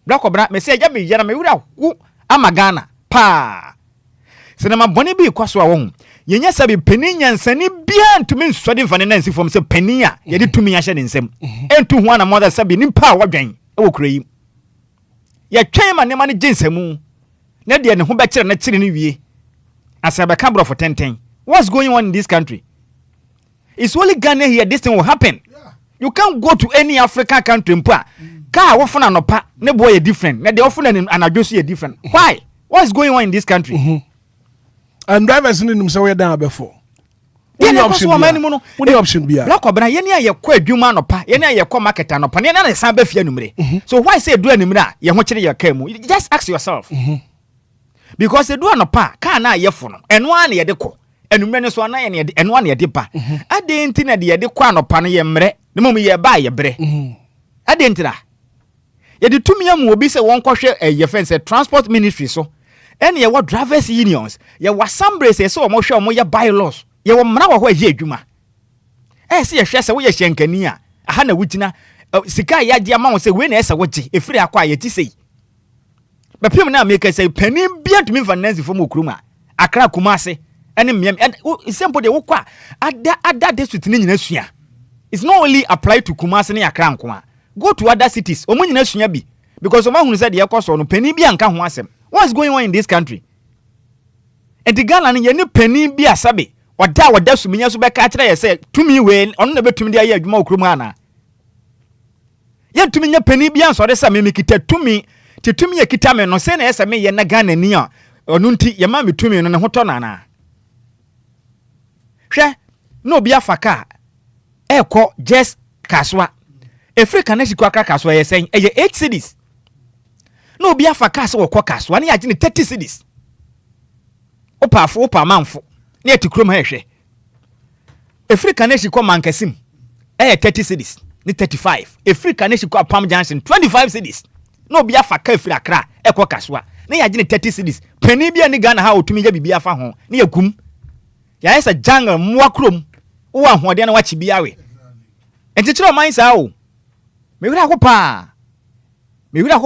blakobra me se agya me yera me wura ku amagana pa sinema boni bi kwaso a wo yenya sabi panin nyansa ni bia ntumi nsode mfane na nsi fom se panin a ye de tumi ya hye ne nsem entu hu anamon da sabi ni pa wadwan e wo kura yi ye twɛn ma ne ma ne ginsemu na de ne ho be kire na kire ni wie asaba kabro for 10 what's going on in this country? It's only Ghana here this thing will happen. Yeah. You can't go to any African country and car often no pa ne boy different. Na they often and adjust different. Why? What's going on in this country? And drivers in them say we down before. What the option be? Block obna ye ne ye kwa adwuma no pa, ye ne ye kwa market no pa, ne na san ba fia numre. So why say do animre a ye ho kire ye ka mu? Just ask yourself. Because the do no pa, car na ye fo no. Eno an ye de ko. Enumre so na ye ne eno an ye de pa. Ade nti na de ye de kwa no pa no ye mre. Ne mom ye ba ye bre. Ade ntira. Ye de tumi amu obi se won kohwe ye fence transport ministry so. Ene ye what drivers unions, ye wa assembly se so mo hwe o mo ye bylaws. Ye wo mra wo ye adwuma. Se ye hwe se wo ye hyenkani a aha na wugina sika ya de ama wo se we na ese wo gi efiri akwa ye ti sei. Bepem na make say panin bia tumi finance fo mo kuruma. Akra Kumase ene miem simple de wo kwa ada district ni nyina sua. It's not only apply to Kumase ne Akra nko. Go to other cities. Omo nyina sua bi because omo hunu say de ekoso no panin bia nka ho asem. What's going on in this country? And the Ghana ni ye ni panin bia sabe wada suminya so be ka kire ye say tumi we ono na betumi de aye adwuma okuruma ana. Ye tumi nya panin bia so de say me kita tumi titumi ye kita me no say na ese me ye na Ghana ni a onu nti ye ma me tumi no ne hoto na na. Hwe no obi afaka eko just kaswa Africa na shikwa kaswa ye say eye 8 cities. No obi afaka se wokọ kaswa na ya gine 30 cities. Opa manfo na etikrom ha hwe. Africa na shikwa mankasim eye 30 cities ni 35. Africa na shikwa Palm Junction 25 cities. No obi afaka Africa Accra eko kaswa na ya gine 30 cities. Pani bia ni Ghana ha otumi ya bibia fa ho na yagum. Ya esa jungle mwa krom wo ahode na wachi bia we. Enti kire o man sa o. Me wura ko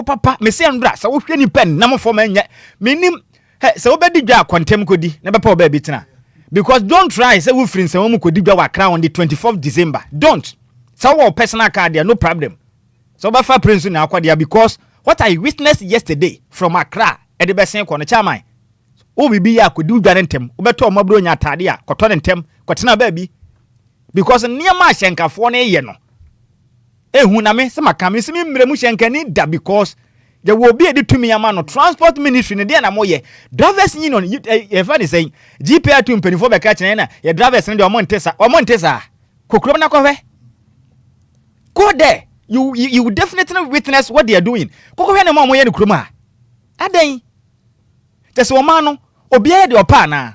papa me se ndra sa wo hwe ni pen na mo fo ma nya menim se wo bedi dwa kontem kodi na bepa wo ba bitina because don't try say wo frin se wo mu kodi dwa wa Accra on the 24th December don't so wo personal card there no problem so ba fa prince na akwa because what I witnessed yesterday from Accra e de besen ko no chairman wo bibi ya kodi dwa ntem wo beto mabro nya atade a koto ntem kotena ba bi because niam a hyenkafo na ye no ehu na me se makame se me mremu hyenkani da because there will be a tumi ama no transport ministry ne de na moye drivers yin on e fa dey say GPR to mpenifo be ka kene na ye drivers ne de omo ntesa kokrom na kohwe go there you definitely witness what they are doing kokwe na mo ye ne krom a adan tese o ma no obi e de opa na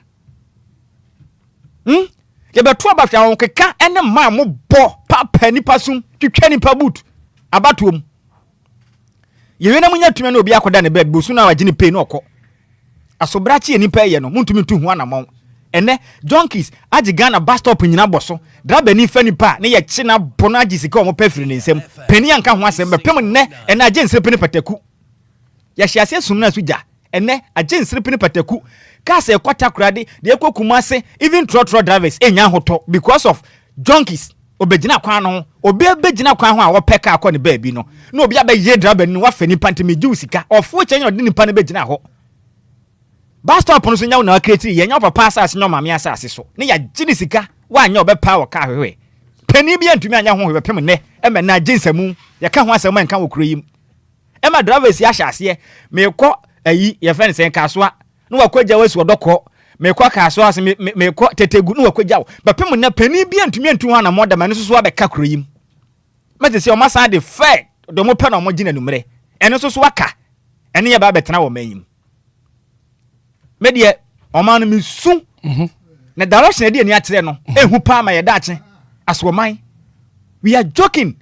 ye beto abafia won keka ene ma mo bo papa nipa sum twetwa nipa boot abatuom ye we na munya tumi na obi akoda ne bed bosu na wagye ne pay na okọ asobrachi nipa ye no muntumi tu ho anamon ene donkeys agi Ghana bus stop nyina boso driver ni fa nipa ne ye chi na bono agi sika o mo pafiri ne nsem pani anka ho asem bepem ne ene agi nsrepene pataku ya hyiase sum na suja ene agi nsrepene pataku ka se kwata kurade de ekokumase even trotro drivers enya hoto because of donkeys obegina kwan no obi abegina kwan ho a wo peka akọ ne baabi no na obi abaye driver ni wa fa nipa nteme giu sika ofo chenye odi nipa ne begina ho bus stop no so nya na create ye nya papa asase nya mama asase so ne ya gini sika wa nya obepa wo ka hwewe pani bia ntumi anya ho hwewe pem ne e me na ginsamu ye ka ho asem enka wo kroyim e ma drivers ya hyase me kọ ayi ye friend sen kasoa no wakwaja wasu odokọ me kọ kasoa ase me kọ tetegu no wakwaja ba pem ne pani bia ntumi antu ho na moda ma ne so wa be ka kroyim mate se o masa de fair do mo pe na mo gina numre ene so waka ene ye ba betena wo manyim media oman mi su na direction dey ni atere no ehu pa ma ye dache aswoman we are joking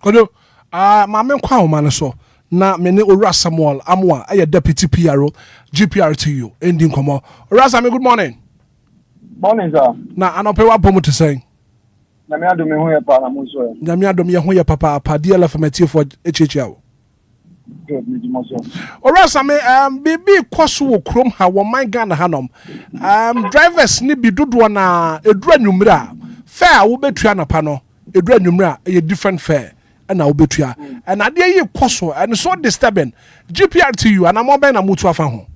kodo ma me kwa oman so na me ne Owura Samuel Amwa aye deputy PRO GPRTU ending komo Owura Samuel, good morning. Morning sir. Na anope wa pomu to say na me adom ho ye pa na mo so na me adom ye ho ye papa pa DLFM for HHL. Owura Samuel, bibi kwaso wo krom ha wo man Ghana hanom drivers ni bi dodo na edura nwumra fare wo betua na pa no edura nwumra e different fare na wo betua and ade yi kwaso and so disturbing GPRTU and am ben na mutu afa ho.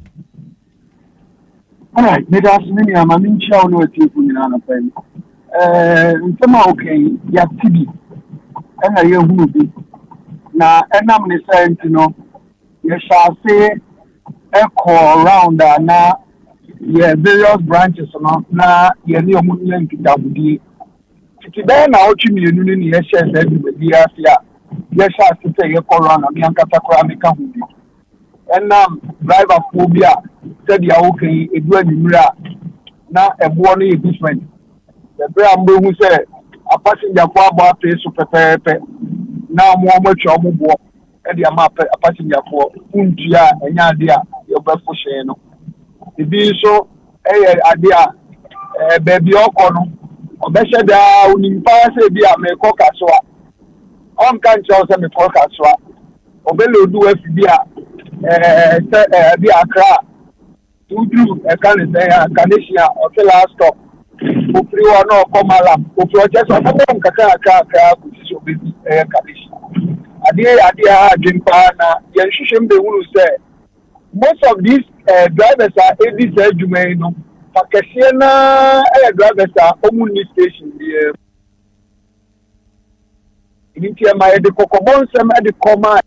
Alright, me das ni ama min chawo no atiku ni na pa ni ntema okay ya tibi na ye hunu bi na enam ne sent no ye shall say echo around na ye various branches no na ye ni omu ni nkidabudi titibe na ochi mienu ni ye share say bi afia ye shall say ye call around na ankata kora me ka hu bi enam driver phobia said ya okay edu animra na ebo no ye different the brand hu say a passenger for about so pepepe na mo matwa mo bo e dia ma passenger for untua enya ade a yo befo hye no ebi so ade a baby okọ no obehye da unimpa se bi a me kọ kaso a on kan chawo se me kọ kaso a obele odu afi a bi akra tudu e kan se ya kanesia o ke last stop ofri wa no ko malam ofri o jeso ko kaka so bi kanesia ade a jimpa na yen hwehwem be hunu say most of these drivers are ADC adwuma no pakese na drivers are omuni station the inti ma e de kokobon sem e de koma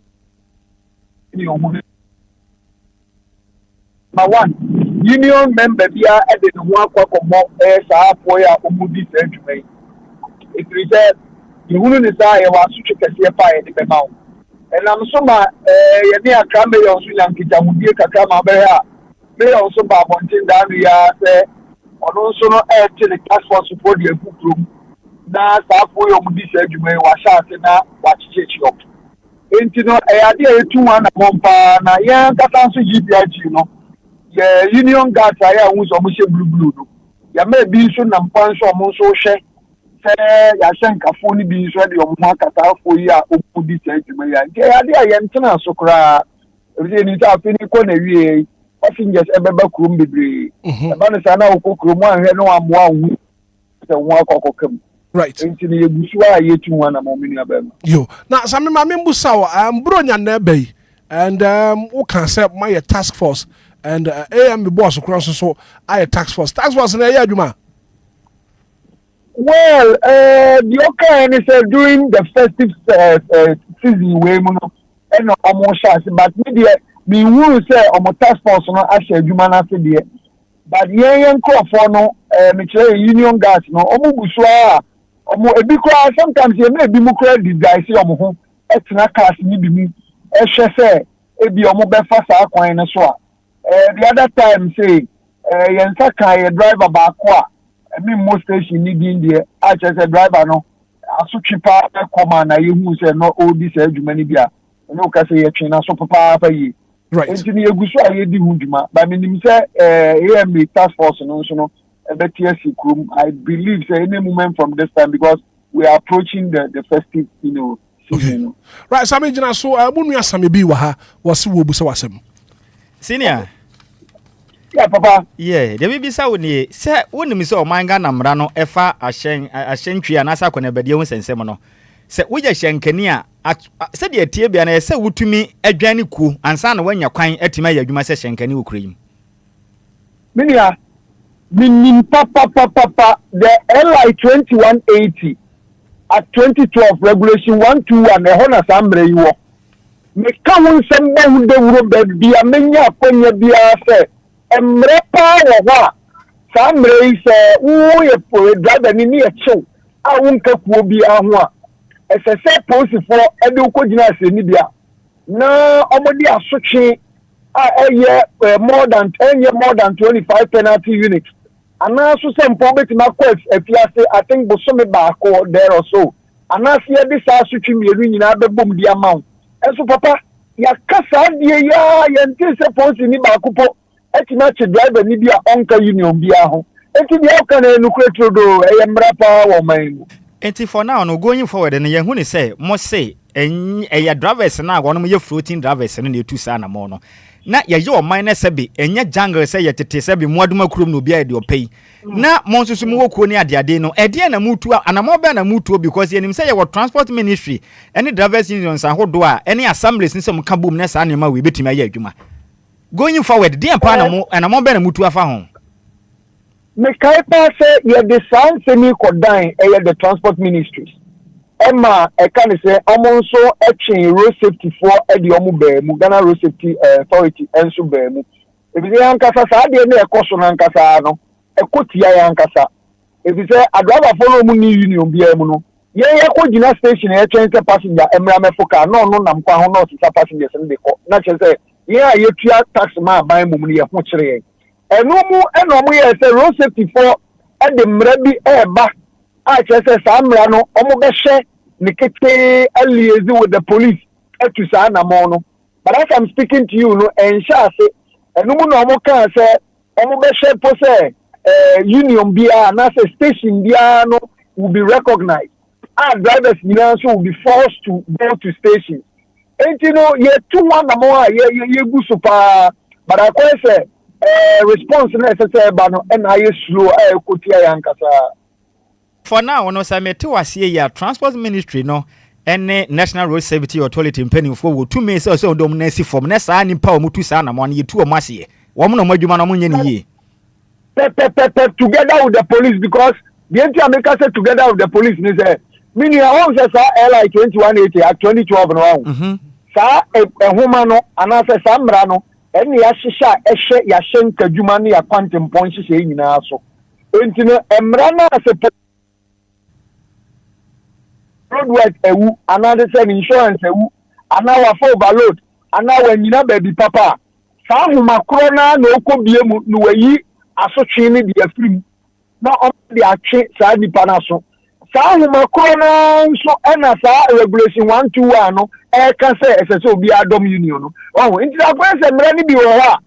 ni omuni ma one union member bia e de no akwa komo saa afo ya omudi adwuma it reserve you hunu ni saa ye wa suchu kese pa ye de be mawo and I'm so ma ye ni akame ye osu yankita mudie kaka ma be ha me osu ba bontin da nu ya se ono so no the task force for the ekukrum na saa afo ye omudi se adwuma wa sha ase na wa chichechi op enti no ade e tu wa na mompa na ye kata so GPRG no ye union guards ya hu so mo she blue no ya me bi so na mpan so mo so hwe ya shanka phone bi so de omo akata afo yi a opudi se adwuma ya nke ade a ye ntena so kra e ni ta afini ko na wie passengers ebeba krum bebre e ba ne sana okokrum anhwe no amoa hu se hu akokokam right enti ne yegusu a ye tu wana mo mini abema yo na sami ma membu sawo bro nya na bai and we can say my task force and am boss cross so I task force na ya adwuma. Well, the okay is during the festive season we no and almost but me will say task force no ashe adwuma na se de but yen crofo no me kire union guards no omo busu a omo ebi kwa sometimes ye may be mu kra disguise omo ho etena class ni bi mu ehwe se ebi omo be fa sa kwan no so a the other time say yen saka ye driver ba ko a mean most station need in there I just a driver no aso chipa command na you say no all this adwuma bia no ka say ye twen na so papa yi right entini eguso aye di hudwuma but menim say AM task force no so no BTS krum I believe say any moment from this time because we are approaching the festive season. Okay. Right, Sami Jina, so I wouldn't ask Sami B. Waha was who was awesome. Senior. Yeah, Papa. Yeah, the baby saw ni say when me saw manga na mrano efa ashen twi anasa kone bede hu sensem no. Say we je shenkania say de tie bia na say wutumi adwane ku ansa na wanya kwan atima ya adwuma say shenkani okurim. Minia Minim papa the LI 2180 at 2012 regulation 121 e hona sambre yiwo me ka won semba hunde wuro be a menya akonya bia se emre pa wo ho sambre se wo ye po driver ni e chew a won ka kuo bia ho a esese police for e de ukogina ase ni bia na omodi asotwe more than 25 penalty units. And now so some probably my quest if you say I think Bosome back or there or so. And now see this house which me ring in the boom the amount. And so Papa, ya kasa ya suppose ni bakupo eti match driver ni bia onka union bia ho. Eti bia ka na nukretro do e mrapa wo man. Enti for now no going forward and ye hu ni say mo say ya drivers na wono ye floating drivers no na etu sa na mo no. Na ye yo minus sebi enye jungle say ye tete sebi muaduma kurom no bia de opei na mo nsusu mu wokuo ni adeade no ede na mutu anamo be na mutu because ye nim say ye wo transport ministry any drivers unions ahodo a any assemblies nsem ka bom na sa na ma we betima ye adwuma going forward dey pa na mo anamo be na mutu afa ho me kai pa say ye the sound semi kodan e ye the transport ministries Emma, I can say, I'm also etching road safety for Eddie Omubemu, Ghana Road Safety Authority, and Subemu. If you say Ankasa, I didn't a caution Ankasa, no, a Kotia Ankasa. If you say, I'd rather follow Muni Union BMUno, yeah, Kojina station, a train passenger, Emra Foka, no, Nampa, no, passengers, and they call. Not just say, yeah, you tax man by Mumia, much rain. And no more, and no more, say road safety for at the Mrebi air back. I just say Samrano, Omobeshe, Nikete, Eliazu with the police, to Sanamono. But as I'm speaking to you, no, and shall say, and no more can say, Omobeshe Pose, Union Bia, and as a station Biano will be recognized. Our drivers will be forced to go to stations. And you know, ye 2-1 more, ye go super, but I quite say, response necessary, but no, and I slow, Kotia Yankasa. For now, no say me to asie ya transport ministry no ene national road safety authority penny for 2 months so dom na si form na sa nimpa o mutu sa na mo ne tu o masie wo mo no madwuma no mo nye ne yie together with the police because the America said together with the police ni say meaning I want say LI 2180 at 2012 no ahụ sa ehuma no ana say sa mra no ene ya hihya ehye ya hyen kadwuma ne ya kwantempon hihye nyina so enti no emra na se roadwork ewu another say insurance ewu anawa for overload anawa nyina baby papa sa homa kro na okobie mu no wayi asotwe ne de afrim na on de atwe sa nipa na so sa homa kro na so ena sa regulation 121 no e ka say ese obi adom union no oh nti akwa say mra ni bi wo ha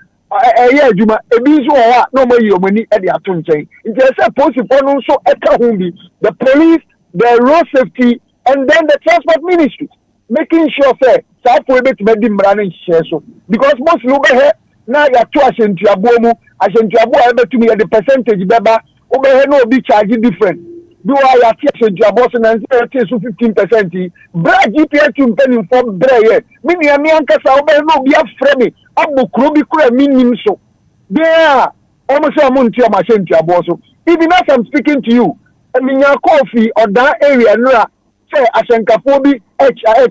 eye adwuma ebi so wo ha no mo yi omani e de ato nchen nti say police for no so e ka hu bi the police the road safety and then the transport ministry making sure say for a bit running share so because most look here now you are two ashentuabo mu ashentuabo ebe to me the percentage beba obe no be charge different do I ya ashentuabo so na so 15% bra GPS to pen for bra here me ankasa obe no be afreme abukro bi kura minim so there almost amuntu ashentuabo so even as I'm speaking to you minya coffee or that area no say ashenkafo bi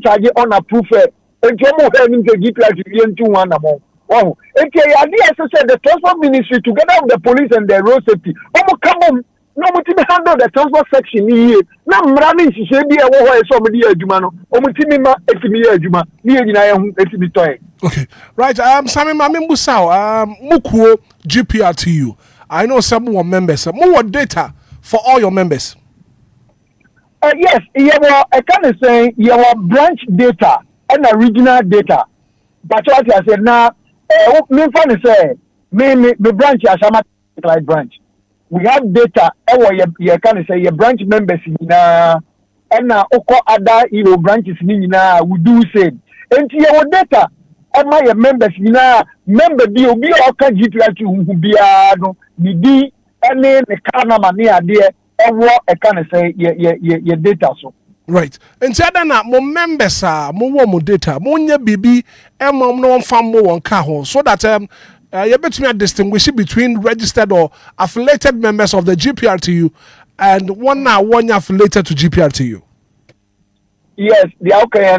charge on approve enti mo he nim say GPS bi entu wan amon oh enti ya dey say the transport ministry together with the police and the road safety omo come no mo ti handle the transport section here na mra ni hihye bi e wo ho e so mo dey adwuma no omo ti mi ma etimi ya adwuma ni nyina ye hu etimi toy. Okay, right. Sami Mami Musao, Mukuo GPRTU. I know some more members, more data for all your members? Yes, I can say your branch data and regional data. But what I said now, me funny say, me branch Ashama like branch. We have data. You can say your branch members and now other branches we do say. And your data. My members member be all can GPR to be no the kana mani idea I can say your data so. Right. And so na mo members mo data mo nya bibi mom no fam mo won ka ho so that you between distinguish between registered or affiliated members of the GPRTU and one affiliated to GPRTU. Yes, the okay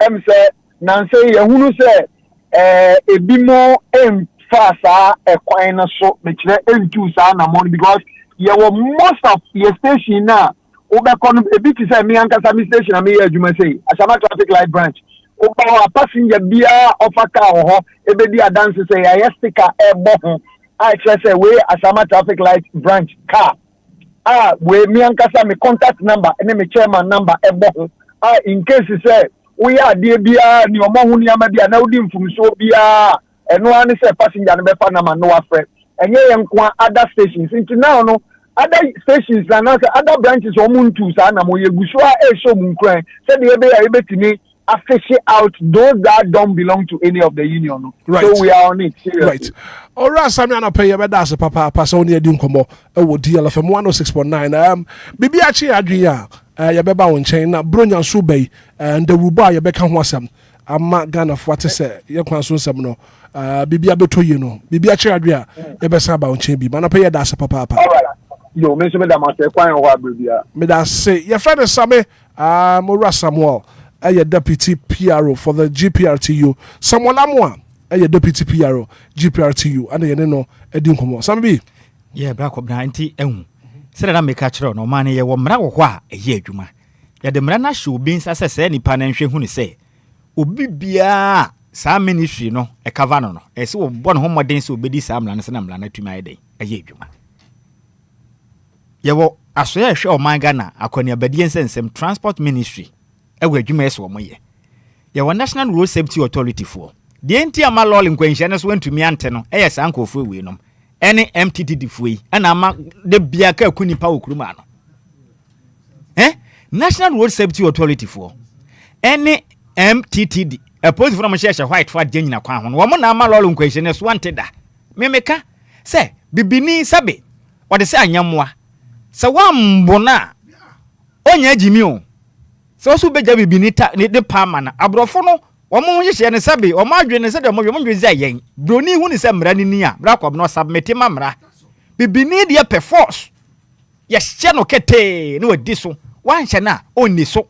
and say Nancy, who say a bimo fasa a coin so which two sana money because you were most of your station now. Obacon a bit is a me and Casami station, I mean, you may say, as a traffic light branch. Oba passenger beer of a car, a baby a dance say, I sticker a bottom. I say, way as a traffic light branch car. Where me and Casami contact number and then chairman number a bottom. In case you say, we are dear beer, your Mahuni Amadia, now dim from so beer, and one is a passenger and Befanama, no afraid. And you other stations. Into now, no other stations and other branches or moon to Sana, Moya Gushua, so moon crying. Said the able to me, official out those that don't belong to any of the union. Right. So we are on it. Seriously. Right. All right, Samiana pay your bedas, Papa, Passonia Duncomo, DLFM 106.9. Bibi Achi Adria. Yabeba on chain na Brunya Sube and the Ruba Yabeka Wasam. I'm not Ghana for what to say. You can soon some no. Bibi Abeto, you know. Bibi Achadria, Yabesaba on Chambi. Manapaya Dasa Papa. All right. You mentioned that I say, quite a while, Bibia. May I say, your friend is Same Mora Samuel, a deputy PRO for the GPRTU. Samuel Amwa, a deputy PRO, GPRTU, and you know, a Dinkomo. Sambi. Yeah, Black of 90. Sɛ na meka kyerɛ no ma ne yɛ wɔ mmara wɔ hɔ a ɛyɛ adwuma yɛde mmara no ahyɛ obi nsa sɛ sɛ nipa no nhwɛ hu ne sɛ obi biara saa ministry no ɛkava no no ɛsɛ wɔbɔ ne ho mmɔden sɛ obɛdi saa mmara no sɛ na mmara no atumi ayɛ dɛn ɛyɛ adwuma yɛwɔ asoɛ ɛhwɛ ɔman Ghana akɔneabadie nsɛnsɛm transport ministry ɛwɔ adwuma ɛsɛ wɔn yɛ yɛwɔ national road safety authority foɔ deɛ nti ama lɔɔre nkwanhyia no so antumi ante no ɛyɛ saa nkɔɔfoɔ wei nom any MTTD fui and ama de biaka kuni pa okruma no National Road Safety Authority for any MTTD a post from share white for genuine kwa ho wo na ama lolo nkwahye so wanted da memeka say bibini sabe o de say anyamoa se wambo na onya agimi o se so beja bibini ta ne de pa ma na abrofo no omo hye ne sabe omo adwe ne se de omo dwe zi ayen broni hu ne se mra ni a bra kwab no submit ma mra bibini de pe force ye no kete ne wadi so wan hye na onni so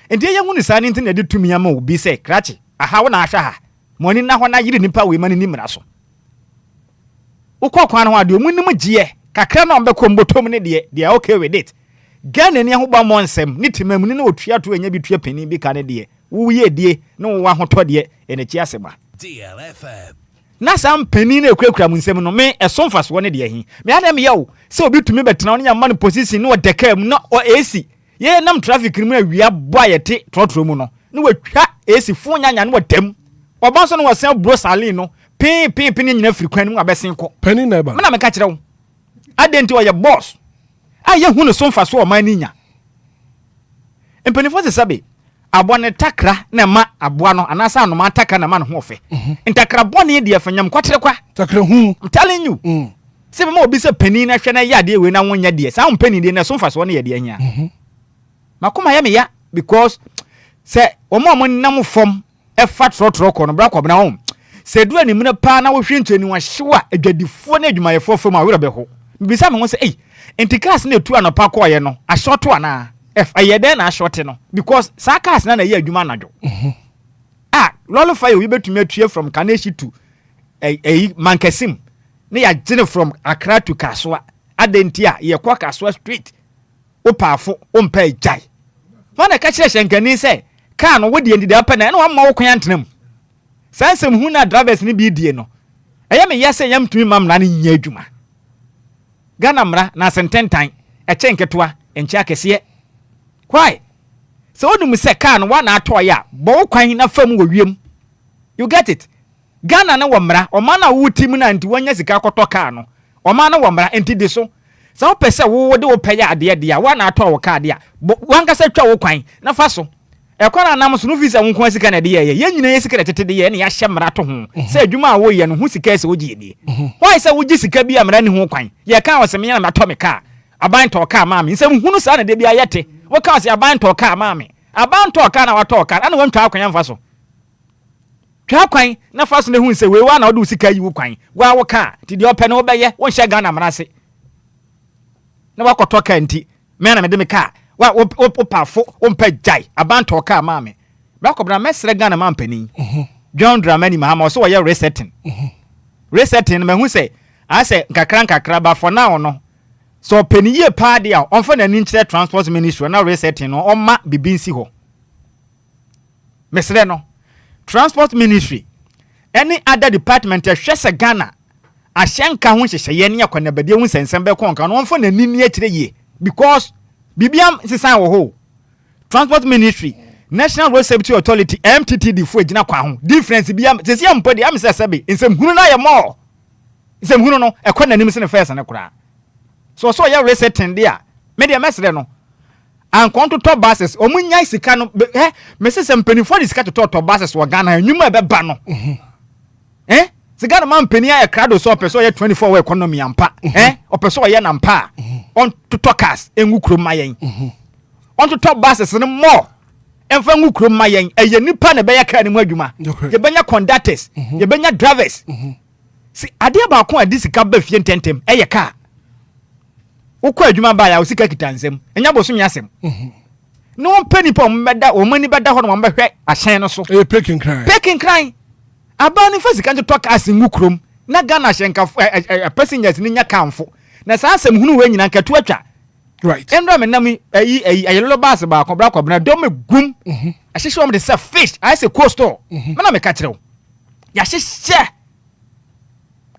enti ye hu ne sa ne nti na de tumi ama obi se krachi aha wo na ahwa ha moni na ho na yiri nipa we mani ni mra so ukọ no ade omunim giye kakra na ombe kombotom ne de okay with it Ghana ni ahoba monsem ni timam ni na otua to anya bi tua pani bi ka ne de wo ye die na wo wa hoto de ene chi asema DLFM na sam pani na ekura mu nsem no me esomfa so ne de ahi me adam ye wo se obi tumi betena no nya man position no deka mu na o AC ye nam traffic mu awia boa yete trotro mu no na watwa AC fo nyanya no wadam oba so no wasen bro sali no pin ni nyina firi kwan mu abesen ko pani na ba me na me ka kire wo adenti wo ye boss aye hu no somfa so o man ni nya empanifo se sabe abone takra na ma aboa no anasa no ma takra na ma no ho ofe ntakra bone de afanyam kwatere kwa takra hu I'm telling you se be ma obi se pani na hwe na ya de we na wonya de sa pani de na somfa so ne ye de anya makoma ya me ya because se omo nam fom e fa trotro ko no bra kwabna hom se du anim na pa na wo hwe ntwani wa hyewa adwadifo na adwumayefo fom a wera be ho bibisa me ho se enti class na etu anopa ko ye no ashoto ana ayede na ashote no because sa class na ye adwuma najo lolo fire we betumi atue from Kaneshi to Mankesim na ya gene from Accra to Kaswa adentia ye kwa Kaswa street opafo ompa ejai wana ka kire shenkani se car no wodi ndi da pa na wa ma wo kwan antenam sansem hu na drivers ni bi die no eye me yase yam tumi mam na ne nya adwuma Ghana mra na sententan e chenketwa enchi akese why so onum se car no wa na ato ya bo kwan na fam wo wiem you get it Ghana na wo mra o ma na wo tim na nti wanya sika koto car no o ma na wo mra enti de so so pese wo de wo paya ade de ya wa na ato wo car de ya wanka se twa wo kwan na fa so e kwara nam so no visa wo kwan sika na de ye nyina ye sika de tete de ye na ya hye mra to ho se adwuma a wo ye no hu sika se wo gi de why se wo gi sika bi amra ni ho kwan ye kan wo se me na ma to me car aban to car ma me nsem hunu sa na de bi ayete wo kan se aban to car ma me aban to car na wa to car ana wo ntwa akwan mfa so twa kwan na fa so ne hu se we wa na wo do sika yi wo kwan wa wo car ti de ope na wo beye wo hye Ghana mra se na wa koto car nti me na me de me car wa o pafo o mpa jai aban to car ma me ba ko bra mesre Ghana ma mpani John Dramani Mahama so wo ye resetting resetting me hu se a se nkakra ba for now no so peniye pa dia onfa na ninchire transport ministry na resetting no oma bibinsi ho mesre no transport ministry any other department hwese Ghana ahyenka ho hyehye ne yakwana bade hu sensem be konka no onfa na nini akire ye because bibiam sisan wo ho transport ministry National Road Safety Authority MTTD fu agina kwa ho difference biam sesi ampodi am sesebe nsem hunu na ye more nsem hunu no ekwana nim se ne first na kura so ya resetting there media mesre no an konto to buses omunya sika no mesese mpanifo di sika to buses wo Ghana anwuma be ba no sika no man pani ya krado so opeso ya 24 hour economy ampa opeso ya na mpa on to talkers engu kroma yen on to top buses no more emfa engu kroma yen eye nipa na be ya kra ni mu adwuma ye benya conductors ye benya drivers si ade ba ko adi sika ba fie ntentem eye car ukwa adwuma ba ya osika kitansem enya boso miasem no penny pom beda o mani beda ho no mbehwe ahyen no so peking cry abani fasika nto talk as ngukrom na Ghana hyenka passengers ni nya kamfo na saa asem hunu we nyina nkatu atwa right endra me nam ayelo bus ba ko bra ko na do me gum ahyehyɛ om de say fish I say coastal me na me ka kyerɛw ya hyehyɛ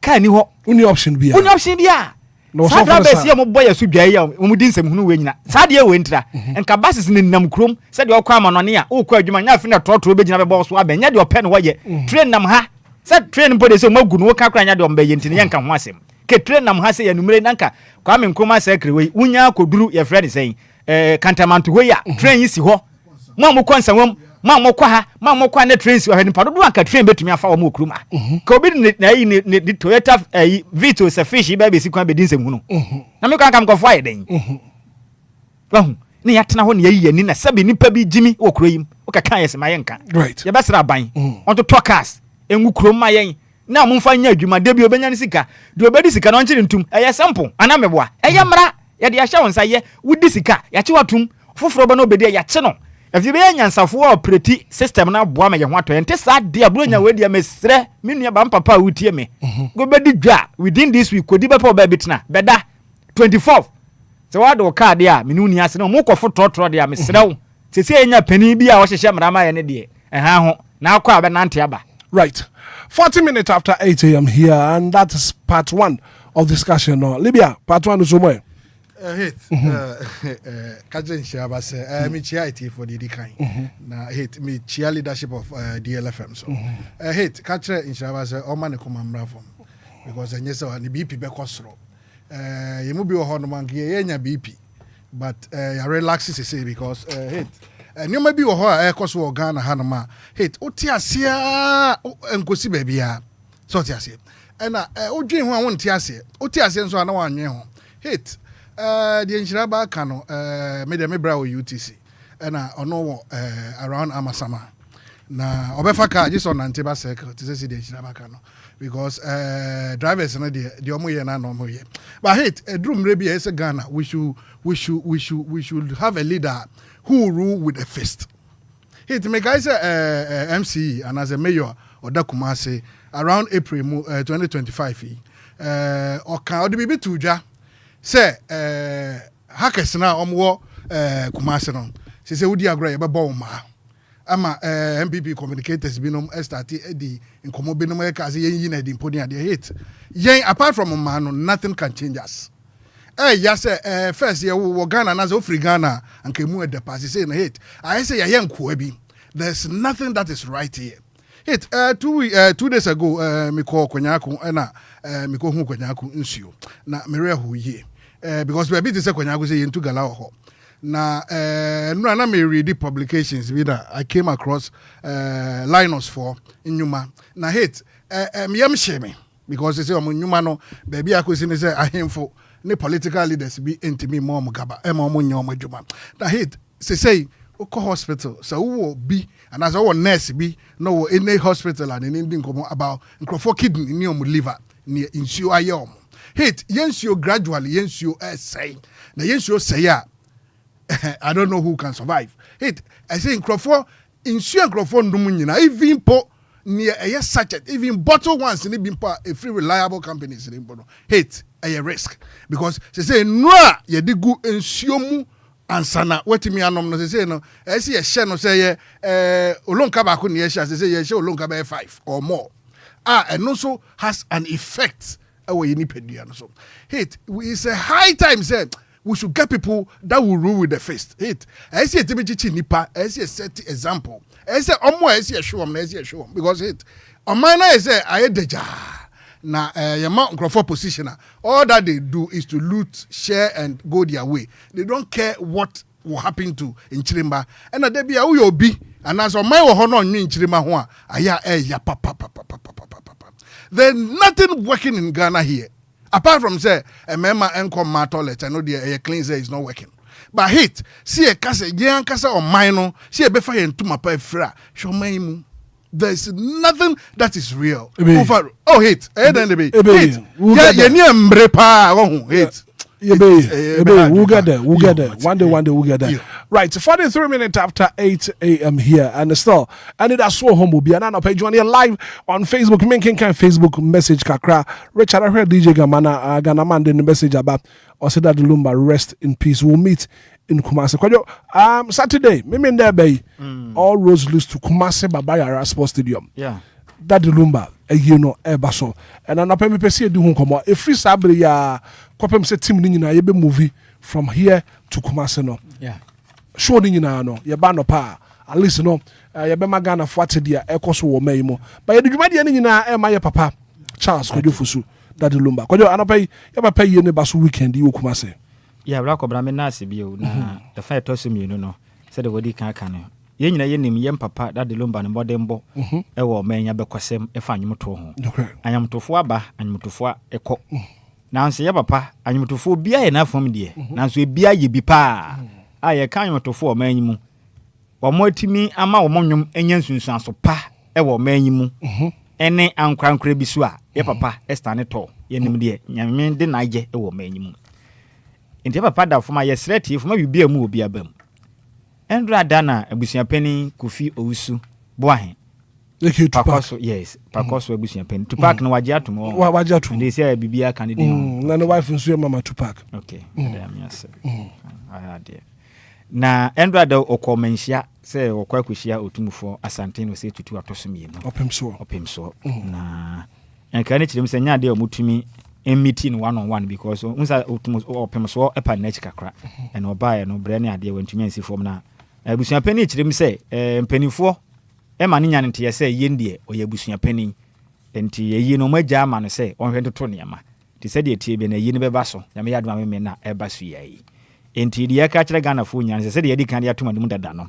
ka ni ho uni option bia no so for best ye mo boy so dwae ya mo di nsem hunu we nyina saa de we ntra enka buses ni nam krom se de okwa amanone a okwa adwuma nya afi na trotro be gyina be boss so abenya de open wo ye train nam ha se train mpo de se magu no ka kra nya de ombe ye ntine ye nka ho asem ke train nam ha se ya numere nanka kwa me nkroma sekre we unya akoduru ye friend sen kantamanto we ya train yi si ho mo amokonsa wom ma mokwa ha ma mokwa na trains wa hanipa do anka train betumi afa wa mo okruma ka obi na yi ne Toyota Vito se fish ba be sikwa be dinsem hunu na me kan kam ko fa yeden wahu ne yatena ho ne yi yani na sabe nipa bi jimi okro yim o ka kan yes ma yenka right ye besra ban on to talkers engu krom ma yen na mo mfa nya adwuma de bi obenya ne sika de obedi sika no nkyere ntum eye sample ana meboa eye mra ye de ahya wonsa ye wudi sika ya che watum foforo ba no obedi ya che no if you be nyansafo operate system na boa me ye ho ato ente sa de aburo nya we de mesre me nua ba papa wutie me go bedi dwa within this week kodi bepa oba bitina beda 24 so what do card ya me nuni ase no mo kofo trotro de ya mesre wo sese enya pani bi a wo hyehye mrama ye ne de ho na akwa be nante aba right 40 minutes after 8 a.m. here and that is part 1 of discussion no Libya part 1 is somewhere hit Kajen Shabas me chia IT for the kind na hit me chia leadership of DLFM so hit catcher in Shabas o man come amra from because enye say the BP be kosro you mu bi o hono man ye nya BP but ya relax say because hit nyoma bi wo ho a ekoso Ghana hanoma hit oti asia enkosi ba bia so ti asia na odwen ho a won ti asia oti asia nso ana wanwen ho hit the engineer back no me bra o UTC na ono around Amasama na obefa car just on Anteba circle to say the engineer back no because drivers na the omo ye na no mo ye but hate drum rebi is Ghana we should have a leader who rule with a fist. Hate me guys MCE and as a mayor Oda Kumasi around April 2025 or can be tuja say hackers na omwo Kumasi no say udi agro be bomb ama MPP communicators binom start di nkomo binom e ka say yin na di mponi ade hate yen apart from man nothing can change us Yes, first year we Ghana as of Ghana and came with the pass saying hate. I say young Kwebi. There's nothing that is right here. Hit 2 days ago, me call Konyaku and me call Konyaku insio. Na Maria who ye because we are bit say Konyaku say into Galaho. Na no na me read the publications with I came across Linus for in Numa. Na hate me yam shame because they say Numa no baby I could say I him for ne political leaders be intimi more mugaba mo nyoma juma na hate say oko hospital so wo bi and as our nurse bi no any hospital and in ndin komo about nkrofo kidney ni om liver ni insuo ayom hate yensuo gradually yensuo say na yensuo say I don't know who can survive hate I say nkrofo insuo nkrofo ndum nyina even po near a sachet even bottle ones in bimpa a free reliable companies in bono hate a risk because they say no ye di gu ensuo mu ansana wetimi anom no say no e say ye hye no say olonka ba ko ne ye hye say ye hye olonka ba 5 or more and also has an effect away ni pedua no so hate it's a high time say we should get people that will rule with the fist hate I say tibichi nipa I say set example I say omo I say show am na I say show am because hate on my na say I deja na yama nkrofo positioner all that they do is to loot share and go their way they don't care what will happen to Nchirimba and that be who you be and as on my wo no nwi Nchirimba ho a aya ya papa there's nothing working in Ghana here apart from say a member enco ma toilet I know the cleanser is not working but hit see a kasa yan kasa on mine no see e be fa yen tuma pa fra show mu. There's nothing that is real. Over, hate. Hate. Yeah, hate. We'll get there. One day we'll get there. Yeah. Right, 43 minutes after 8 a.m. here, and still, Anidaso Wɔhɔ Obia na page join live on Facebook. Making kind Facebook message kakra. Richard, I heard DJ Ghana man the message about Oseda de Lumba rest in peace. We'll meet in Kumasi. Saturday, me there bay. All roads leads to Kumasi Babaya Sports Stadium. Yeah. That the Lumba, baso. And an apemi pesi do hon komo. A free sabre ya kopem se team ni na ye be movie from here to Kumasi no. Yeah. Show ni na no. Ye ba no pa. At least no. Ye be magana fuate dia ekoso wo mai mo. But ye dwuma dia ni na e ma ye papa Charles Kojo Fusu that the Lumba. Kojo anapay ye papa ye ne baso weekend yi wo Kumasi. Yeah, bra ko bra me na se bio na the fight to some you no. Said the wodi kan kan no. Ye nyina ye nim ye papa that the Lumba no modembo e wo manya bekwasem e fa anyumto ho. Anyumtofo aba anyumtofo ekọ. Na nse ye papa anyumtofo bia ye na fam de. Na nso bia ye bi pa. A ye kan anyumtofo o manyimu. Wo motimi ama wo monwum enya nsunsun aso pa e wo manyimu. Ene ankrankra bi so a ye papa e stane to ye nim de nyame de na ye e wo manyimu. Enti papa da foma ye sretie foma bibia mu obi abam. Endra dana abusuapeni Kofi Owusu boahe. Pakoso yes, Pakoso abusuapeni. Tupac no waje atom. Waje atom. They say bibia candidate. Na no wife nso mama Tupac. Okay. Na endra da okomenhia say okwakwhia otumfo asante no say tutu atosomie no. Opemso. Na enka ne kirem say nya de omutumi meeting one on one because unsa opemso epa na chikakra and obaye no bre ne ade wantumi ansi fom na abusuapeni kirem say mpanifo e ma ne nya nte say yendie oya abusuapeni enti yeyi no magya ama no say onhwe toto ne ma ti say de tie be na yeyi ne beba so ya me yadoma me na eba so yayi enti de yaka kire Ghana fo nya say de yedi kan de atoma dum dada no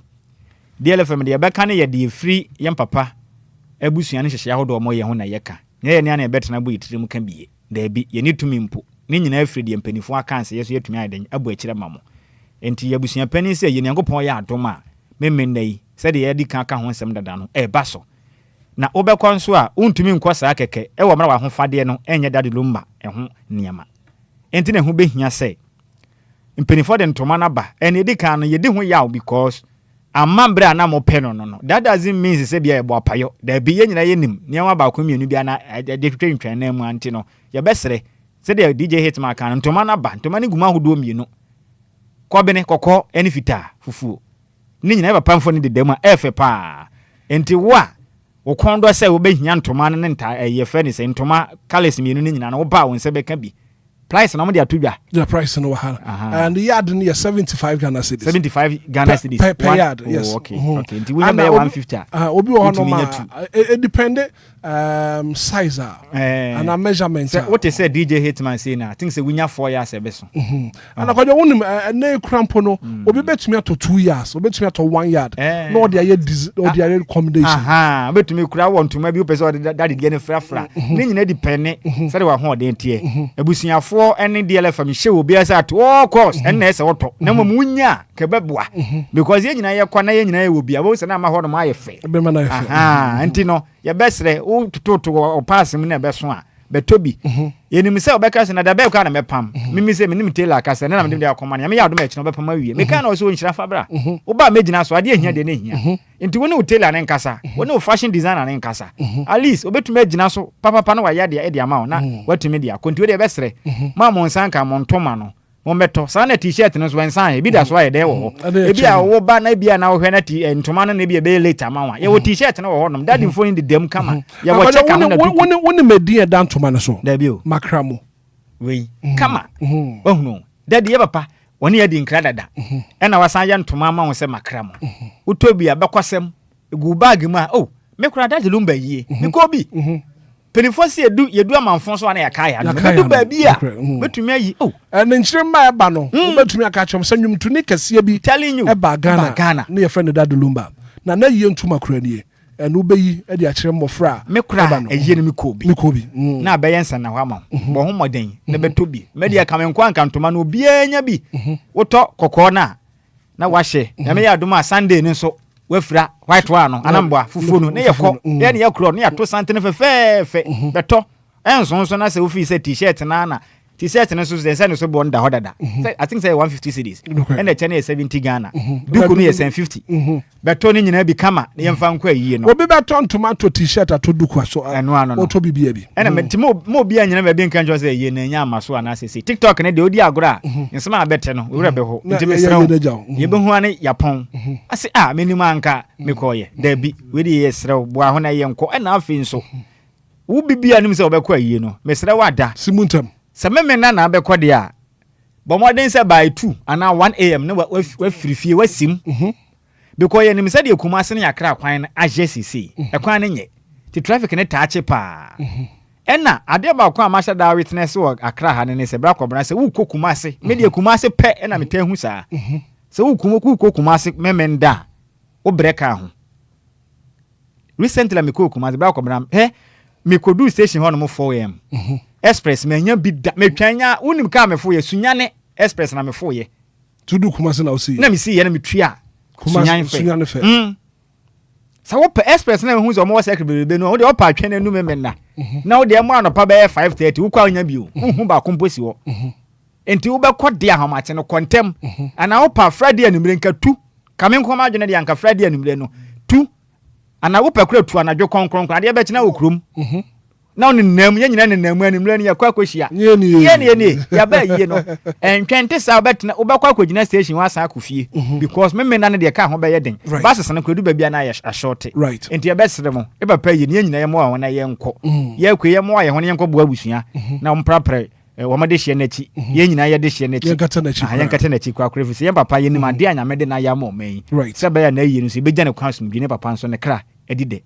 DLFM de beka ne yedi free yem papa abusuane hyehye ahodo mo ye ho na yeka ye ne na ebetena bo yitirim ka biye Debi ye ni tumi mpo ni nyina afiri de mpanifo akanse yeso yetumi adan abu akire mamo enti yabusua pani se ye nyankopon ya adoma memmen dai se de ye di kan ka ho nsem dada no ba so na obekọ nso a untumi nkọ saa keke e wo mra wa ho fade no enye dade Lumba ho niama enti na hu behia se mpanifo de ntoma na ba ene di kan no ye di ho yaw because amambre na mo pe no that doesn't mean se bia e bo apayo da bi ye nyina ye nim niama ba ko mienu bia na de twetwentwan na mu anti no ye besere se de DJ Hitman kan ntoma na ba ntoma ni guma hodo mienu ko bene kokọ eni fita fufuo ni nyina e pamfo ni de dema efe pa enti wa wo kondo se wo behia ntoma ne nta ye fe ni se ntoma colors mienu ni nyina na wo ba wo nse beka bi price no mo dey atudwa the price no ha and the yard near 75 Ghana cedis 75 Ghana cedis per yard. Yes. Okay okay nti we na 150 obi wo no ma it depend size and a measurement what say DJ Hitman say na I think say we nya 4 years ebeso and akwadwo wonim na crampo no obi betumi ato 2 years obi betumi ato 1 yard no dey aye accommodation betumi kura won tuma bi opese daddy dey ne frafra ne nyina depend say de wa ho de ntie abusuafo ene DLFM hye obi asa at all course ene ese woto na mo munya kebeboa because ye nyina ye kwa na ye nyina ye obi abo se na ma ho no ma ye fe enti no ye besre o tutu o pass mu na beso a betobi yenim se obeka se na da be ka na mepam mimi se minim tailor ka se na na de akoma na me ya do ma ekino bepam awie me ka na o se o nhira fa bra o ba megina so ade ehia de na ehia enti woni o tailor ne nkasa woni o fashion designer ne nkasa at least obetumi agina so papa na wa ya de e de ama na watumi de akonti we de besre ma mo nsanka mo ntoma no Mometo sana t-shirt no so ensan e bi da so aye de wo e bi a wo ba na bi a na wo hwe na ntoma no na bi e be later ma wa ye wo t-shirt no wo honom daddy phone in the dem kama ye wo check am na woni medi e dan ntoma no so da bi o makramo we kama ohunu daddy ye papa woni ye di nkra dada e na wasan ye ntoma ma wo se makramo utobi a bekwasem egu bag mu a oh me kura daddy Lumba yie me ko bi penifo se yedu amanfo so na yakaya no bedu ba bi a betumi ayi oh en nchirema eba no betumi aka chom sanwumtu ne kase bi eba Ghana na ye friend daddy Lumba na yie ntuma kura nie en ubeyi e de akire mmofra me kura eye ne me kobi na be yensa na hwa ma bo ho moden na betobi me de aka menko ankantoma no obi anya bi woto kokko na wahye na me ya adoma Sunday ne so wafira white one no anambwa fufuo no ne yekọ ye ne yakro ne yato santene fefefe beto enso na se ofi se t-shirt na t-shirt ne so se ne so bo nda hodada I think say 150 cedis and the channel 70 Ghana duku no ye 50 beto ne nyina bi kama ne yemfa nkwa yie no obi beto tomato t-shirt ato duku aso oto bibia bi ena mo bi anyina be bi nkan jo se ye na nya amaso ana se TikTok ne de odi agora nsema abete no wura be ho nti mesra ye be hu ane yapon ase menima anka mekoye da bi we de ye srew bo aho na ye nko ena afi nso wo bibia nim se obekwa yie no mesra wada simuntam Sameme na abekọ de a bomoden se by 2 ana 1 am na wa firifie wasim because ye nim se de kumase na yakra kwan na aje sisi e kwan na nye ti traffic ne taache pa ena ade ba kwa masha da witness wo akra ha ne se bra kobra se wo kumase me de kumase pe ena me tahu saa se wo kumase memenda wo breka ho recently me kumase bra kobra me kodu station ho no 4 am express me nya bi me twanya unim ka me fo ye sunyane express na me fo ye tudu kumase na o si na me si ye na me twia sunyane fe sa wo pe express na me hu zo mo secretary be no wo de opa atwene nu me na na wo de mo anopa be 5:30 wo kwa nya bi o hu ba komposi wo enti wo be kode ahomate no kontem ana wo pa Friday anumre nka tu kame nkoma adwene de anka Friday anumre no tu ana wo pa kura tu anadwo konkron ade be kina wo krom na on nam ye nyina nam animle ne yakwa akohia ye ya ba yie no entwente sa obetina obekwa akogina station wa sa akofie because me na ne de ka ho be ye den bases na kwadu ba bia na ya short enti ye besere mo e ba pa ye ne nyina ye mo wa na ye nko ye kwe ye mo wa ye ho ne nko bo abusua na mprapre wo de hye na chi ye nyina ye de hye na chi ye nkata na chi kwa krefi ye papa ye ni ma de anya me de na ya mo men se ba ya na ye no se be gya ne kwansum bi ne papa nso ne kra edide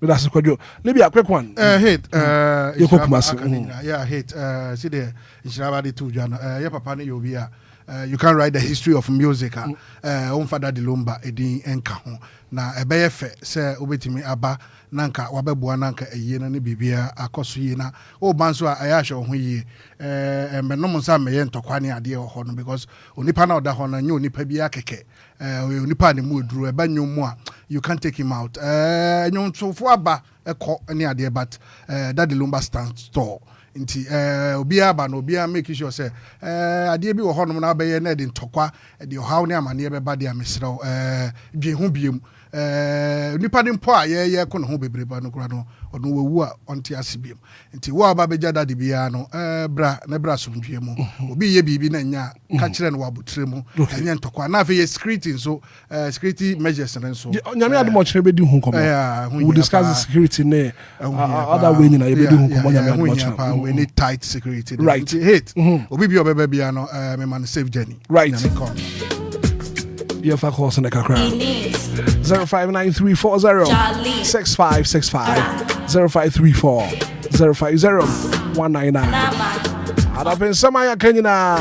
that's kwadwo lebi a quick one you see the Ishirabadi tu jana your papa ne Obia you can write the history of music father de Lumba edin enka ho na ebeye fe se obetimi aba nanka wabeboa nanka eyi na ne bibia akoso yi na o banso ayahwe ho yi menom nsa meye ntokwane ade ho no because onipa na oda ho na nye onipa bia keke onipa ne mu eduru eba nyom a you can't take him out nyom sofo aba ekọ ne ade but that the Lumba stand store nti obia ba no obia make sure say ade bi wo ho no na abaye na de ntokwa de ohaw ne amane be ba de amesrew dwe ho biem nipa ne mpo a ye ko ne ho bebreba no kura no ono wewu a onte asibiem nti wo aba beja dade bia no bra somdwe mu obi ye bibi na nya ka kire no wabotre mu anya ntokwa na fe ye security so security measures and so nyame adom kire be di hu komo we discuss the security ne other way na ye be di hu komo nyame adom kire we need tight security right hit obi bi obebe bia no me man safe journey right yeah, for calls in the kakra 0593406565 0534050199 and I've been Samaya Kenyana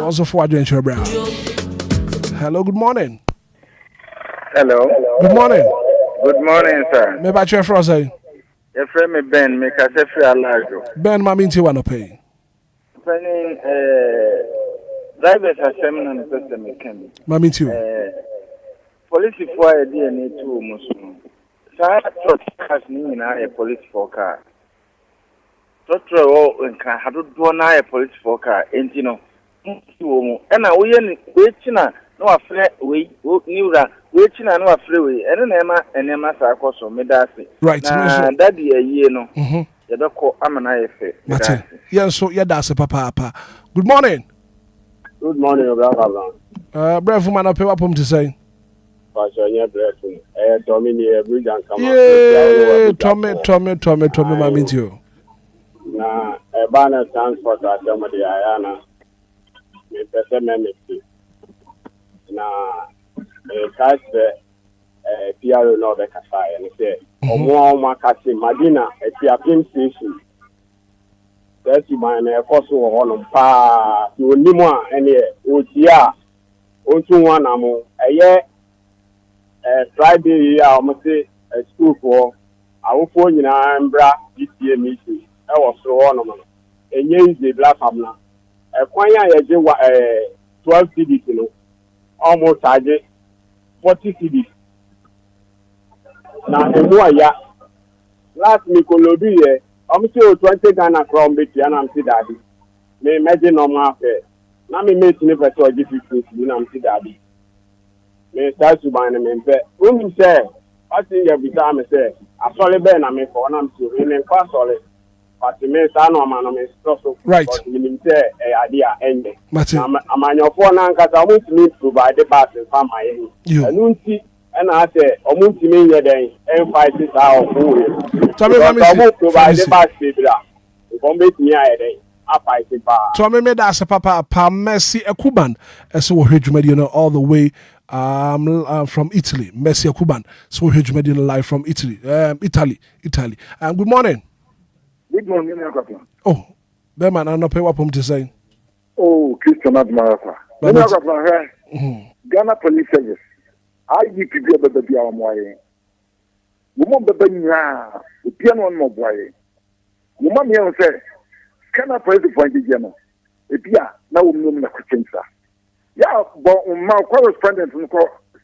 also for Adventure Brown. Hello, good morning. Hello. Good morning. Good morning, sir. Me ba che froze. Your friend me Ben, me ka se free alajo. Ben mami nti wa no pay. Friend drivers are seminar the system can. Mami nti. Police for a DNA to musu. Sa has ni na a police for car. Totro nka hado do na a police for car entino. Mu na wo ye ni we china no afre we niura we china no afre we ene na enema sa akoso medase. Right. Na daddy ye no. Yedako amana yefe. Mate. Yes, so yeah, that's a papa. Good morning. Good morning, Obia. Brave man up here to say. Passion, blessing. Tommy, bridge and come up. Tommy, my meet you. Na a banner transport at somebody Ayana. Me pese na cash PRO no be kasai and say omo makasi Madina at the film station. That's my force on pa to Nimwa and Otia Otu one amo a year Friday almost a school for our phone in Ambra this year meeting. I was so on a year the black hamna. A quanya 12 CDs, you know, almost 40 CDs. Now, a more ya last Nicolobi, I'm still 20 Ghana from Betty and I'm Daddy. May imagine no more affair. Now, me make never to a difficult when I'm Daddy. May start to buy them in bed. Women say, I think every time I say, I saw a ben, I mean, for one, I'm to in a class solid. But the main son of man, I'm so right. But you say, a idea ending. I'm on your phone, because I want to need to buy the bus and farm my end. I don't see. And I say, I'm going to mean your day and 5 6 hours. Tommy, I'm going to buy the bus, baby. If make me a day, I fight it. Tommy made us a papa, Messi a Cuban, as so huge median all the way from Italy. Messi a Cuban, so huge median live from Italy. Italy. Good morning. Good morning, oh, the man, I'm not pay what I'm to say. Oh, Christian Admarafa. Ghana Police Service. I give you the baby on my way. Woman, the baby, the piano on my way. Woman, you say, can I pray for the general? If you are now, no question, sir. Yeah, but my correspondent from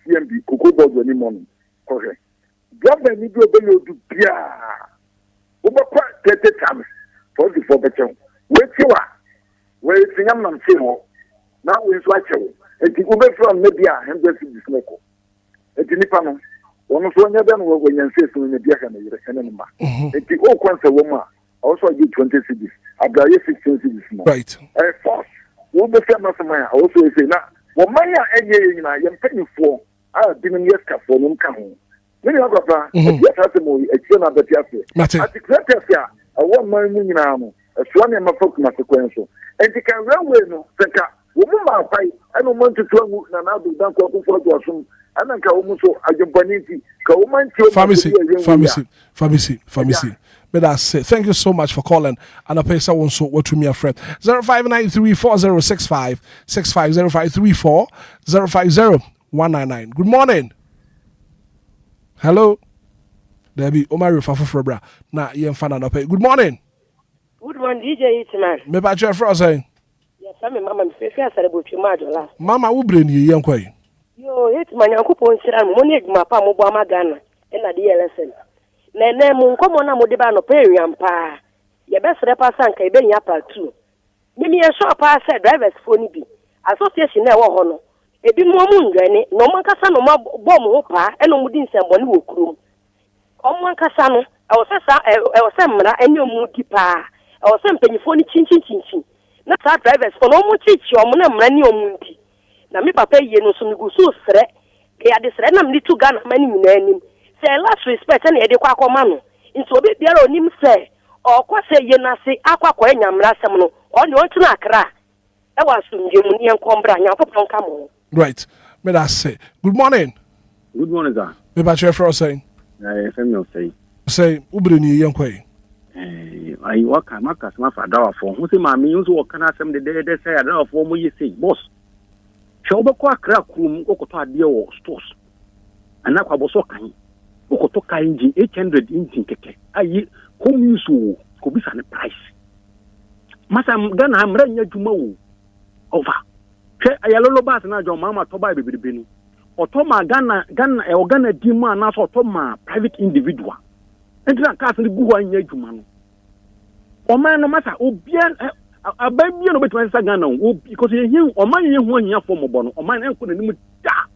CMB, Coco Board, any morning. Correct. Government need to be able to be over 30 times for the 4 better. Wait, you are. Where it's in Yamam Simo. Now we're watching. And the Uber from Nebia, and this is the smoke. And the Nipano, one of one of them when you say so in the Biakan, and the old concert woman also give 20 cities. I got 16 cities. Right. Force. Uber famous man also say, now, what money I am paying for, I have been years for one come. Many of us are a chain of the theatre. At the theatre, I want my money now. A swan and my folk consequential. And you can run with no, woman, I don't want to travel and I'll be done for some. I don't care almost a Japanese. Pharmacy. But I say thank you so much for calling. And I pay someone so what to me a friend. 05934065 0534050199. Good morning. Hello. Debbie Omari Fafra. Nah, you fan no pay. Good morning. Good morning, DJ Hitman. Me ba your friend say. Yes, I'm Mama. Me say I celebrate you last. Mama, who bring you yan kwai? Yo, Hitman, Yankopon sira mo ni egma pa mo bo ama Ghana. E na DLFM. Na mu nkomo na mo de ba no pa ewiam pa. Ye be sere pa sanka e be nya pa 2. Me shop pa say drivers phone bi. Association na e wo ho no. ebi mo mu ngani no man kasa no ma bom ho pa e no mu di nsembone wo kuro o man kasa no e wo se mra eni mu di pa e wo se mpanyifo ni chinchin na sa drivers for no mu chichi o mu na mra ni o mu di na me papa yie no so mi gu so sre ke ade sre na me tu Ghana mani nyina anim say last respect na e de kwa akoma no nti obi biara onim se o kwa se ye na se akwa kwa nyamra sem no o ne o tuna akra e wa sumje mu ni enkombra nya popon ka mo. Right. Me that say. Good morning. Good morning, sir. Me about your first saying. FM say. Say, ubri ni yankwe. I work at Marcus Mafadawa for who say, Mammy, you work can ask them the day they say, I don't know for you say, boss. Shall crack room, Okota dear stores. And now I was so kind. Okotoka engine 800 engine keke. I home use could be some price. Masam Ghana, I'm running to mow over. Ayalolo bas na jo mama to buy bibiri no otoma Ghana dima na so otoma private individual entra cars ni gugu anya adwuma no o man no masa obia ababia no betwa nsa Ghana o because ye o man ye hu anya fo mobo no o man enko na nim da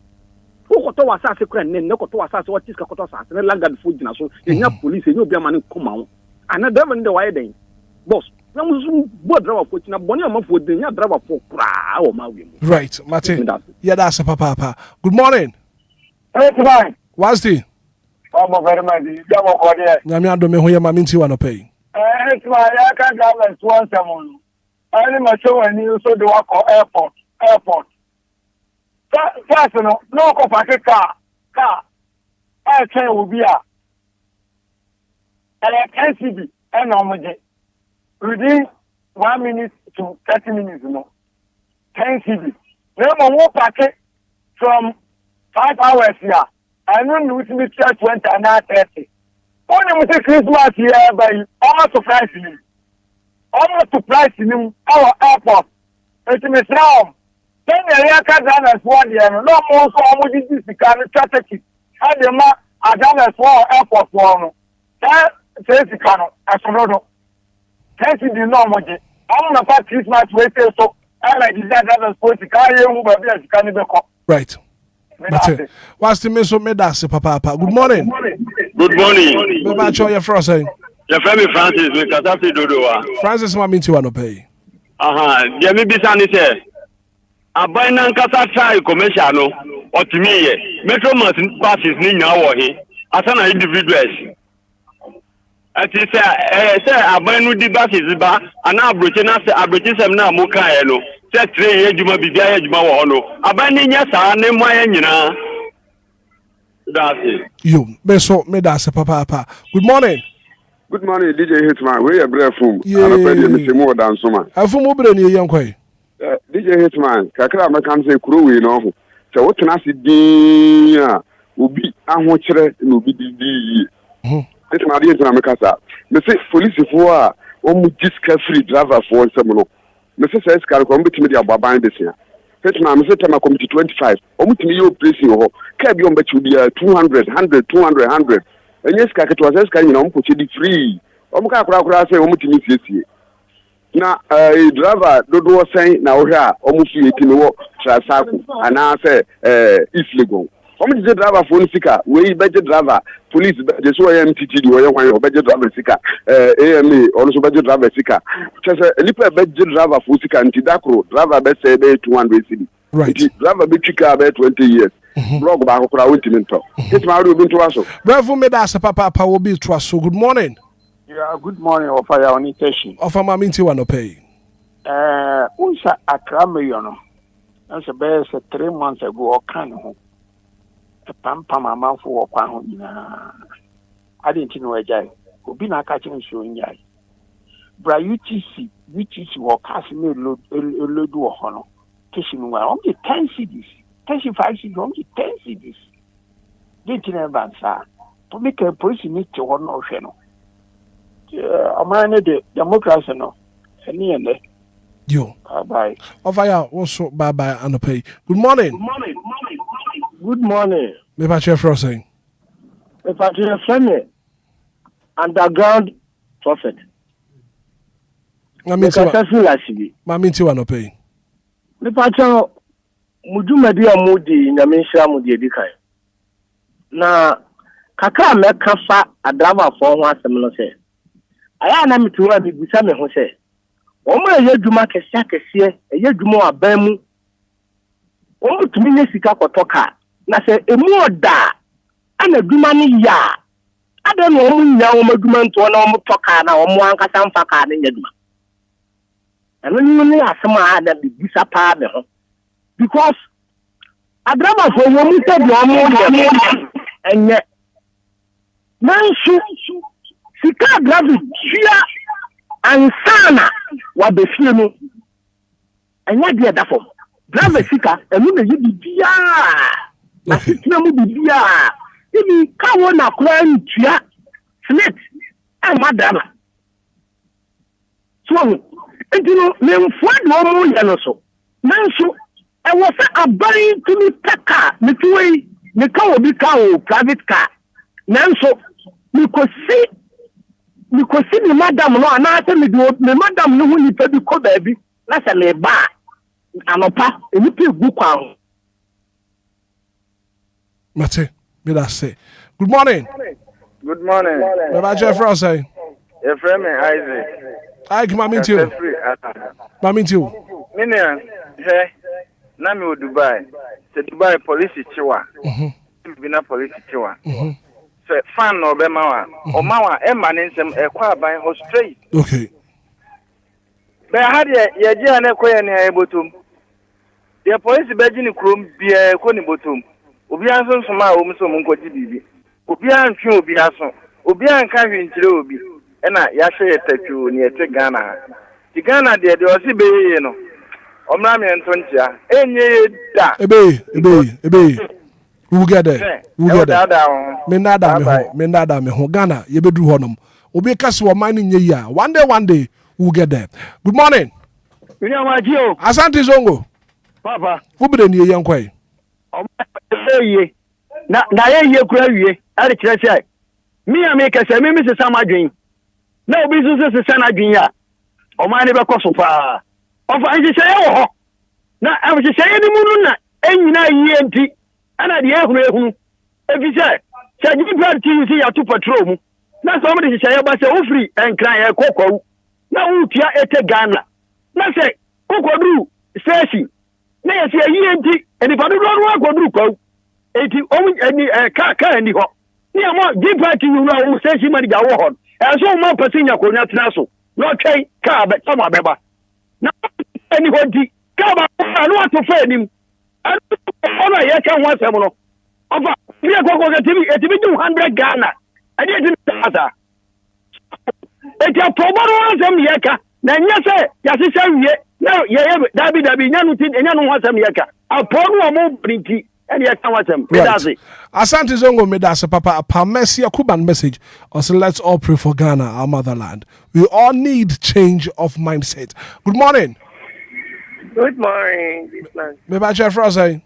o koto wasase kura ne koto wasase o tiska koto wasase na lagad fo gina so enya police enya obia man koma wo ana dem ne waye den boss. Right, Martin. Yeah, that's a papa. Good morning. Hey, fine. What's the? I'm very much. Nyamia do me ho yema minti wa no pay. It's my I can't have one someone. I need my show and you so the walk airport. First, no go pack car. I train will be a NCB and normal. Within 1 minute to 30 minutes, 10 CB. Then we walk packet from 5 hours here. I don't know which me 20 and 30. Only we say Christmas here by almost surprising him. Our airport. It's Miss Ram. Then the Yaka done as one year. No more so much this can strategy. And the man are done as well airport for that says the canon as no. Thank you, normal. I'm not part Christmas wait so I like that supposed to carry you baby as can be. Right. What's the meso medase papa? Good morning. Good morning. Me ba cho your first saying. Your family Francis me Katafi Dodowa. Francis ma minti wa no pay. Dia me bisa ni say aban nan kasa try commercial no otimi ye. Metro passes ni nya wo he. Asana individuals. Ati say aban no di basis ba ana abroche na say abroche sem na mo kan e no say tre ye djuma bibia ye djuma wo no aban ni nya sa ne mo ye nyina. That's it. Yo, beso me da se papa. Good morning. Good morning, DJ Hitman. Where you brave from? I'm ready to see more than summer. Afu mo bre ni yankoi. DJ Hitman, kakra me kan say kuro we no. So what na se din a obi aho kire na obi di. Hitman dey na me kasa. Me say police fo a o mu disca free driver for nsem no. Me say skar ko mbetimi dia baban besia. Hitman me say tema committee 25. O mutimi yo operation ho. Ka bi on betu dia 200 100. Enye ska ke to ska nyina on poche di free o mu ka kura say o mutimi siesie na driver dodo sen na wo hwa o mu fi etimi wo trasaku ana say iflegon o mu je driver phone sika we budget driver police je so MTT di wo ye kwan o budget driver sika AMA o so budget driver sika say lipa budget driver phone sika nti dakro driver be say be 200 cedi right driver be twika be 20 years blog ba ko won't minto it's my room to aso bravo me da se papa will be to aso. Good morning. Yeah, good morning of fire on station of ma minti wa no pay unsa akrame yo no that's about 3 months ago o kan ho pam amanfo wo kwa ho nyina I didn't know ejai obi na aka chin so nyai bra UTC wo cast me load wo ho no kishin wa on the 10 cities 35 cities on the 10 cities didn't never answer to make a police need to one no hwe no amana de democracy no any ende yo bye ofaya also bye anopay. Good morning. Good morning. Me ba chef saying if I tell you underground prophet ma minti wa no pay me pa tell mudumadi amudi nyamensha mudi edikan na kakra meka fa adrama fo ho asem no se aya na mituwa bi busa me ho se o ma ye dwuma kese ye dwuma aban mu o mutumi ne sika kotoka na se emu oda ana dwuma ni ya ada no mu nya o madwuma nto na o mutoka na o mu ankasa mfaka na nya dwuma eno ni asem a da bi busa pa me ho because adrama for woman said no more enye nansu sika gravi tua ansana wa befie no enye de da fom gravi sika enu na yi bia na sika mu bia ibi kawo na kura ntua snit e madama so entino memfo do mo ye no so nansu I was abiding to me taka, me tuwe, me kawo bi kawo private car. Nanso, me ko si me madam no, anase me madam no hu nipa bi ko baabi, na se le ba, anopa, nipa gu kwa. Mate, me that say. Good morning. Good morning. What about your friend say? Your friend Isaac. I come meet you. Meet you. Minia, hey. Na mi o Dubai. Se Dubai police chiwa. Bina police chiwa. Se fan no be mawa. O mawa e manisem e kwa aban ho straight. Okay. Be ha de ye je na ko ye ne ebotum. The police be ji ni krom bia ko ni botum. Obi anso nsoma a o mso mo nkoji bibi. Obi antwe obi aso. Obi anka hwentire obi. E na ya hwe ye tatu ni ete Ghana. Ti Ghana de o si be ye no. Omra me ntontia enye da ebe we get there me nada me ho Ghana ye beduru honom obi kase wo man nye ya one day we get there. Good morning Nyamajio Asante Zongo papa ubire ni ye nkwai ye na ye kura wie ari kire sai mi am kase mi se samadwen na obi se se na dwen ya o man ne be koso pa of anjiseye wo ho na anjiseye ni munu na enyina yie nti ana de ehunu efise se jipa ti ya to patrol mu na so mo de seye ba se wo free enkran ye kokwawu na wo tua ete Ghana na se kokoduru station na ye se yie nti eni pa do ro akoduru kwawu enti o eni ka eni ho ni amo jipa ti yu na wo station ma diga wo ho so mo pasinya ko nya tena so no twai ka be sama beba na any hodi kaba anu atofa enim ono ye ka ho asem no ofa mi akoko ga tibi 100 Ghana ade edi tata eti aprobaro asem ye ka na nya se ya se wie na ye dabi nya no ti nya no ho asem ye ka aprono mo brinti ene ye ka ho asem medase Asante Zongo medase papa a mercy Kuban message also let's all pray for Ghana our motherland. We all need change of mindset. Good morning. Good morning, Hitman. Me ba che fra say.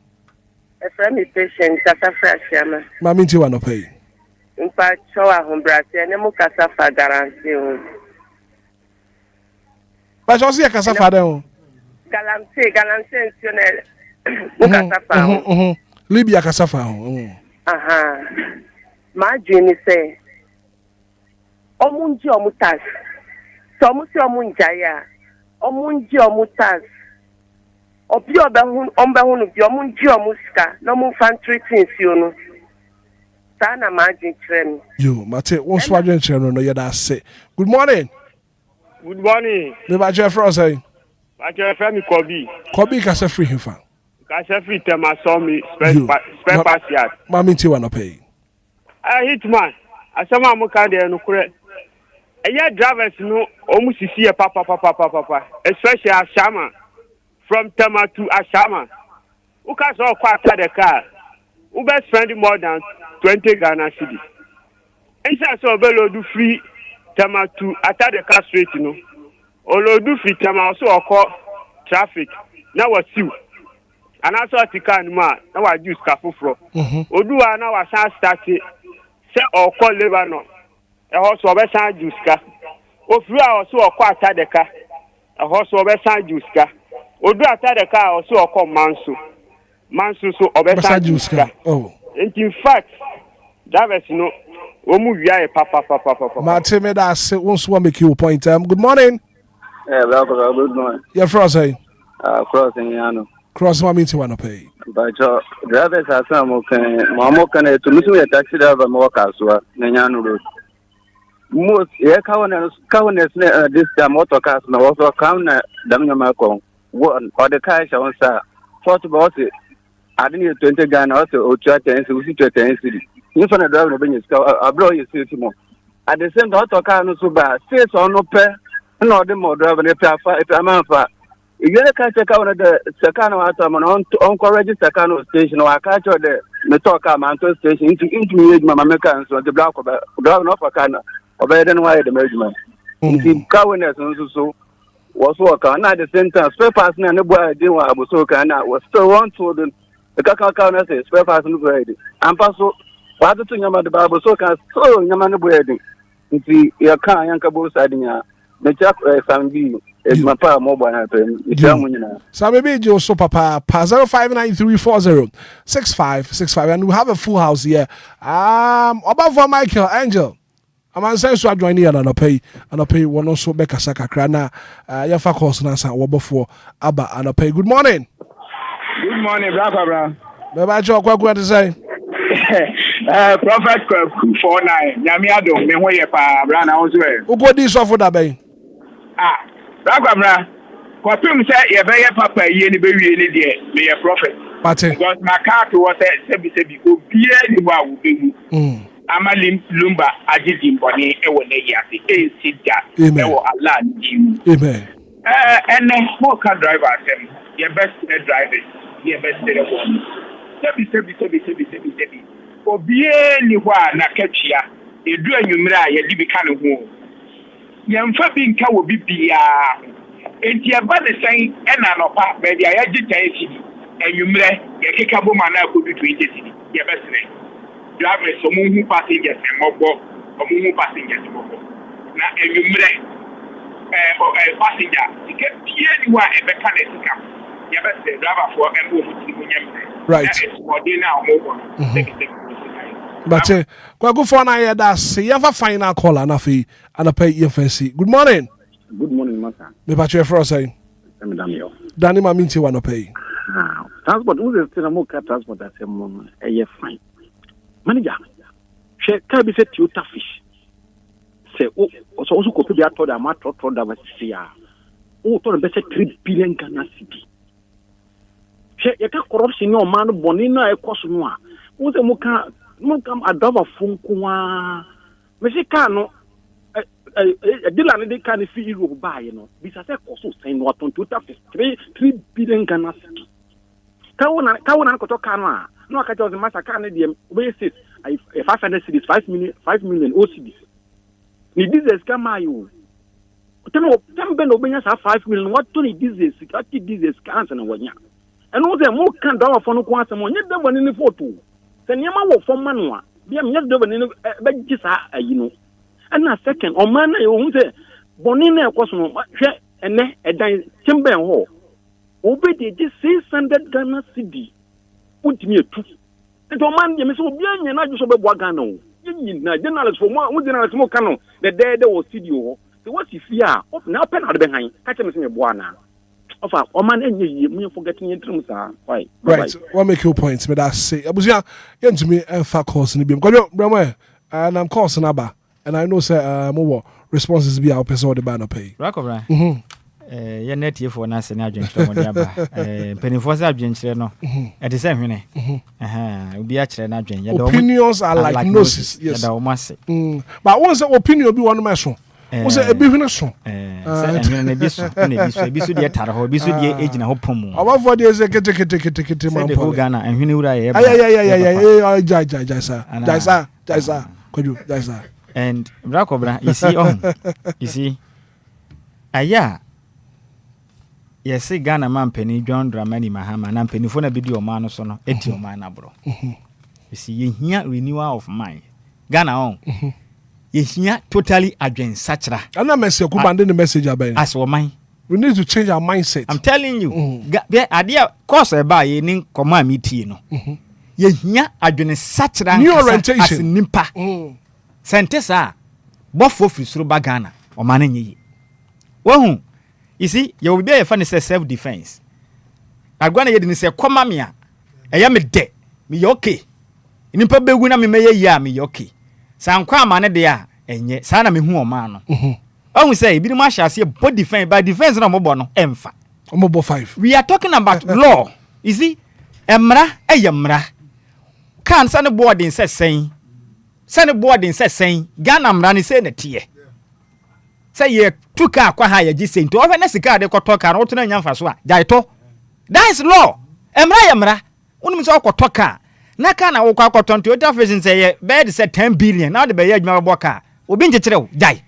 E fra mi patient kasa fra chiama. Ma mi ti wa no pay. Mpa chowa humbrate ne mu kasa fa guarantee o. Ba jo si e kasa fa de o. Guarantee sionel. Mu kasa fa o. Libya kasa fa o. Aha. Ma jini say. Omunji omutas. So mu si omunjaya. Omunji omutas. Obi obehunu bi omunji omuska na mu infantry things you no sana margin trem yo mate won so adwen trem no ye da se. Good morning. Good morning. Me ba je fra say ba je fra mi Kobi ka se free hifa ka se free tem aso mi spare parts yard ma mi ti wa no pay Hitman asema mu ka de no kure eye drivers no omu sisi e papa especially Ashama from Tama to Ashama. Who can so quite the car? Who best spend more than 20 Ghana cedi. Inside so below do free Tama to attack the car straight, you know. Olo do free Tama also occur traffic. Now was you. And also at the car man, now I use Cafu Fro. Odua now was started. Say or call Lebanon. A horse over San Juska. O free also quite the car. A horse over San Juska. Odu ata the car also come manso man so obesa juice. Oh. In fact, drivers no omu wia papa. Martin me that say once one make you point. Good morning. Good morning. Your friend say. Crossing Yano. Cross my meeting wanna pay. But drivers are some okay. Mamo can to listen to a taxi driver more casua, Nanyano Road. Most yeah, cowardice this time motor cars no also come Damia Malcolm. One or the car shall say, 40 bosses. I didn't 20 Ghana also or 10 city. If I drive the business, I blow you see more. At the same time, car no so bad. Say so no pay, no the more driving if I'm on fire. If you can't check out the Sakano on register Sakano station or I catch the Metoka Mountain station into my Americans or the block of driving off a canna or better than why the measurement. If cowardice also was working at the same time, spare parts and the boy I didn't want was so kind of was still one to the Kakao says spare parts and bread. And Paso, what the thing about the Bible so can so Yaman bread. You see, your car, Yankabo Sardinia, the Jack Sambi. It's my power mobile happen. So maybe Joe so papa 0593406565 and we have a full house here. About for Michael Angel. I'm saying so I join here and I pay one also Becca Saka Krana. Your fa course Nasa Wobofo Abba and I pay. Good morning. Good morning, brother. Baba Joe, what to say? Prophet 49. Yamiado, me way pa brana also. Who go this off for that bay? Brother, Kwapim say ye be papa ye ni be wie ni de me prophet. Because my car to was sebi obia ni wa wo be mu. Amalim Lumba ajidi mboni e wo ne yase e sida e wo Allah ni. Amen. And who car driver them your best drivers your best one. Sebi obia ni wa na kachia edu anwumra ye di bi kan ho. Yamfa bi nka wo bibia enti aba de san ena nopa baby ayaji tan sidi anwumre ye keka bo mana akodu 20 sidi ye besere driver so mu passengers mobo mu passengers mobo na anwumre passenger ticket pie ni wa e beka na sika ye besere driver for embo muti munyamre right for dey now mobo but go for na here that say you have a final call and afi and pay your fancy. Good morning. Good morning, Master. Me patch your for say. Daniel. Danny ma minti wanna pay. Transport who is still more car transport at some fine. Manager. She can be set to fish. Say also copy the told am to that was here. Oh, to be 3 billion Ghana city. She you can corruption no man bonina e cost no. Who say mo can adava phone kwa. Me say can no dealer they can see you buy this has a cost saying what on 3 billion Ghana city. Kawana ko to kana no ka just master can dey we say 500 cities 5 million OCDs. Ni business kama you. Tell ben obenya 5 million what to ni business ati business can na wanya. And no say mo kan dollar for no kwa say mo nye dem woni ni photo. Say nyama wo for manwa. Bia me nye dem woni be gisa ayi no. And a second, or man, you say, Bonina was no and then Timber Hall. Obey this 600 Ghana city. Put me a two. And to man, you miss Obia, and I just obey Wagano. You journalists for one, who smoke canoe, the day there was studio. So what's if you are now pen out behind? Catch him in Buana. Of a man, and you forgetting your terms are why. Right, what make your points? But I say, I was young to me and far course in the beam. Go, and I'm coursing Abba. And I know, sir, more responses be our person the banner pay. Rock over. Your net here for us and agent. Penny for agent, no. At the same minute. Be actually an agent. Opinions are like noses. Yes, but once the opinion be one measure. Was it a business? Bisu de taro, bisu de age na hopomu. About 4 days, I get man. Ghana and Hunura. Jaisa. Could you, Jaisa? And Brakobra, you see, aya. Yes, say Ghana man penny John Dramani Mahama and penny for a video man sono etio man abro. You see, you hear renewal of mind. Ghana on. You hear totally against Sachra. And I mess your command in the message about as for mine. We need to change our mindset. I'm telling you. Idea course by any command meeting. Ye nya adwene sachra new orientation as nimpa. Sentesa bofo fisuru bagana o mane nyi. Wohu you see you will be a funny self defense. Agwana ye de say koma me a eya me de me okay. Nimpa begu na me meye ya me okay. Sankwa amane de a enye sa na me hu o ma no. Wohu say bi ni ma hya se body defense by defense na mo bo no emfa. Mo bo 5. We are talking about law. You see emra eyemra. Kan sane boarding say saying sane boarding say saying Ghana mra ni say na tie. Say ye tuka kwa ha ye gi say nto ohwe na sika de koto ka na woto na nyamfa so a jaito. That is law. Emra unum so koto ka na ka na wo kwa koto nto Toyota Vision say ye bed say 10 billion now de be ye adwuma bo ka obi nkekere wo jai.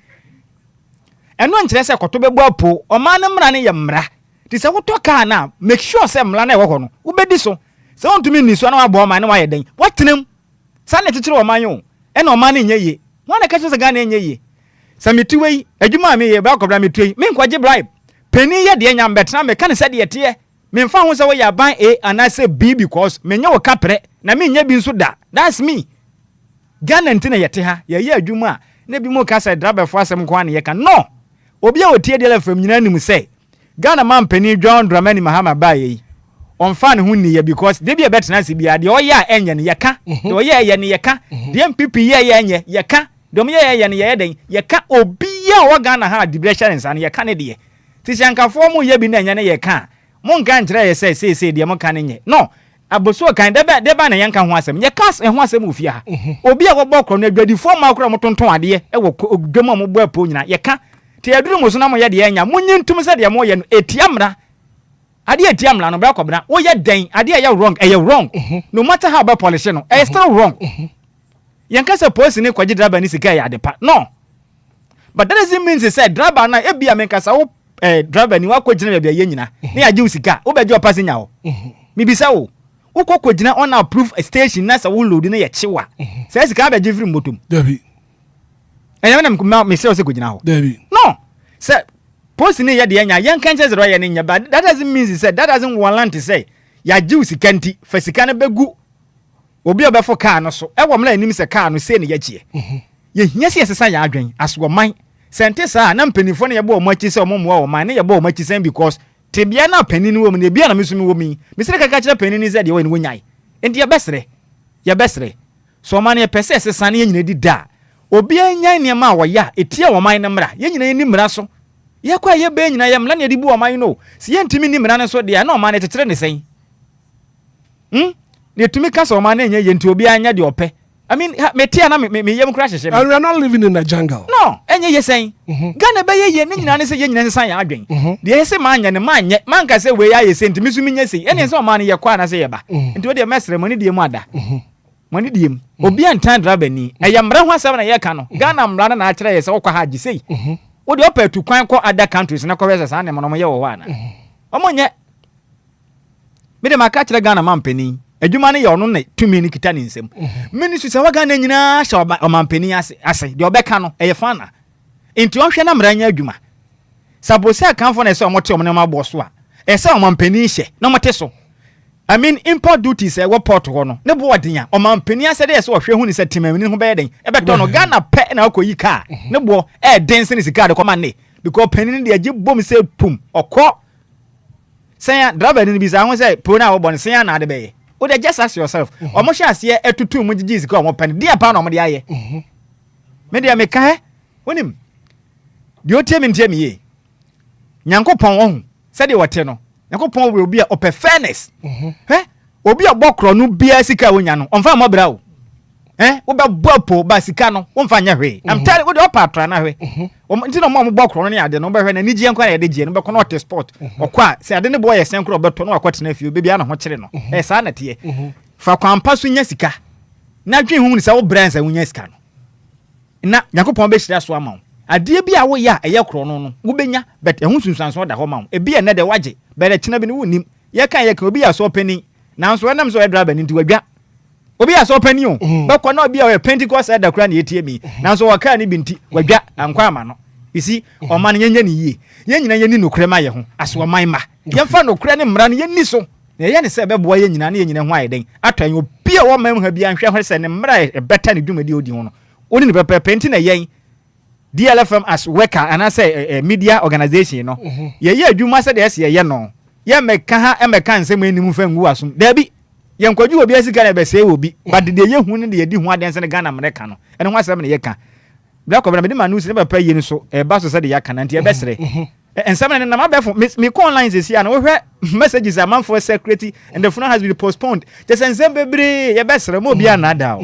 Eno nkere say koto be bo apo o ma na mra ne ye mra. Ti say woto ka na make sure say mra na e wo ho no wo bedi so. Se on to me ni so na wabo man na waye den watenem sa na kikire o man yo e na o man nya ye won na ka so ga na nya ye samitiwe adwuma me ye ba kobra metui me nkwaje bribe peni ye de nya mbetna me kan se de yete me mfa ho se wo ya ban A and I say B because me nya wo kapre na me nya bi nso da that's me Ghana ntina yete ha ye ye adwuma na bi mo ka se driver fo asem kwa na ye kan no obi a otie DLFM nyina nim se Ghana man peni John Dramani Mahama ba ye on fan hu ni ye because de bia betina se bia de oya enye ne yeka de oya ye ne yeka de MPP ye enye yeka de mo ye ne ye den yeka obi a wo Ghana ha dibression nsa ne yeka ne de ti syankafo mu ye bi na enye ne yeka mo nka nkyere ye se de mo ka ne nye no aboso kan de ba na yenka ho asem yeka ho asem ofia ha obi a wo bokro na adwadifo ma akora mo tonton ade e wo dwom mo bo apo nyina yeka ti aduru mo so na mo ye de enya mo nyintum se de mo ye no etiamra ade etiamla no bra kobra wo ye den ade ya wrong wrong no matter how ba polish no still wrong yanka se police ni kwaji driver ni sika ya adepa no but that doesn't mean say driver na e bia menka sa wo driver ni wa kwajina bia ye nyina ni age usika wo beje opassenger wo mi bisa wo kwajina on approve station na sa wo load na ye chewa say sika beje free motom David na me say o se kwajina ho David no say post ni ya de nya yan kan cheze ro ya nya but that doesn't mean say that doesn't warrant to say ya jiu sikanti fa sika na begu obi obefo car no so e wo mla anim se car no se ne ya chie ye hia se sesa ya adwen aso man sente sa na mpanifo ne ye bo mo achi se mo mo man ne ye bo mo achi sen because tebia na panini wo me bia na mesumi wo mi se kaka kire panini ze de wo ne wonyai enti ya besre so man ye pese sesa ne nyina di da obi anyan ne ma wo ya etia wo man ne mra ye nyina ni mra so ye kwa ye be nyina ye mla ne di bu o man no si ye ntimi ni mra ne so de na o man ne tetere ne sen ne tumi ka so o man ne nye ye nti obi anya de ope I mean me tia na me yem crash she and we are not living in the jungle no enye ye sen Ghana be ye ne nyina ne se ye nyina san ya adwen de ye se man nya ne man ka se we ya ye se ntimi sumi nya se ene se o man ne ye kwa na se ye ba nti o de mesre mo ne die mu ada mo ne die mu obi antan driver ni eye mra ho asem na ye ka no Ghana mra na akere ye se wo kwa haji sei wo de opa tu kwan ko other countries na ko wese sa ne mo no ye wo wa na omonye me de maka kire Ghana man pani adwuma ne ye ono na tumi ni kita ne nsem ministry se wa Ghana nyina sha o man pani ase de obeka no eye fana enti on hwe na mra nya adwuma sabose akanfo na se o mote o ne ma bo so a ese o man pani hye na mote so I mean import duties e wo port ho no ne bo odenya o man pani ase de se o hwe hu ni se timamini ho be den e beto no Ghana pe na akoyi car ne bo e den se ni sika de koma ne because pani de agi bom se pum okọ say driver ni bi sa ho say pro na wo bon say na de be o de just ask yourself o mo hwe ase etutu mu gigi sika o mo pani dia pa na o mo de aye me de me ka he onim de o tie me ntie me ye nyankopon wo hu se de wote no nyankopon we obi a ope fairness obi a bokro no bia sika wonya no onfa mo bra o wo be bopo ba sika no wo mfa nya hwe am tell wo de opatra na hwe nti no mo bokro no ne ade no be hwe na ni gie nkwa na ade gie no be ko no hot sport okwa se ade ne boy ye sen kro beto no akwate na fie bia na ho kire no sa na tie fa kwampa so nya sika na dwen hu ni se wo brands a wonya sika no na nyankopon be hira so ama wo ade bia wo ya eye kro no wo benya but ehun sunsanso da ho ma wo e bia ne de wage be de kina bi ne wonim ye kan ye kan obi ya so pani na so enam so driver ni nti wadwa obi ya so pani o be ko na obi ya Pentecost da kura na yetie mi na so waka ni binti wadwa ankwa ama no you see o man nyenye ni yie yen nyina yeni no krema ye ho aso man ma yemfa no kre ne mmra no yeni so na ye ne se beboa ye nyina na ye nyina ho ayeden atwan obi a wo man ha bia nhwe ho se ne mmra e beta ne dwumadi odi ho no oni ne pepe nti na yen DLFM as worker and I say media organization no ye adwuma se de ye no ye meka ha emeka nsem enimu fa ngu asum da bi ye nkwadwu obi asika na be se obi but de ye hu ne de di hu aden se ne Ghana America no ene ho asem ne ye ka bla ko bla me de manu se ne papa ye ni so e ba so se de ya ka na nti e be sere ensem ne na ma be fo me call lines is here na wo hwe messages a man for security and the funeral has been postponed just ensem bebre ye be sere mo obi anada o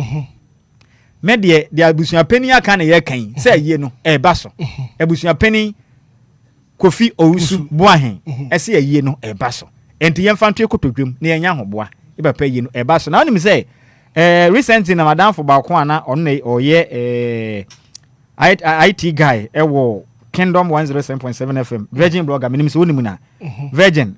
me de abusua pani aka na ye kan se ye no e ba so abusua pani Kofi Owusu Boahen ese ye no e ba so enti ye mfanto ekotodwem na ye nya hoboa e ba pa ye no e ba so na onim se recently na madam for ba ko ana on oye IT guy e wo Kingdom 107.7 FM Virgin blogger minim se onim na Virgin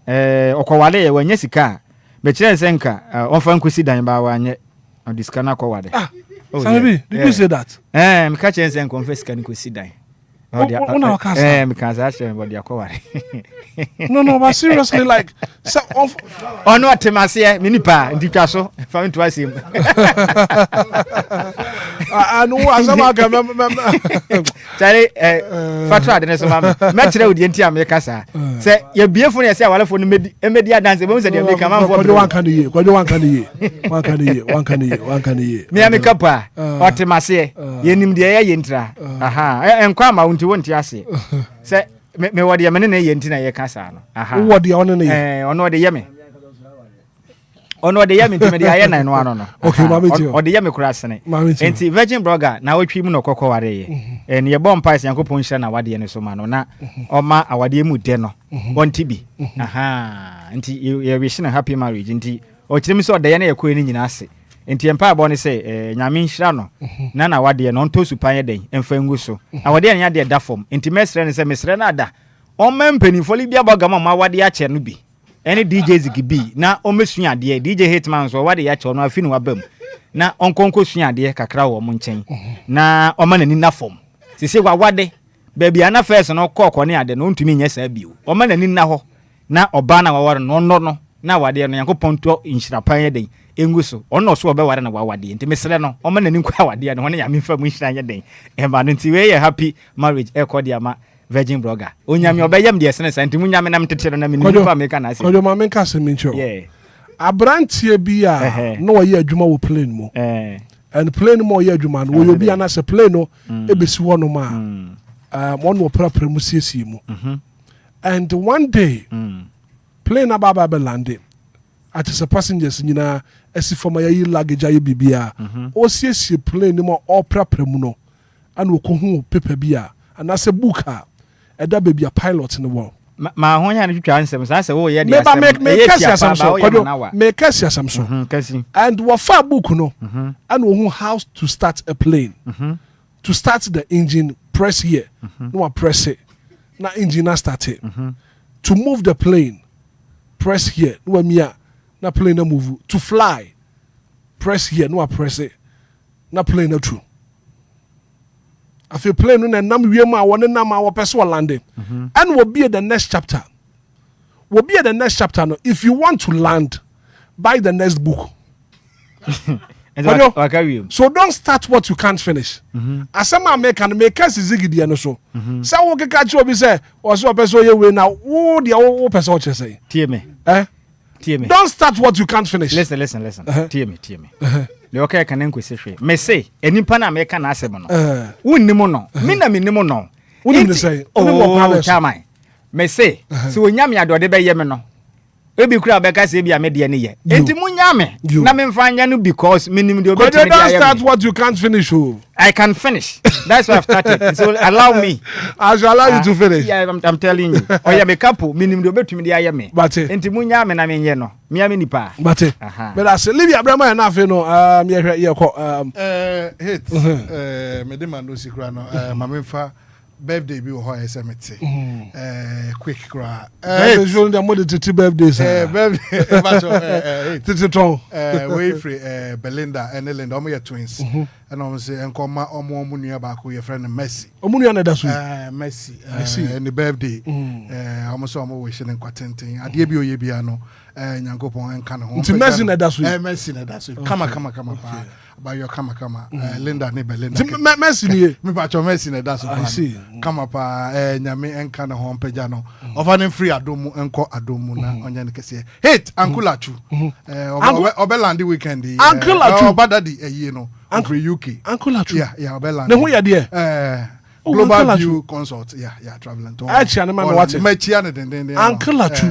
okowale ye wanya sika be kire se nka onfa nkosi dan ba wanye odiskana kowade Sabi, did you say that? Me catch and confess can go sit down. No, but seriously, like, so oh no, Temasia, Minipa, and Dicaso, found twice him. I know as I'm Fatra, the next Metro, the entire Mecasa. Say, you're beautiful as I want for the media dance. They come out for one can year, one can year. Miami Capa, or Temasia, Yenim de Yentra. Aha, and come out to one tiasi. Say, me what the amene yentina ye kasa no aha what the on ne ono de yeme ono de yeme ntime de aye na no ano no okay mama ti o de yeme kura sene enti virgin blogger na wotwi mu no kokko ware ye ne ye bom pies yankopon hira na wade ne so ma no na oma awade mu de no wonti bi aha enti ye wish na happy marriage enti o kiremi so de ye na ye ko ni nyina ase enti empa abo ne se nyame hira no na wade no nto supan ye den emfa ngu so awade ne ya de da form enti mesre ne se mesre na ada on mempeni foli bia bagama ma wade ya che no bi ene DJ Zigibi na o mesua ade DJ Hitman so wade ya che no afinu wabam na onkonko sua ade kakra wo mo nchen na o ma nani na form sisi gwa wade baby ana first no kokko ne ade no ntumi nya sa bio o ma nani na ho na oba na waware no no na wade no yankopon to inhirapan ye den engu so ono so obe ware na wawade nti mesere no o ma nani kwa wade no ne yame fa mu nhira ye den e ma no nti we ye happy marriage e ko dia ma virgin blogger onyame obeyam de sene santi munyame nam tetere na mini pa meka na ase kojo ma menka se mincho abrantie bia no ye adwuma wo plane mo and plane mo ye adwuma no wo obi ana se plane no ebesi wo no ma one wo prapra mu siesie mu and one day plane ababa be landing at the passengers nyina asifoma ya yi luggage aye bibia o siesie plane mo all prapra mu no ana wo kohu paper bia ana se book eda baby a pilot in the world ma honya ne twitwa ansem sa se wo ye dia make us some so and what far book no and wo how to start a plane to start the engine press here no press it na engine start it to move the plane press here no mia na plane na move to fly press here no press it na plane na true if you play no nam wiem a won nam a wo pese landing and will be the next chapter no if you want to land buy the next book so don't start what you can't finish asema make us zigidi no so say wo keka chi obi say o so pese ye we na wo dia wo pese o che say tie me don't start what you can't finish listen tie me le okay kan enkwese hwe me say enipa na me ka na asem no wonnimo no me na menimo no wonni say oh chamai me say so onyame adode be ye me no ebi kura be ka say bia me de ne ye enti munyame na me mfanya no because menim de obi don't start what you can't finish. I can finish. That's why I've started. So allow me. I shall allow you to finish. Yeah, I'm telling you. Oh yeah, me couple menim de obetumi de ayame. But enti munyame na me ye no. Me ame nipa. But I say leave your brother na fe no me hwe ye ko hit me de man no sikra no ma me fa birthday bi ho SMT quick cry show them what the birthdays birthday titi we free Belinda and Linda omo twins and omo say enkoma omo nua ba ko your friend Messi omo nua na da so Messi and the birthday omo so omo wish en kwatenten ade bi oye bia no nyankopon enka ne ho Messi na da so Messi na da so kama pa ba yo kama Linda ne Belinda Messi ni me ba cho Messi na da so kama pa nyame enka ne ho mpagya no ofane free adomu enko adomu na onya ne kese hit Uncle Achu obelandi weekend Uncle Achu obadadi eyi no free UK Uncle Achu yeah obelandi ne ho ya de Global View Consult traveling to actually na ma what me chia ne den Uncle Achu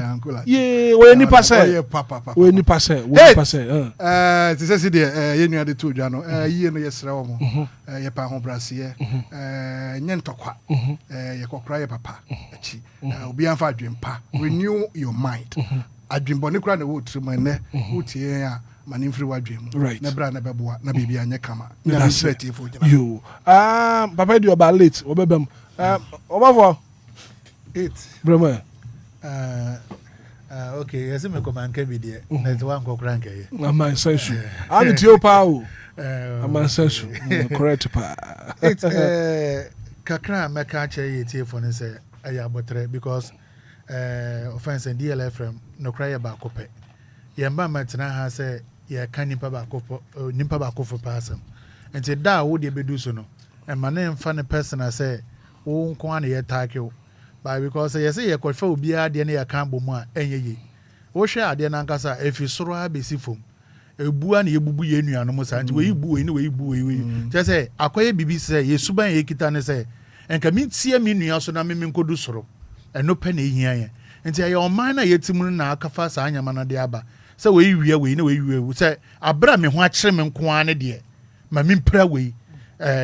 yeah we ni passe we ni passe ti se de ye nua de to dwa no yie no yesre wo mo ye pa ho brase nye ntokwa ye kokra ye papa achi obi anfa adwempa renew your mind adwembo ne kura na wo trimu ene wo tie ya mani free wadwem na bra na beboa na bibia anye kama na straight ifo jina yo papa do about late obebem obafo 8 brother okay yesi me command ke bi de na ti wan kokran ke ye am sensu am tio pa o am sensu correct pa kakra meka che ye tie fo ne se aya botre because offense DLFM no cry ba kope ye mba matena ha se ye kan nipa ba kofo pasam enti da wo de bedu so no e ma ne mfa ne personal se wo nko an ye take wo ba because ye say ye kofa obia de ne ye kan bomu a enye ye wo hwe ade na nkasa efi soro ha besi fom ebua na ye bubu ye nuano mo sa enti we bu we ni we bu we je say akoye bibi se ye suban ye kita ne se enka mi tie mi nua so na me nkodu soro eno pe na ehia ye enti ye oman na ye timu na akafa sa anyama na de aba se we wie we na we wie se abra me ho akire me nko ane de ma mi mpra we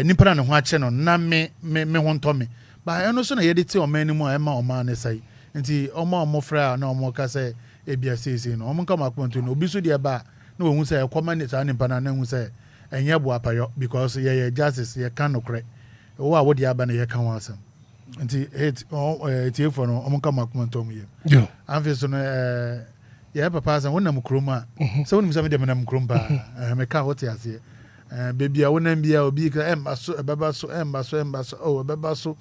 nipa na ho akire no na me ho nto me ba eno so na ye de ti oman ni mu a ma oman ne sai enti omo fra na omo ka se ebia sese no omo ka makonto no obi so de ba na wo hu se ekoma ne sa nipa na hu se enye bo apayo because ye justice ye kan no kre wo a wo de aba na ye kan wasam nti tie for no omo ka makonto mu ye yo amfe so no ya papa san wonam kroma so wonim se me dem nam kromba me ka hote ase baby a wonam bia obi ka embaso ebabaso ebabaso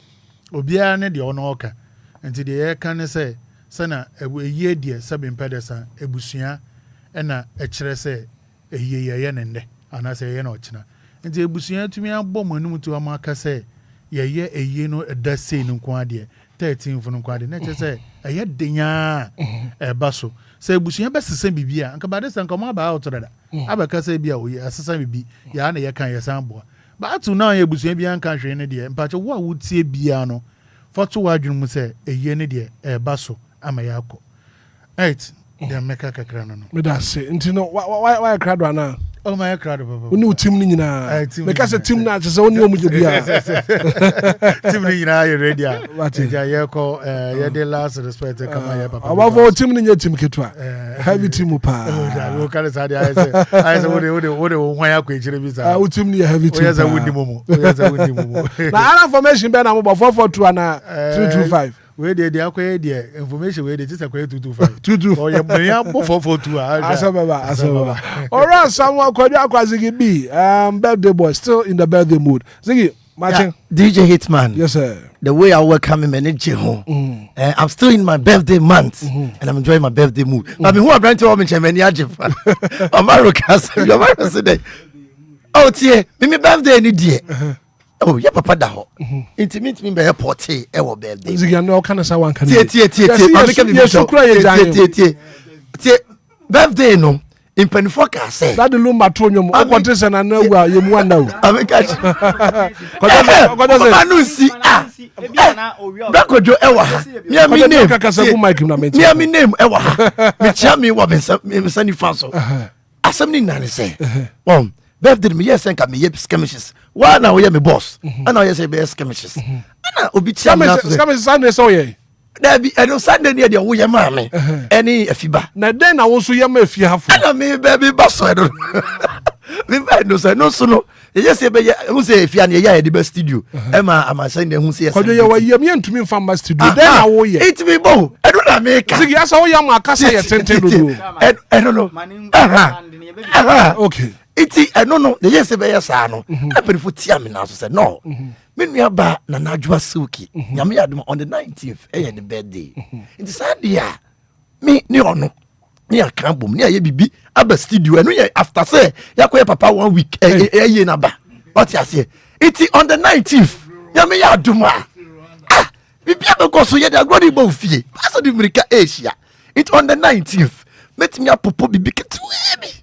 obia ne de ono oka nti de ye kan ne se sana eyi de sabe mpedesa ebusua na ekire se eyi ye ne nde ana se ye na ochina nti ebusua tumi abom anum tu amaka se ye eyi no da sei no nko ade 13 funu nko ade na che se eye denya ebaso se ebusua besesa bibia anka ba de se nka mo aba otorada abaka se bia oyi asesa bibi ya na ye kan ye sanboa ba atu na ye ebusua bia nka hwe ne de mpache wo a wotie bia no foto wadwun mu se eye ne de ebaso ama yako eight dem meka kakra no me da se nti no why crowd ana oh my crowd baba oni utim ni nyina me ka se tim na se oni omu bia tim ni nyina ye ready a ja ye ko ye de last respect kama ye papa abafo tim ni nya tim ketwa heavy tim pa wo kale sa de ai se wo hwan ya ko ejire bi sa utim ni heavy tim o ya za wudi momo na ana information be na mo 442 ana 325 we dey akoye dey information we dey just akoye 225 oh ya me ya bo 442 asababa alright someone called Akwazigi B birthday boy still in the birthday mood Ziggy matching DJ Hitman yes sir the way I welcome him and home I'm still in my birthday month and I'm enjoying my birthday mood I mean who are brand to me chemeni ajefa Omaro Castle you are today oh tie me birthday ni die oh yeah papa da ho intimate me be airport e wo birthday Ziggy no kan say one kan tie birthday no in penfo ka say that the Lumba to nyom o kote se na wu a yemu anda o ameka kote anu si Brakojo ewa ha me name kaka bu mic na me name ewa ha me chia me wo me sani fanso asem ni na ne say birthday me yes enka me ye skirmishes why now we me boss and now yes be skirmishes ana obi tia me skirmishes Sunday so ye na bi eno Sunday ne de wo ye ma me eni afiba na den na wo so ye ma afia hafo ana me baby boss edo me ba no say no so no Yes, who say if you are near the best studio, Emma, I'm saying who says, Kojo ye wa yem to me from my studio. Then I wo ye. It me bo. I don't make. Sigi asa wo yam akasa ye tenten do. I don't know. Okay. Iti I don't know. The yes be yes ano. I been for tia me now so say no. Me nua ba na najwa silky. Nyame adom on the 19th eh the birthday. It is sad dia. Me ni ono. Ni akambom ni aye bibi aba studio enu ye after say yakoye papa 1 week ye na ba. What you say? Iti on the 19th. Nyame ya adom a. Bibi abeko so ye da godi bo fie. Paso di America Asia. It on the 19th. Metimi apopo bibi ketuemi.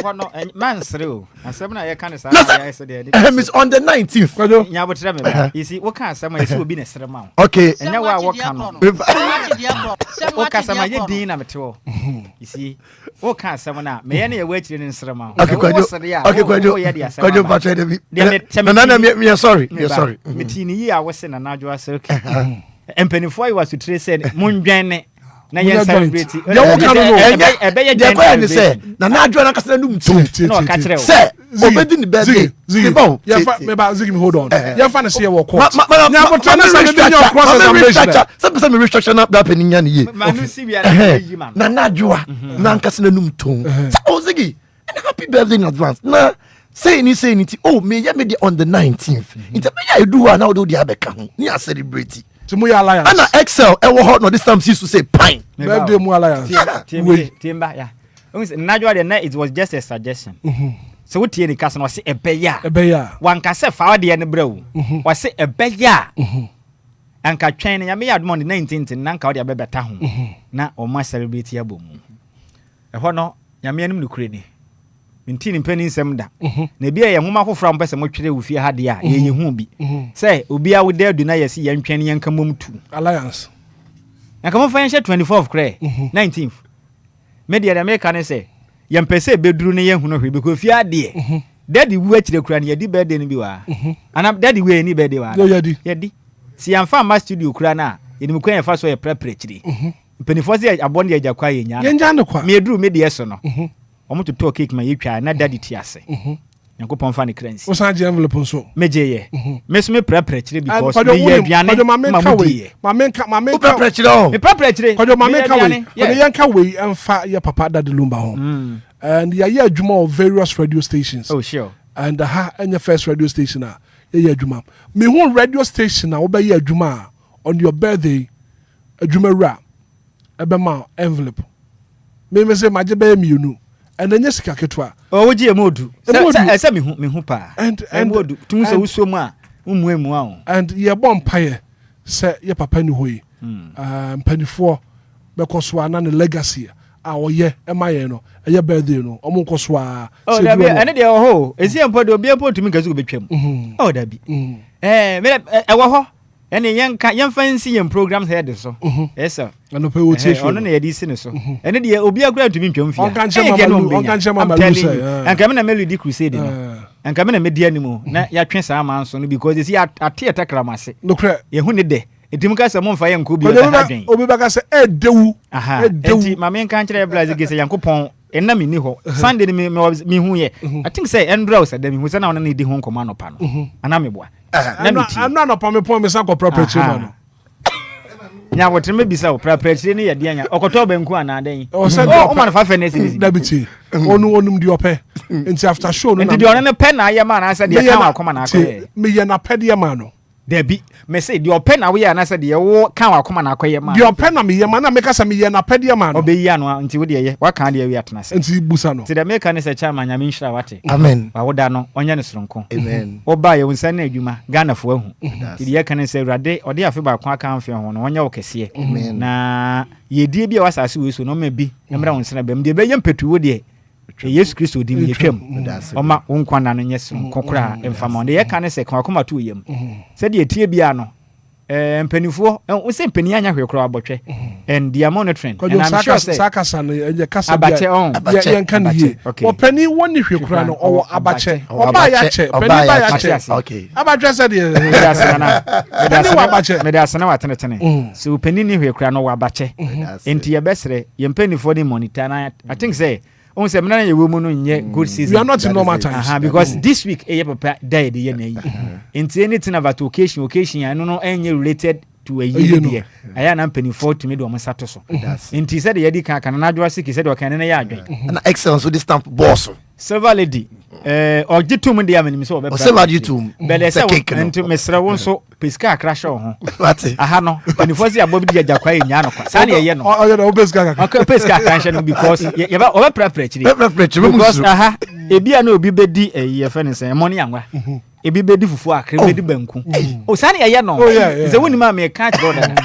No, man, through. And some I can't say, it's on the 19th. Yeah, but remember, you see, what kind of is will be a certain okay, and now what can what can some of Dean amateur? You see, what can someone out? May any wait in Sramount? Okay, sorry. Metini, I was in a Najwa circuit. And Penny Foy was to trace said, Moon Jane. Na yen celebrate e be ye den say na na adwo na kasa dum tu no ka kire say obedi ni birthday zigi me ba zigi me hold on ye fa na say we court nya bo tana say be your process and say me restructure na that penin yan ye manu si bia na na adwo na kasa na dum tu say o zigi and happy birthday in advance na say ni oh me ye me on the 19th it be ya do na do dia be ka ho ni a celebrate to mu alliance ana excel e wo hot no this time used to say pine birthday mu alliance timba yeah najwa the night it was just a suggestion so what tie ni kasa no say ebeya wan kasa fa de ne brew wa say ebeya anka twen ne ya me yadom on the 19th na anka wo de abebeta ho na o ma celebrate abomu e ho no nyame anim ne kure ni Mintini penny semda. Nebia ya huma ko from pese mo twere wo fie hade a ye hu bi. Say Obia wo there do na yesi ye ntwen ye nka mom tu. Alliance. Na kama fa 24th kre 19th. Media the America ne say ye mpese beduru ne ye hu no hwe because fie hade. Daddy wu akire kura ne ye di birthday ne bi wa. Ana daddy we ni birthday wa. Ye di. Si amfa ma studio kura na ye nim kwan ye fa so ye prepare chiri. Penifo se abon de agakwa ye nya. Ye nya ne kwa. Me eduru media so no. Omo to talk cake ma yetwa na daddy ti ase yankopon fa ne currency o san je envelope nso meje ye me prepare chire because me ye aduane ma me prepare chire me prepare chire kojo ma me ka we kojo yanka we emfa ye papa daddy Lumba ho and ye adwuma of various radio stations oh sure and any first radio station ye adwuma me hu radio station na wo be ye adwuma on your birthday adwuma ra ebe ma envelope me say maje be miunu and then yes kaketwa o woji emodu say me hu pa and emodu tun so wuso mu a umuemu a and ye bom paye say ye papa ni hoyi panifo be koso na ne legacy a oye emaye no eye birthday no omo koso a o da bi ene de ho esi empo de obi empo tumi kazu betwam o da bi me e wo ho ene yen fancy yen programs head so yes sir ano pe wo tie ono na ye di sine so ene de obi agura tumi ntwam fia on kan chema malu say anka me na melody crusade no anka me na media ni mu na ya twen sa man so no because esi ate takramase no kra ye hu ne de etim ka se mo mfa ye nko bi o ha dwen obi baka se edewu enti ma me nkan kire blaze ge se yankopon enna me ni ho Sunday ni me hu ye I think say Andrew said me hu se na ona na di ho nkoma no pa no ana me boa I'm not a me me sanko property no nya wotre me bisa wo property ni ye de anya okoto benku ana den o man fa fa nesi dabiti onum di ope nti after show no nti di ona ne pen na ye man asa de kan akoma na akoye me ye na pede ye man no Debi, me say the open away and I said, "You can't come and acquire man." The open me, man, make us a me na pedia man. Obey Yano until we what can't you at us? Until Busano. To the American is a chairman, I mean, Shawati. Amen. I would know on Yanisronko. Amen. Or buy you send Yuma, Ghana for whom. The can say Rade or the Afiba Quack on one yoke. Amen. Na ye dear be was as we so no maybe. Number one, Senabem, the Bayan Petu. Yes, Christo di me twam oma wonkwana no nyes kokora emfama on ye kan se kan akoma to yam said ye tie bia no mpanifo wo se mpani anya hwekoro abotwe and they are monitoring and I'm sure say sakasa no ye kasa abache on ye kan ye wo pani woni hwekoro no owo abache oba ya che pani ba ya che okay abache said ye me da sana watenetene so pani ni hwekoro no wo abache enti ye besre ye mpanifo ni monitor na I think say on say na ye woman no nye good season. We are not in normal times. Because this week papa died the year na yi. Into anything about occasion I no any related to a year. I am penny for to me do am sato so. Into said the yedi kan na adwa sick said o kan na ya adwen. Na excellence with the stamp boss. Silver lady or jitum dey am so be. O silver jitum. Be le say into mesra won so pesca crash ho. What? Aha no. Penny for say abobi di agakwa enya no kwa. Sa na ye no. Oh yeah, pesca. Okay, pesca crash no because ye ba o prepare because aha ebi na obi bedi ye fe ne say money anwa. Ebi bedi fufu akre bedi banku. O sa na ye no. Ze woni ma me catch brother.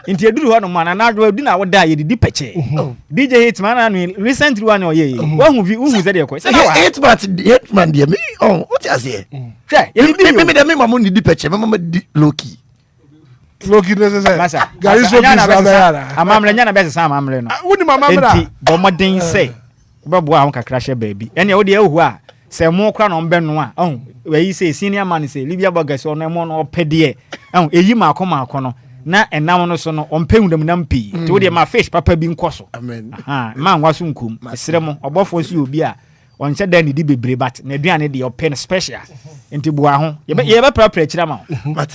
Inti eduru ho no ma na adwo edi na woda ye di peche. DJ Hitman anu recently one oye. Wa hu se de ko. Say na Hitman de me what you say? Say, me de me mamu ni di peche, me mama di Loki. Loki necessary. Masa. Gari so please na amamre nya na be sesa amamre no. Woni mamamra. Enti bo modern say. Bo bo a ho kakra hye baabi. Ene wo de ehu a se mo kra no mbe no a. We say senior man say Libya Burgers on mo no opede. Eyi maako no. Na enam no so no ompehundam nam pi to wo de ma fish papa bi nkoso amen ma nwaso nkum esere mo obofo so obi a onche dan ni di bebre but na aduane de open special enti bua ho ye be prepare kira ma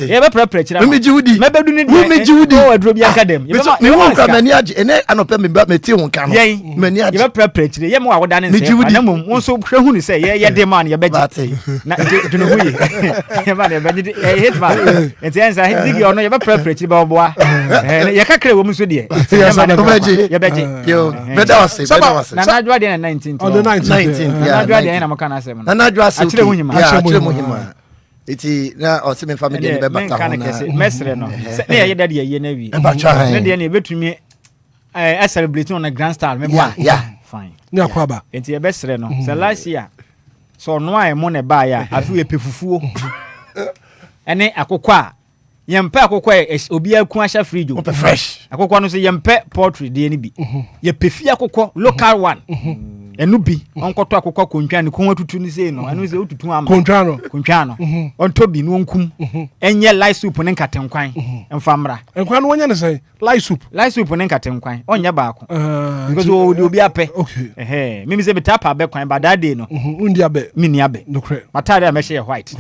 ye be prepare kira ma me jiwudi me bedu ni me jiwudi o adro bi academy ye be me won kra mani age ene anope me ba meti won kan no mani age ye be prepare kira ye mo wa woda ne se na mo won so hwe hu ni se ye de man ye be je na du no hu ye ba de be je hit ba enti ensa hit digi ono ye be prepare kira ba oboa ye kakra wo mu so de ye be je yo better was na na adwa de 19 on the 19 na adwa de na mo kana se na na adwa se achire muhima iti na o se me family de be bata ho na mesre no se na ye dade ye na wi na de na betumi celebrate on a grand style me boa fine ni akwaba enti ye besre no se last year so no ai mo ne ba ya afi we pefufuo ene akokwa yempe akokwa obi aku ahya fridge o fresh akokwa no se yempe poultry de ni bi ye pefi akokwa local one enu bi onkoto akokwa kontwa ne kon atutu ni sei no enu se otutu ama kontwa no onto bi no nkum enye light soup ne nkatenkwan emfamra enkwan no wonya ne sei light soup ne nkatenkwan onye baako because obi ape mimi se betapa be kwan badade no undi abe mini abe nokre matare amehye white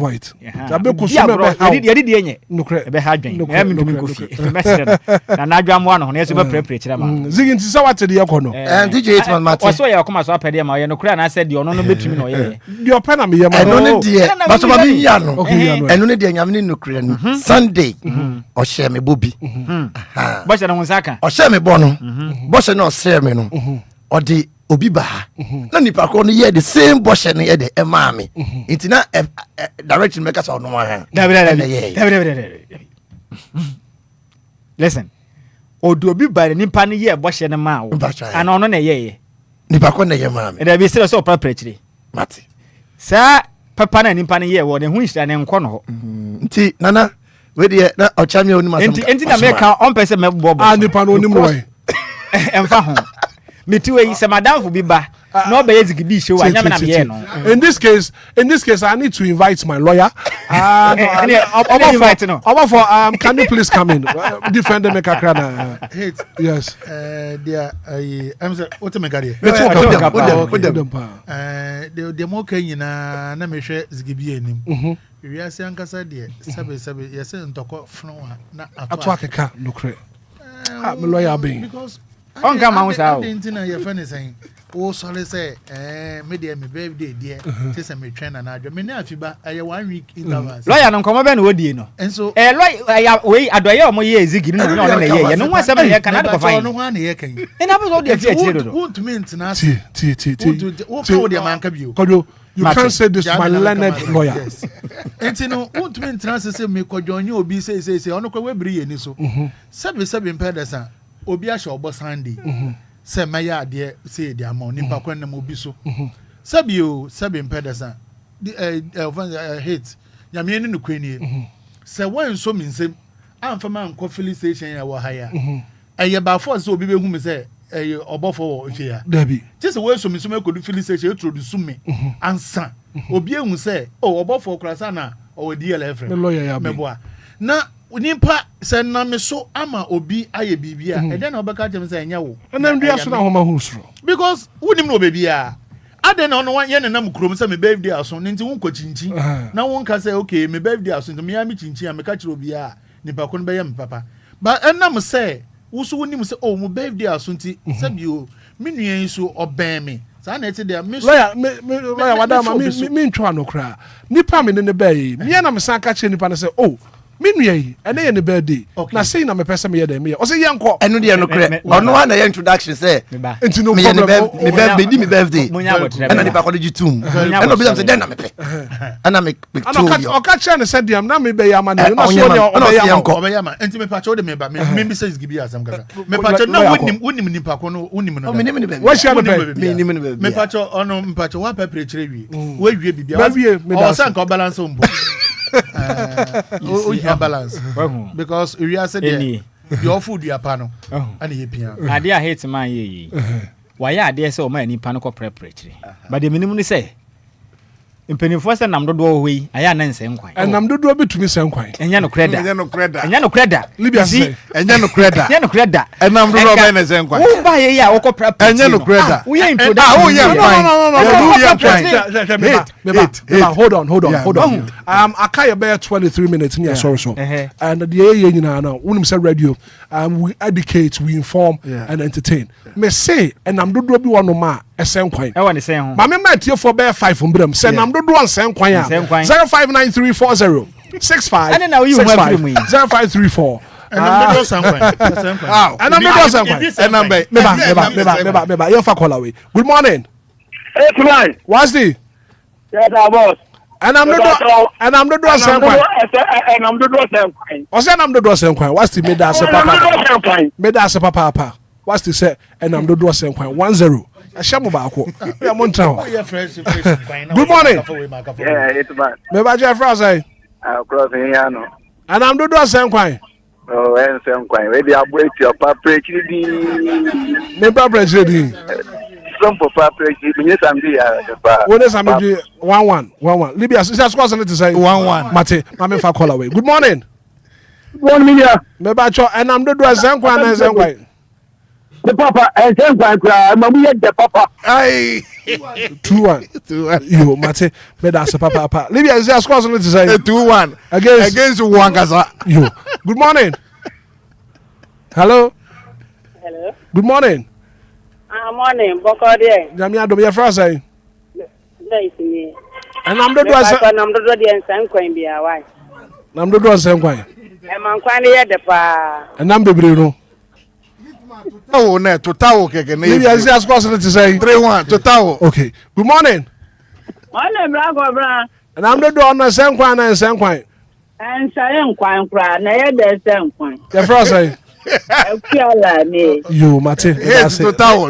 abe kusume be ha yedi di enye nokre be ha dwen mi ndumi kofi mesere na nadwamo ano ne so be prepare kire ma zigi nti se watede ye kono DJ Hitman Martin oso ye akoma so apede ma ye no kura na said ono no betumi no ye di opena me ye ma eno ne die baso ba mi ya no eno ne die nyame ne nokure no Sunday o share me bobi bo share no nsaka o share me bo no bo share no share me no o di obi ba na nipa ko no ye the same bo share no ye de e ma me nti na direction make us on no ha listen odo obi ba nipa no ye bo share no ma wo ana ono na ye nipa ko na ye ma me da bi sire so prepare kire mate sa papa na nipa no ye wo ne hu nhira ne nko no ho nti nana we de na ocha me oni masam enti na me ka on pese me bobo nipa no oni mo emfa ho metiwe yi se madam fu bi ba no be yeziki bi show anya me na me no in this case I need to invite my lawyer for can you please come in defend me kakra na yes dia I'm say what me gade the mo kan nyina na me hwe zigibi anim wi ase ankasa de sabe yese ntoko fno na ato akeka nokre me lawyer ben because on come out how na your friend is saying o sorry say me dey me birthday there say me train na adwo me na afiba 1 week intervals lawyer no komo be na odie no enso lawyer we adoye omo ye ezigiri no no na ye no ho asem na ye kan na ko fine no ho na ye kan ina bo dey fi akire do won't mean na ti o ka dey man ka bio kodo you can't say this to my learned lawyer enti no won't mean na say me kodwonye obi say ono kwa we biri ye ni so sabe mpedesa obi a show Sunday se maya ade say the amount nimpa kwan na obi so sabi mpedesa hate nyame ni kwani se wan so minsem amfa man ko filling station ya wo haya eye ba force obi be hu me say obofo wo hwe ya dabi just we so minsem ko do filling station introduce me ansa obi ehun say obofo krasa na o DLFM me lawyer ya meboa na nimpa se na me so ama obi aye bibia e den na obeka jem se enya wo na ndua so na homa hu suro because wonim no bibia ade na ono wan ye nenam krom say me birthday aso nti won ko chinchi na won ka say okay me birthday aso nti me ya me chinchi am ka kire obi a nipa ko no be ye me papa ba enam say wo so wonim say oh mo birthday aso nti say bio me nuan so oben me sa na eti de me lawyer wadama me ntwa no kra nipa me ne be yi me na me san ka kire nipa na say oh me nua yi ene ye ne birthday na say na me pese me ye dem me o say ye nko eno de no kre ono wa na ye introduction say enti no problem me birthday di me birthday ena nipa ko de jitum eno bi am say den na me pe ana me o ka kire ne say dem na me be ya ma na so de o be ya ma enti me pa cho de me ba me be say gibi asam kaka me pa cho na wonim nipa ko no wonim no wa share be me pa cho ono me pa cho wa pepre kire wi wa wie bibia o say nka balance o mbo we have balance because we are said your food you pano and you pia ade a Hitman ye why ade say o ma ni pano ko preparatory but the minimum say impenifo say nam dodo hoi aya na nsenkwan nam dodo betumi senkwan enya no kreda libya say enya no kreda nam dodo be na nsenkwan wo ba ye ya wo ko preparatory enya no kreda wo ye introduction wo ye no hold on akaya be 23 minutes near sorry and the ye nyina na wonim say radio we educate, we inform and entertain me say nam dodo bi wono ma esenkwan e woni sen ho ma me ma tie for be 5 mbram say nam dodo ansenkwan a 059340 65 and now you have 0534 and I'm dodo sankwan and I'm dodo sankwan and I'm meba you fa call away. Good morning. Hey tonight what's the yes boss and I'm dodo sankwan and I'm dodo sankwan o say I'm dodo sankwan what's the meda se papa meda se papa what's the say and I'm dodo sankwan 10 Ashamu baako. Ya monta. Good morning. Yeah, it's bad. Me ba je fra say. Cross here no. And I'm dodo asenkwan. Oh, asenkwan. We dey abo eti opa preaching di. Me ba preaching di. Some papa preaching me sambi ya pa. Wo ne sambi 11. Libya say score say to say 11. Mate, ma me fa call away. Good morning. Good morning media. Me ba cho and I'm dodo asenkwan na asenkwan. The papa and then mamu the papa. Aye. 2-1. Yo, mate, me da se papa. Libya is score something to say 2-1 against Wangasa. Yo. Good morning. Hello. Hello. Good morning. Morning. Boko there. Jami adom ya fra say. There is me. And I'm dodo asenkwan. I'm dodo the asenkwan bia why. I'm dodo asenkwan. E man kwan ye de pa. And I'm bebre no. Oh, no, total keke. Maybe I just got to say 3-1 total. Okay. Good morning. Morning, bra. And I'm the door na senkwan na senkwan. And senkwan kra na ye de senkwan. The first say. Ekiala me. You mate. Total.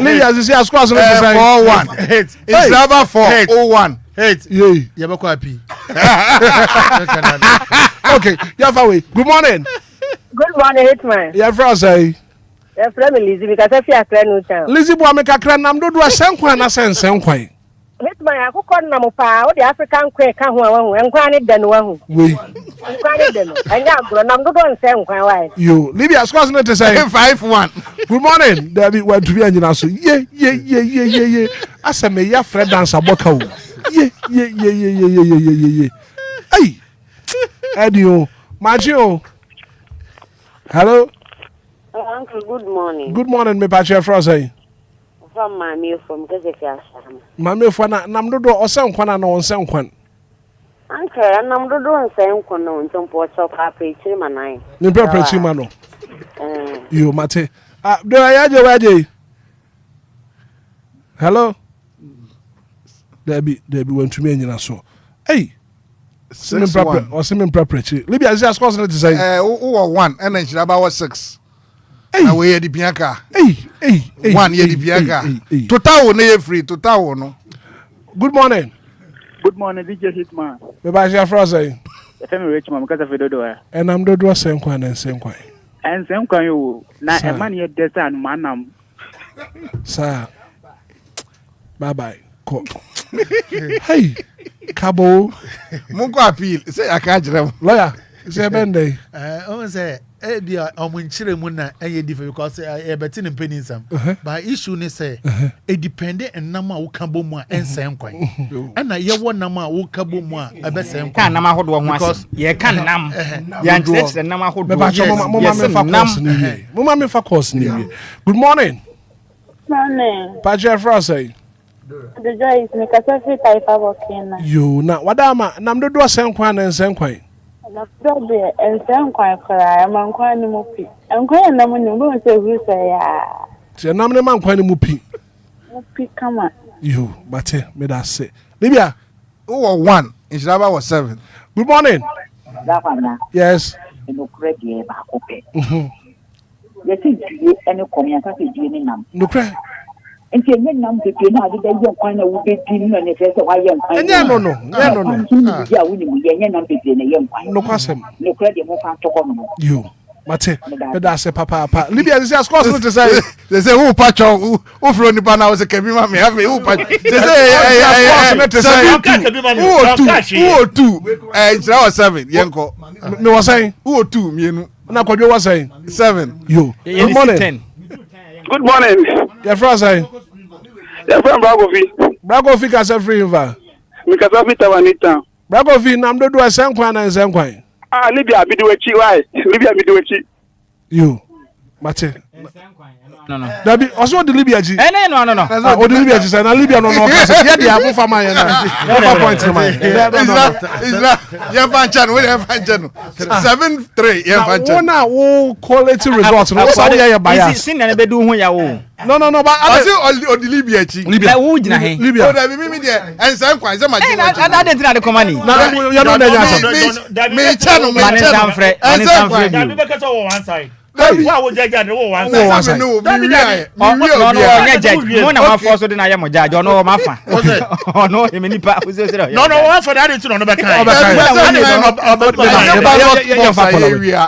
Maybe I just got to say 4-1. It's number 4-0-1. Hate. Yey. You be happy. Okay. Yafawe. Good morning. Good morning, Hitman. Ya fra say. Ya fra me Lizzy because I feel akra no town. Lizzy bo ameka kra nam dodo asenkwan na senkwan. Hitman akukọ na mo pa o the African queen ka ho awu enkwan ne da no ahu. We. Enkwan ne da no. Anya agro nam dodo nsenkwan why. You. Libya scores no to say 5-1. Good morning. David want to be anyina so. Ye. Asa me ya Fred dance aboka o. Ye. Hey. Adio. Majio. Hello. Uncle, good morning. Good morning, me pache frosay. From Mami from Kesefia. Mami for na nam dodo osenkwan na onsenkwan. Uncle, nam dodo onsenkwan no ntompo choka preaching manai. Ni preaching mano. You mate. Do ayaje. Hello. Debbie went to me anyina so. Hey. Simin preparatory. Libya is just causing it to say 1 and then Shiraba was 6. Hey, we had the Bianca. Hey. 1 year the Bianca. Total no free. Total no. Good morning. Good morning, DJ Hitman. Me ba share for say. The family rich man because of dodo. And I'm dodo senkwan and senkwan. And senkwan you na e man ye desa and manam. Sir. Bye. Hey. Cabo. Mungo appeal. Say I can't. Lawyer. Sebende. I say, dear, I'm in Chirimuna, and you differ because I bet in penninsam. But issue, they say, a dependent and number who come more and same quite. And I hear one number who come more, I bet same can number hold one because you can num. Yes, and number hold Mama for course. Good morning. Morning. Pacha Frosty. The joy is make a selfie type of working. You na wadama namdo do senkwan na senkwan. Na problem and senkwan kra man kwan ni mu pi. Enkwan na mu ni mo se hu se ya. Ti nam ne man kwan ni mu pi. Mu pi kama. You mate me da say. Libya, who was 1? Inshaba was 7. Good morning. Yes. No credit ba ko pe. Yes, you any comment that you ni nam. No credit. And you nam to you know the young kind of would be in the face of why young. No. Yeah, we nam to the young kind. No question. No credit more to come. You. Mate, me da say papa. Libya is just cause to say. They say who patch who from the banner was a Kebima me have who patch. They say who 2 and I was 7 yanko. Me was saying who 2 me na Kwadwo was saying 7. You. Good morning. Good morning. Your friend saying your friend Bragofi ka say free inva. Me ka say Tawanita. Bragofi nam do senkwan na senkwan. Ah, Libya be do echi why? Libya be do echi. You. Mate. No. Dabi also the Libya ji. No. O the Libya ji say na Libya no kase. Here dey abu fama here na. No point in mind. Is that your fanchan we have fanchan. 7-3 your fanchan. One na quality results. No so we are bias. Sin na be do ho ya wo. No, but I say o the Libya chi. Libya who gina he? Libya. O da bi mi there and some kwan say ma ji. Na dey try the company. Na you no dey answer. Me channel. And Sanfre. Dabi be kasa one side. Why would you get one side? No, na ma force do na ya mo judge no ma fa. No, e me nipa o se se. No, one for that to no be kind.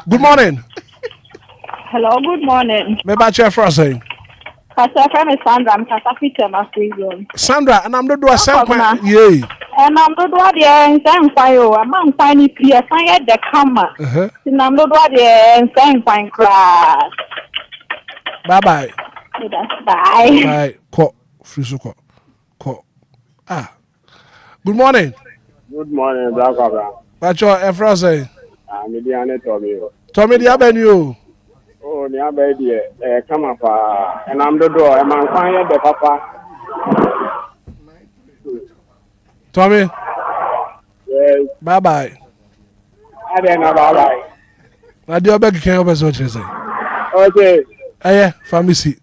Good morning. Hello, good morning. Me ba che for say. Kasa from Sandra, I'm Kasafita na prison. Sandra, and I'm do senkwan. Yey. And I'm do there senkwan yo. I'm kwan ni pia san the camera. And I'm do there senkwan class. Bye. Bye. Bye. Ko frisuko. Ko. Ah. Good morning. Good morning, Black Abra. Pacho Efra say. Me di ane Tommy di abenu. Oh, ni abedi come up and I'm the door and man kwan the papa. Tommy. Yes. Bye. Bye. Na di obeg ken obez what you say. Okay. Pharmacy.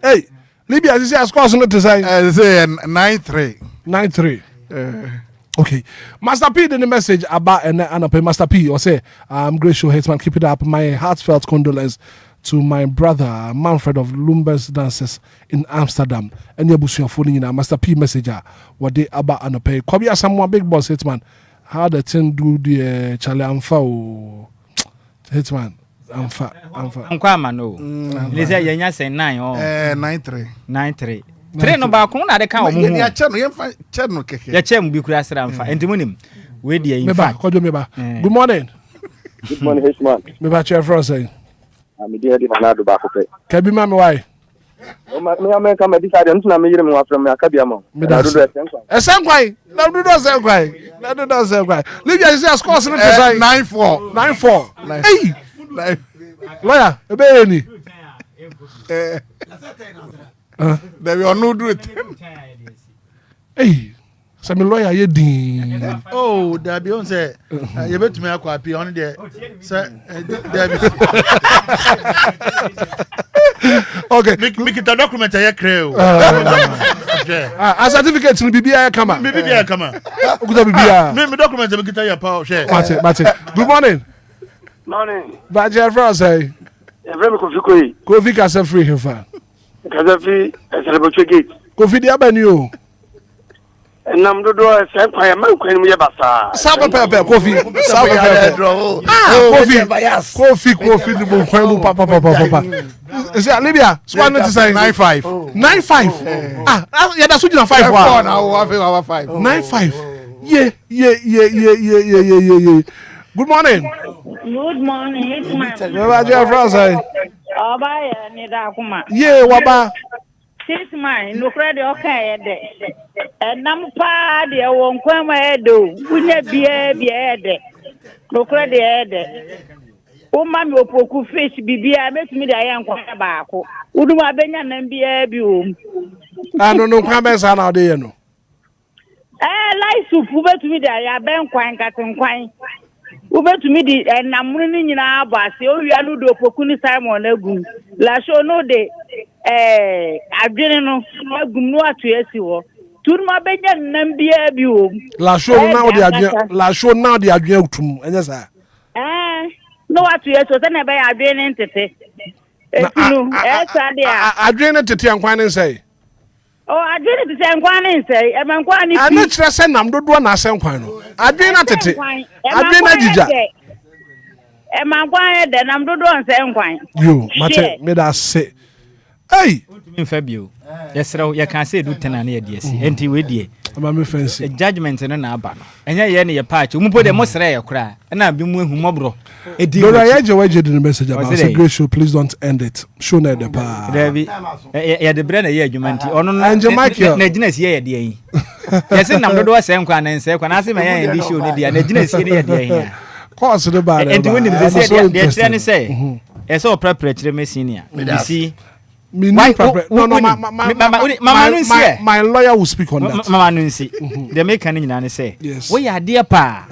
Hey, Libya is as course not to say. Say 9-3. Okay. Master P did the message about and Master P or say, I'm grateful Hitman, keep it up. My heartfelt condolence to my brother Manfred of Lumba's Dances in Amsterdam. And your bush phone in a Master P messenger what they about and pay. Kobia someone big boss Hitman. How the thing do the Charlie Amfa Hitman. Amfa. Nkwama no. They say yenya say 9 or 9-3. 3 no ba ko na de ka o mu. Ya che no keke. Ya che mu bi kura sra amfa. Entimunim. We dey in fact. Good morning. Good morning, Hitman. Me ba che for say. Me dey di manado ba ko pe. Kabi ma me why? O ma me ka me decide ntu na me yire me wa from me akabia mo. Me da do esenkwai. Na do esenkwai. Libya say score no to say 9-4. Hey. Lawyer, ebe ni. There we are no do it. Hey, some lawyer ye din. Oh, that be on say you bet me akwa pi on there. Say there be. Okay, make it a document here creo. A certificate ni bibia kama. Bibia kama. Okuta bibia. Me document make it here power share. Mate. Good morning. Morning. Ba Jeffra say. Every Kofi Kofi ka say free hefa. Kazafi celebrate gate. Kofi di abani o. Nam do say kwaya man kwan mu ye basa. Sabo pepe Kofi. Kofi di bon kwan mu papa. Is it Libya? Swan to say 9-5. 9-5. Yeah, that's what you 5 now. 5. 9-5. Yeah. Good morning. Good morning, Hitman. Where are you from, sir? Obia, Anidaso. Yeah, Waba. Hitman, no credit, okay, and I'm party, I won't come ahead, we never be a no credit. O mami opoku fish bibia metumi da ya nkwa baako udu ma benya na bia bi o ano no kwa be sa na de ye no lai soup ubetumi da ya ben kwan katenkwan ubetumi di namunu ni nyina abase o wia no do opoku ni Simon agum la show no de adwene no agum no atu esi ho turu ma benya na bia bi o la show now de adwene utum enya sa no what you so na be adwene ntete etunu dia adwene tete ankwan say adwene tete ankwan say e man kwan ni ana kire se nam dodo na asenkwan no adwene tete adwene agija e man kwan de nam dodo asenkwan yo mate me da se hey me fabio yesrew ye kan say do tenana ye die si enti we die ama me fancy judgment no na aba no enya ye ne ye patch mu po de mo sere ye kura na bi mu ehu mobro Dora ye je the message about say great show, please don't end it. Show na the pa. Debi ye de bre na ye adwumanti ono na gina sie ye de yi. Ye se nam dodo ase nkwa na nse kwa na ase me ye di show ne dia na gina sie ne ye de yi. Course the ba. Enti woni me say de tire ne say. E so prepare tire me senior. You see my lawyer will speak on that. Mama no see. The make kan nyina ne say. We ya de pa.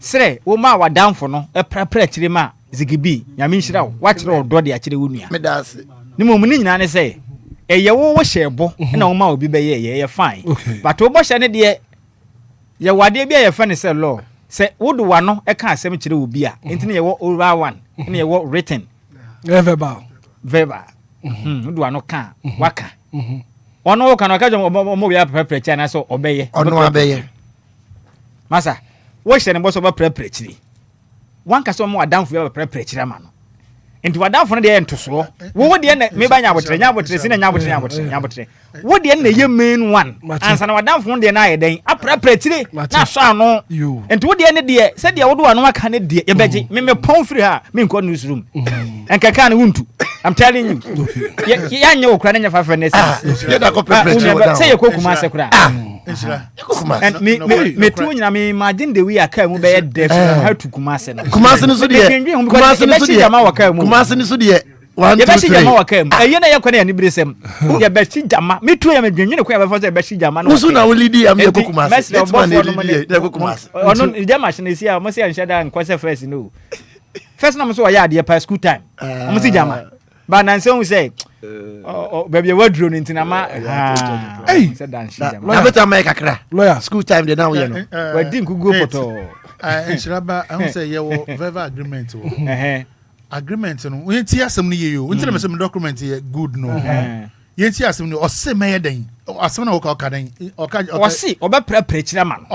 Sre wo ma wadamfo no prepare chire ma zigibi nyame nhira wo wa chire odo de a chire wonua me da se ni mo muni nyina ne say eye wo hyebo na wo ma obi be ye fine but wo bo hye ne de ye wade bia ye fa ne say law se wo do wa no ka asem chire obi a enti ne ye wo oral one ne ye wo written verbal wo do wa no ka waka ono wo ka no ka jo mo bia prepare chire na so obeye ono abeye masa wo hye ne bo so ba prepare chire wan ka so mo adamfo ya prepare chire ma no enti wadamfo no de entoso wo de ne me ba nya abotre si na nya abotre wo de ne ye main one ansa na wadamfo no de na ye den aprepare chire na so ano enti wo de ne de se de wo do ano aka ne de ye beje me pon free ha me nko newsroom enkaka ne wuntu I'm telling you ya nya wo kra na nya fa ne ye da ko prepare chire se ye kokuma se kra and me tu nyina me imagine the way aka mu be ye def how to kumase no kumase no so de kumase no so de kumase no so de 1 2 3 jama wakam eye na yakwa na ni bresem ye be chi jama me tu ya me dwenwene kwa be fa say be chi jama no usu na wo lidi am ye kumase Hitman lidi kumase ono jama shine si a mo se anhya da nkwase first no first na mo so ya de pa school time mo si jama ba na nse hu say baby wadro no ntina ma hey say dan shi jama na beta mai kakra lawyer school time de na wo ye no wadi nkugo poto Shiraba I say ye wo verbal agreement wo agreement no we ti asem no ye yo we ti na me document ye good no ye ti asem no o se me ye den asem na wo ka den o si o be prepare chira man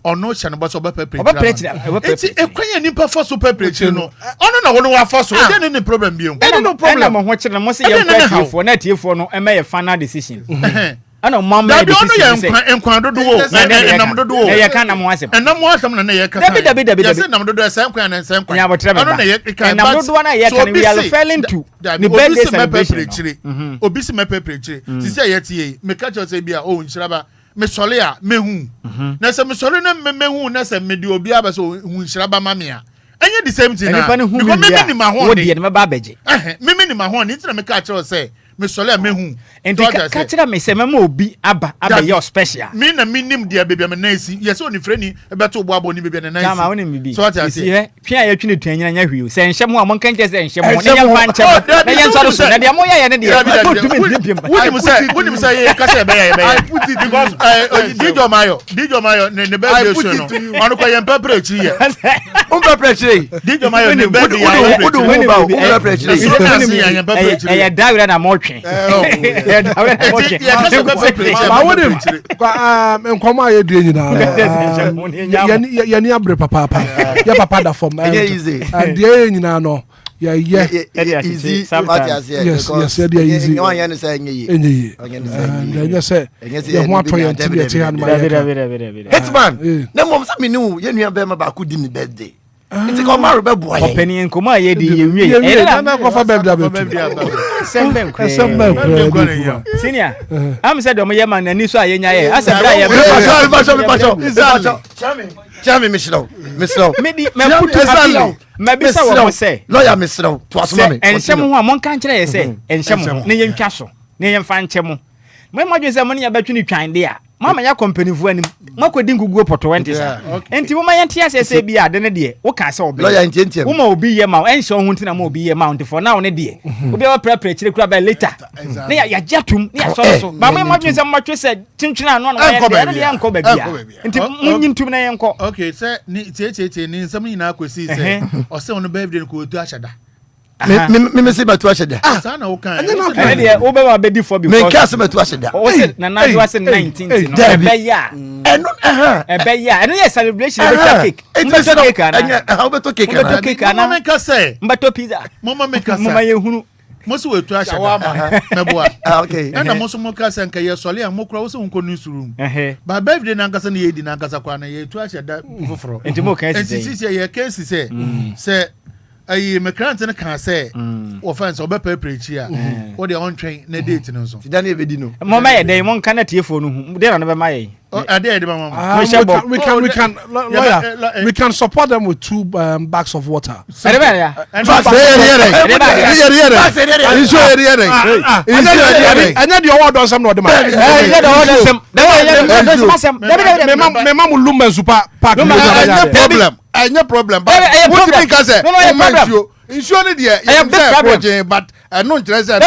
ono hye no bo so be prepare chira eti ekwanya nipa for so prepare chira no ono na wo no wa for so dey no problem bi no problem mo ho chira mo se ye prepare for na tiefo no e me ye final decision ana mama ya decision say enkwan dodo wo enam dodo wo ye ka na mo asem enam wo asem na ye ka dabi ya se enam dodo esa enkwan na esa enkwan ano na ye ka enam dodo na ye ka we are failing to ni birthday celebration obi se mepe prechire si say ye tie me ka cho say bia o nhiraba me sole a mehu na se me sole na mehu na se me di obi aba so hu nhiraba ma me a enye the same thing na because me ni ma ho de me ba beje me ni ma ho ni tina me ka cho say me sole a mehu enti ka tira me se mema obi aba ye special me na minim dia bebia me na esi yes oni freni e beto bo abo ni bebia na esi kama woni mi bi so what I say twa ya twene twanyina nya hwiu se nhyem ho amon kanke se nhyem ho ne nya fa nkyem na yen so so na dia mo ya ne dia woni mi say ye ka se be ya I put it because Dijo Mayo ne be show no onu ko yen pepper chi ye on pepper chi Dijo Mayo ne be ya udu ba on pepper chi so na si ya yen pepper chi ya dawira na mo twe ya dawira na mo twe ma woni nkomo aye die nyina ya ni abre papa ya papa da form and die nyina no yeah easy yes yeah easy no yan say enye enye say ya ho ato ya ntiri eti han ma Hitman na mom say me nu ye nua be ma ba ku di mi birthday Nti ko maru be boy. Openi nkoma ye di ye wie. E na ko fa baby da betu. Sembe nkwe. Senior. Am said o ye man na ni so ayenya ye. Asebra ye. Chami Mishlo. Me putu appeal. Me bisa wo say. Lawyer Mishlo. To asoma me. Enhyem ho a mon kan kire ye say. Enhyem ho. Ne ye ntwa so. Ne ye mfa nkyem. Me modwe say mo ne ya betwe ni twan de a. Mama ya company fu anim. Makodi nguguo poto 20 sa. Enti wo ma yente ase bi ade ne de. Wo ka say obi. Lawyer ntientem. Wo ma obi ye ma. Enhye ho ntina ma obi ye ma. Enti for now ne de. Obi wa prepare kire kura ba later. Ne ya jatum. Ne ya so. Ba me modwe say mo twe say tintwina ano na ya de. Ne ya nko ba bia. Enti munyintum na ye nko. Okay, say ni tie ni nsam nyina akwesi say. O say ono birthday ko otu achada. Me say batu asheda. Sa na wo kan. Ene de wo be wa be di for because. Me ka say batu asheda. O say na na do say 19th no. Ebe ya. Eno ebe ya. Eno ye celebration be cake. Mbeto cake ana. How beto cake ana. Mbeto cake ana. Mama make say. Mbeto pizza. Mama make say. Mama ye hunu. Mosu wetu asheda. Meboa. Okay. Ena mosu mo ka say nka ye sole an mokura wo se nko nu surum. Ba birthday na nkasa na ye di na nkasa kwa na ye tu asheda foforo. Enti mo ka say. Enti sisi ye ka say. Say ayi me krant ne kan say offense obe preach a wo de on train na date no so fida na ebedi no mo ma ye dey mo kan na tiefo no hu de na be ma ye ade mama we can support them with 2 bags of water. Ade ba ya anya de owo don sem na ode ma anya de owo don sem me ma Lumba super park no problem but what you think say insure ni there but no interest what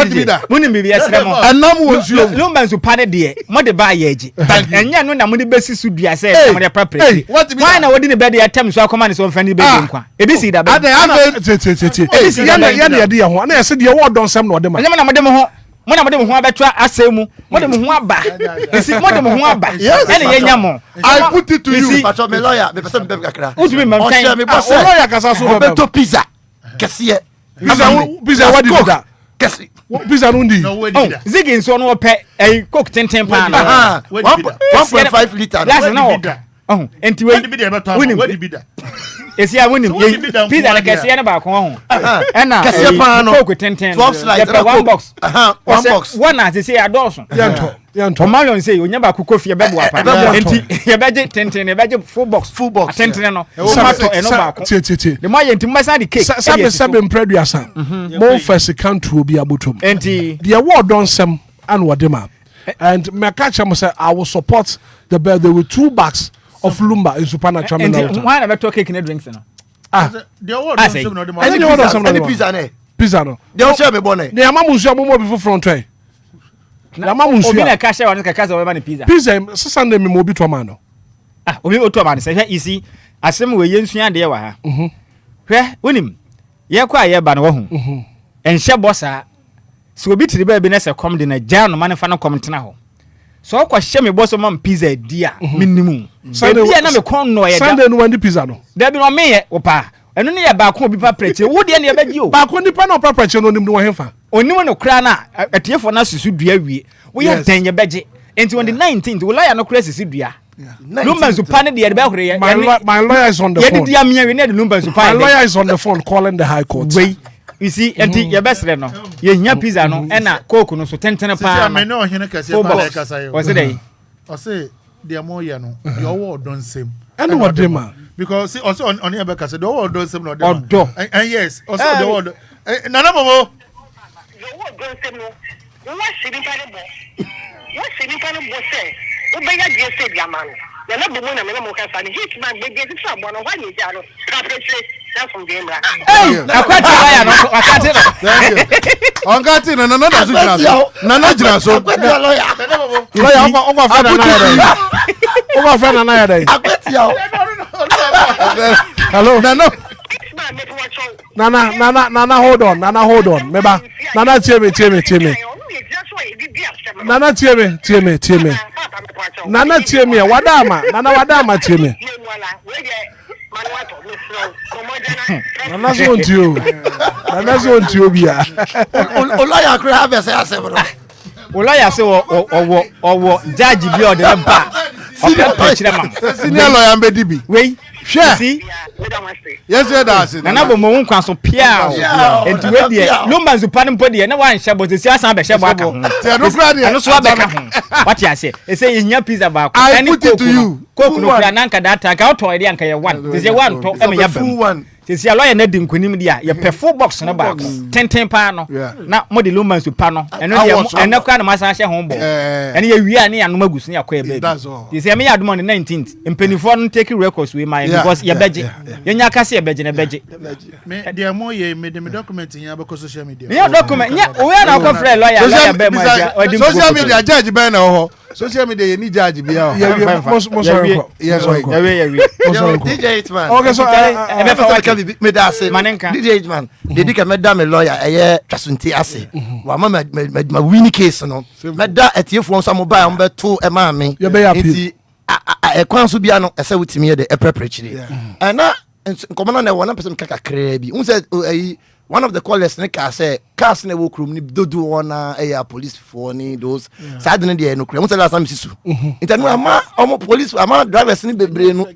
be that muni bi esre mo anam wo nsuo Lumba super ne de mo de ba ye agi enya no na mo de besi su dua say mo de prepare why na wodi ne be de atem so akoma ne so mfa ne be nkwa ebi si da be ya de ho na yese de wo don sem na ode ma enya na mo de mo ho mo na mo de mo ho abetwa asemu mo de mo ho aba esi mo de mo ho aba ene ye nya mo I put it to you but me lawyer me person be kakra utumi mam kan lawyer kasa so beto pizza kese pizza what did that kese pizza nundi zigi nso no pe coke tenten pa na 1.5 liter that's na enti we what be that esi a wonim pizza na kese ne ba ko ho ena kese pa no coke tenten 12 slices one box one box one as say adoso yanto Omalion say onya ba kofi e bebu apa enti ye beje tenten e beje full box tenten no tomato eno ba ko the more enti masa the cake sabe mpreduasa mo first country obi abotom enti the award don sem and wadema and me catch am say I will support the birthday with 2 bags of Lumba in supernatural and why na beto cake and drinks no the award don sem no any pizza ne pizza no they all share me bonnet ne amamu nsu amomo bi front way na mamu nsu obi na ka share won ka kaza we ba ne pizza Sunday me mo bi to ma no obi oto ma ne say isi asem we yensu ade ye wa ha hwe wonim ye kwa ye ba no wahu enhye bossa so obi tiri ba bi na se kom de na ja no ma ne fa no kom tena ho so okwa hye me bosso ma pizza dia minimu Sunday na me kon no ye Sunday no wandi pizza no da bi no me ye opa eno ne ye ba ko obi pa preche wo de ne ye ba gi o ba ko nipa na opa preche no nim no hefa onim no kra na atiefo na susu dua wie wo ye den ye beje enti on the 19th wo lawyer no kra susu dua Lumba super ne de be hore ye my lawyer is on the phone ye dia me we ne de Lumba super my lawyer is on the phone calling the high court wait you see enti ye besre no ye nya pizza no ena coke no so tentene pa me no hene kase pa le kasa yo o say de mo ye no the award don same and what dem because also on here kase the award don same no dem odo and yes also the award nana momo the award don same no what should be say Obia dey say dia man na na bomo na me mo ka fa ni Hitman be dey try bo no why ni ja no ka preche na from game ra akwati lawyer no akati no onkati no no da na jira so lawyer okwa fa na ya dai akwati ya hello Nana hold on meba Nana tie me Nana tie me Nana tie me wadama tie me Nana so ntio bia olaya kra have say asebro olaya say owo judge bi o de mpa o ka chire ma senior lawyer mbedi bi wey see yes that's it na bo mo nkwa so pia enti we die Lumba zupa no podi na wan hye bo se asan be hye bo aka ho te no kra de no so abeka ho what you say e say nya pizza ba ko I put it to you coke no kra na nka data ka auto ide nka ye 1 te say 1 to e me ya bam sisi a lawyer na di nkonim dia ye pe full box na ba tenten pa no na mo de Lumba zupa no eno dia eno kwa na masa hye ho bo eno ye wi a ne anom agusu ne akwa e ba sisi me ya dum on the 19th empenifo no take records we my because ye beje ye nya kase ye beje na beje me dia mo ye me de me document nya ba ko social media me document nya we na ko frɛ lawyer be mo dia social media judge be na ho social media ye ni judge bia ho DJ Hitman okay so me da say DJ Hitman dey ka me da me lawyer eye twasunti ase wa ma win case no me da etiefo nso mo ba am be to e ma me enti e kwan so bia no ese wutimi ye de e preparatory na nkomana na wona person kaka kra bi un say one of the callers ne ka say cars na wo krum ni dodo wona police for ni those sad ne de no kra un say last time sisu intanu ama omo police ama drivers ni bebre no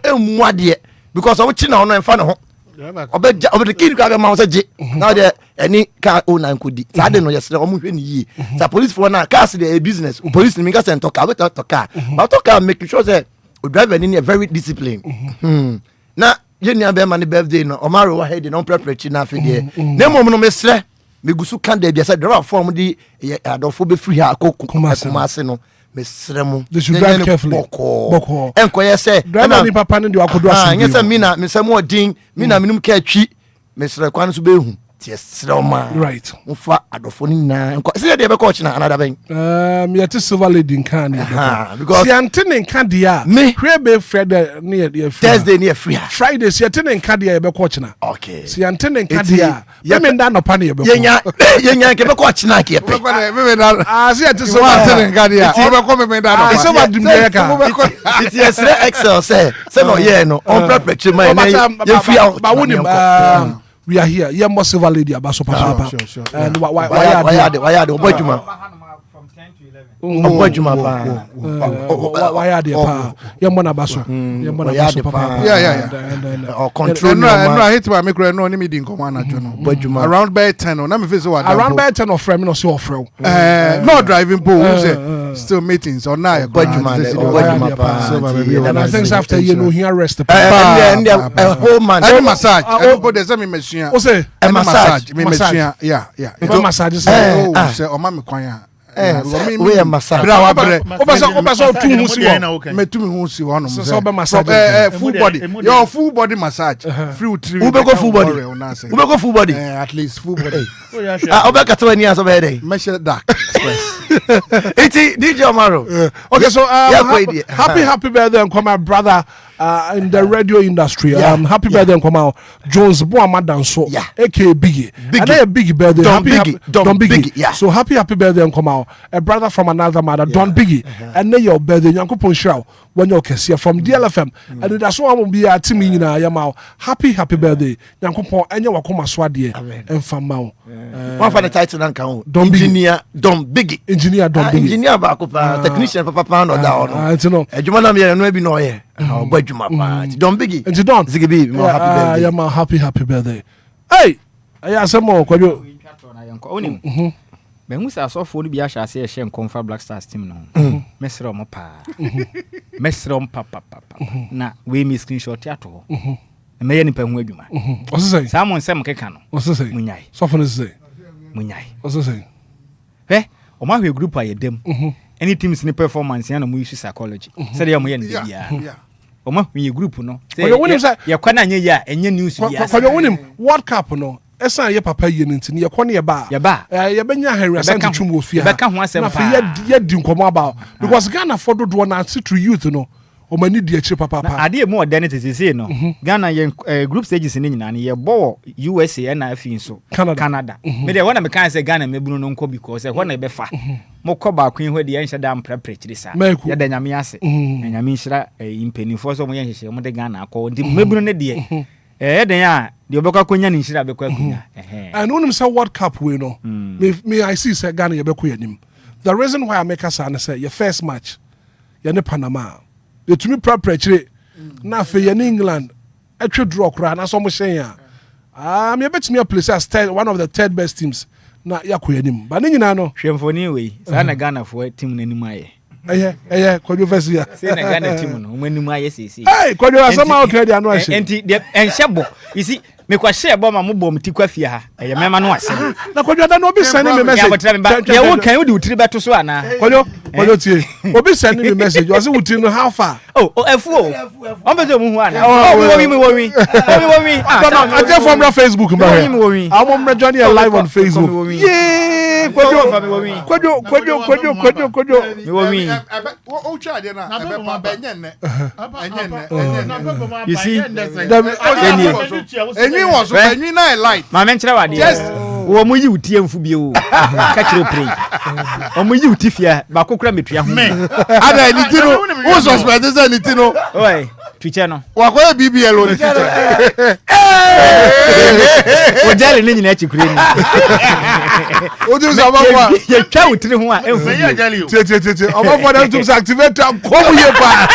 emu de because omo chi na ono enfa ne ho obe kid ka ma say je now there any car owner nkodi sad no yesre omo hwe ni yi sa police for na cars dey business police ni ka say to car but to car make sure say o driver ni very disciplined na yenya be man birthday no omaro wa head no preparatory na afide na mom no mesre megusu kan da bia say driver form di adofo be free ha akomase no mesre mu they should drive carefully boko enkoye say driver ni papa no de akodo aso anya say mina mesem odin mina minum ka atwi mesre kwan so be hu right mfa adofo ni na nko se de be ko china another ben yet silver lady nkan because si antene nkan dia hwe be Friday near Thursday near free Friday si antene nkan dia be ko china okay si antene nkan dia me nda no pa ne be ko yenya ke be ko china ke pe me da si ate silver antene nkan dia o be ko me da no silver dim dia ka it is excel say no yeah no on preparatory man ye free out ba wonim we are here. Yeah, more silver lady abaso papa. Sure. And why are they? Obojuma. Obojuma pa. Why are they pa? Yeah, more abaso. Yeah, more abaso papa. Yeah. Or control. No, I hate my micro. No, me didn't come on. Obojuma. Around by 10. No, me face what. Around by 10 of frame no see offer. No driving pool. Still meetings or now. Obojuma pa. And I think after you know he arrested. And a whole man. Any massage. Everybody there's a machine. What's it? A massage. Yeah. It's massage. Say o mama kwanya. We are massage. Obaso tu mu si wo. Me tu mu si wo no. So be massage. Full body. Your full body massage. Free with we go full body. We go full body. At least full body. Obeka to any answer be dey. Measure dark. It's DJ Omaro. Okay, so happy birthday and come my brother in the radio industry. Happy birthday and come out Jones Boama Danso, aka Biggie. And a big birthday. Don Biggie. Yeah. So happy birthday and come out a brother from another mother, Don Biggie. And then your birthday, Yanko Ponchao, when you can see from DLFM. And that's why I will be a team in Yamao. Happy birthday, Yanko Pon, and you will come Swadi and Famao. One for the title Nanka, Engineer Don Biggie. Engineer Bakupa, technician Papa no down. I don't know. A Jumana me no be no here. Don Biggie. And Don Zigibi, more happy birthday. I'm happy birthday. Hey, I have some more. Me hu sa so fo no bi a hya se hye Nkomfa Black Stars team no. Mesro mo pa. Mesro mo papa. Na we mi screenshot ato. Me ye nipa hu adwuma. What's say? Samon sem keka no. What's say? Munyai. So for say. Munyai. What's say? O ma hwe group a yedem. Any teams ni performance ya na mu use psychology. Say dey mo ye ne bia. O ma hwe group no. Say ye kwana anye ya enye news bia. Kwa wonim World Cup no. Esa ye papa ye nti ye kwane ye ba. Ye benya Henry Santi twum ofia. Beka ho asem pa. Ye di nkomo about because Ghana for do na to youth no. O mani di akire papa. Ade mo identity say no. Ghana ye group stages ni nyina ye bo USA na afi nso. Canada. Me dey wanna me kan say Ghana mebunu no nko because e na be fa. Mo ko ba kwen ho de ye nheda mpreprekire sa. Ye da nyame ase. Nyame nhira impenifo so mo ye nhye mo de Ghana akọ ndi mebunu ne de. Den ya de obekwa konya ni nhira bekwa kunya. And unim say World Cup we no. Me I see say Ghana ye bekwa yanim. The reason why I make us say your first match ye ne Panama. You to me preparatory na fe in England etwe draw kra na so mo hyen ya me bet me place as one of the third best teams na yakoyanim ba ne nyina no hwemfoni we sa na Ghana fo team nanim aye Kwadwo first year say na Ghana team no manim aye sesi Kwadwo asama okay dia no ahye enti enhyebo you see me kwa share bo ma mo bom ti kwa fie ha eye mema no ase na Kwadwo da no obi send me message ya wo kan wo di utiri beto so ana Kwadwo tie obi send me message o say utiri no how far efu o be mu hu ana wo mi I just from Facebook mba I'm on Johnny live on Facebook yeah Kwadwo mi wo mi o twa de na ebe pa benye you see enyi was so enyi na light ma men kire wade wo mo yi utie mfu bi o ka kire pray o mo yi utifia ba kokura metua ho ada ni tino wo suspect say ni tino oi twiche no wa ko BBL o ni twiche o jale ni nyina chikure ni o du so ba kwa ye twa utire ho a emfu tie oba them to activate come here pa.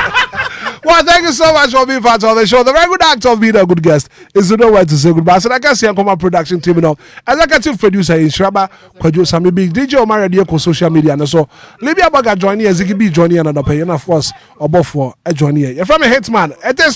Well, thank you so much for being part of the show. The very good act of being a good guest is to know where to say goodbye. So I can see my production team now. Executive producer in Shraba, producer maybe DJ Omar Radio on social media. And so Libya Baga joining as be joining another pay. And of course, above for a joining. If I'm a Hitman, it is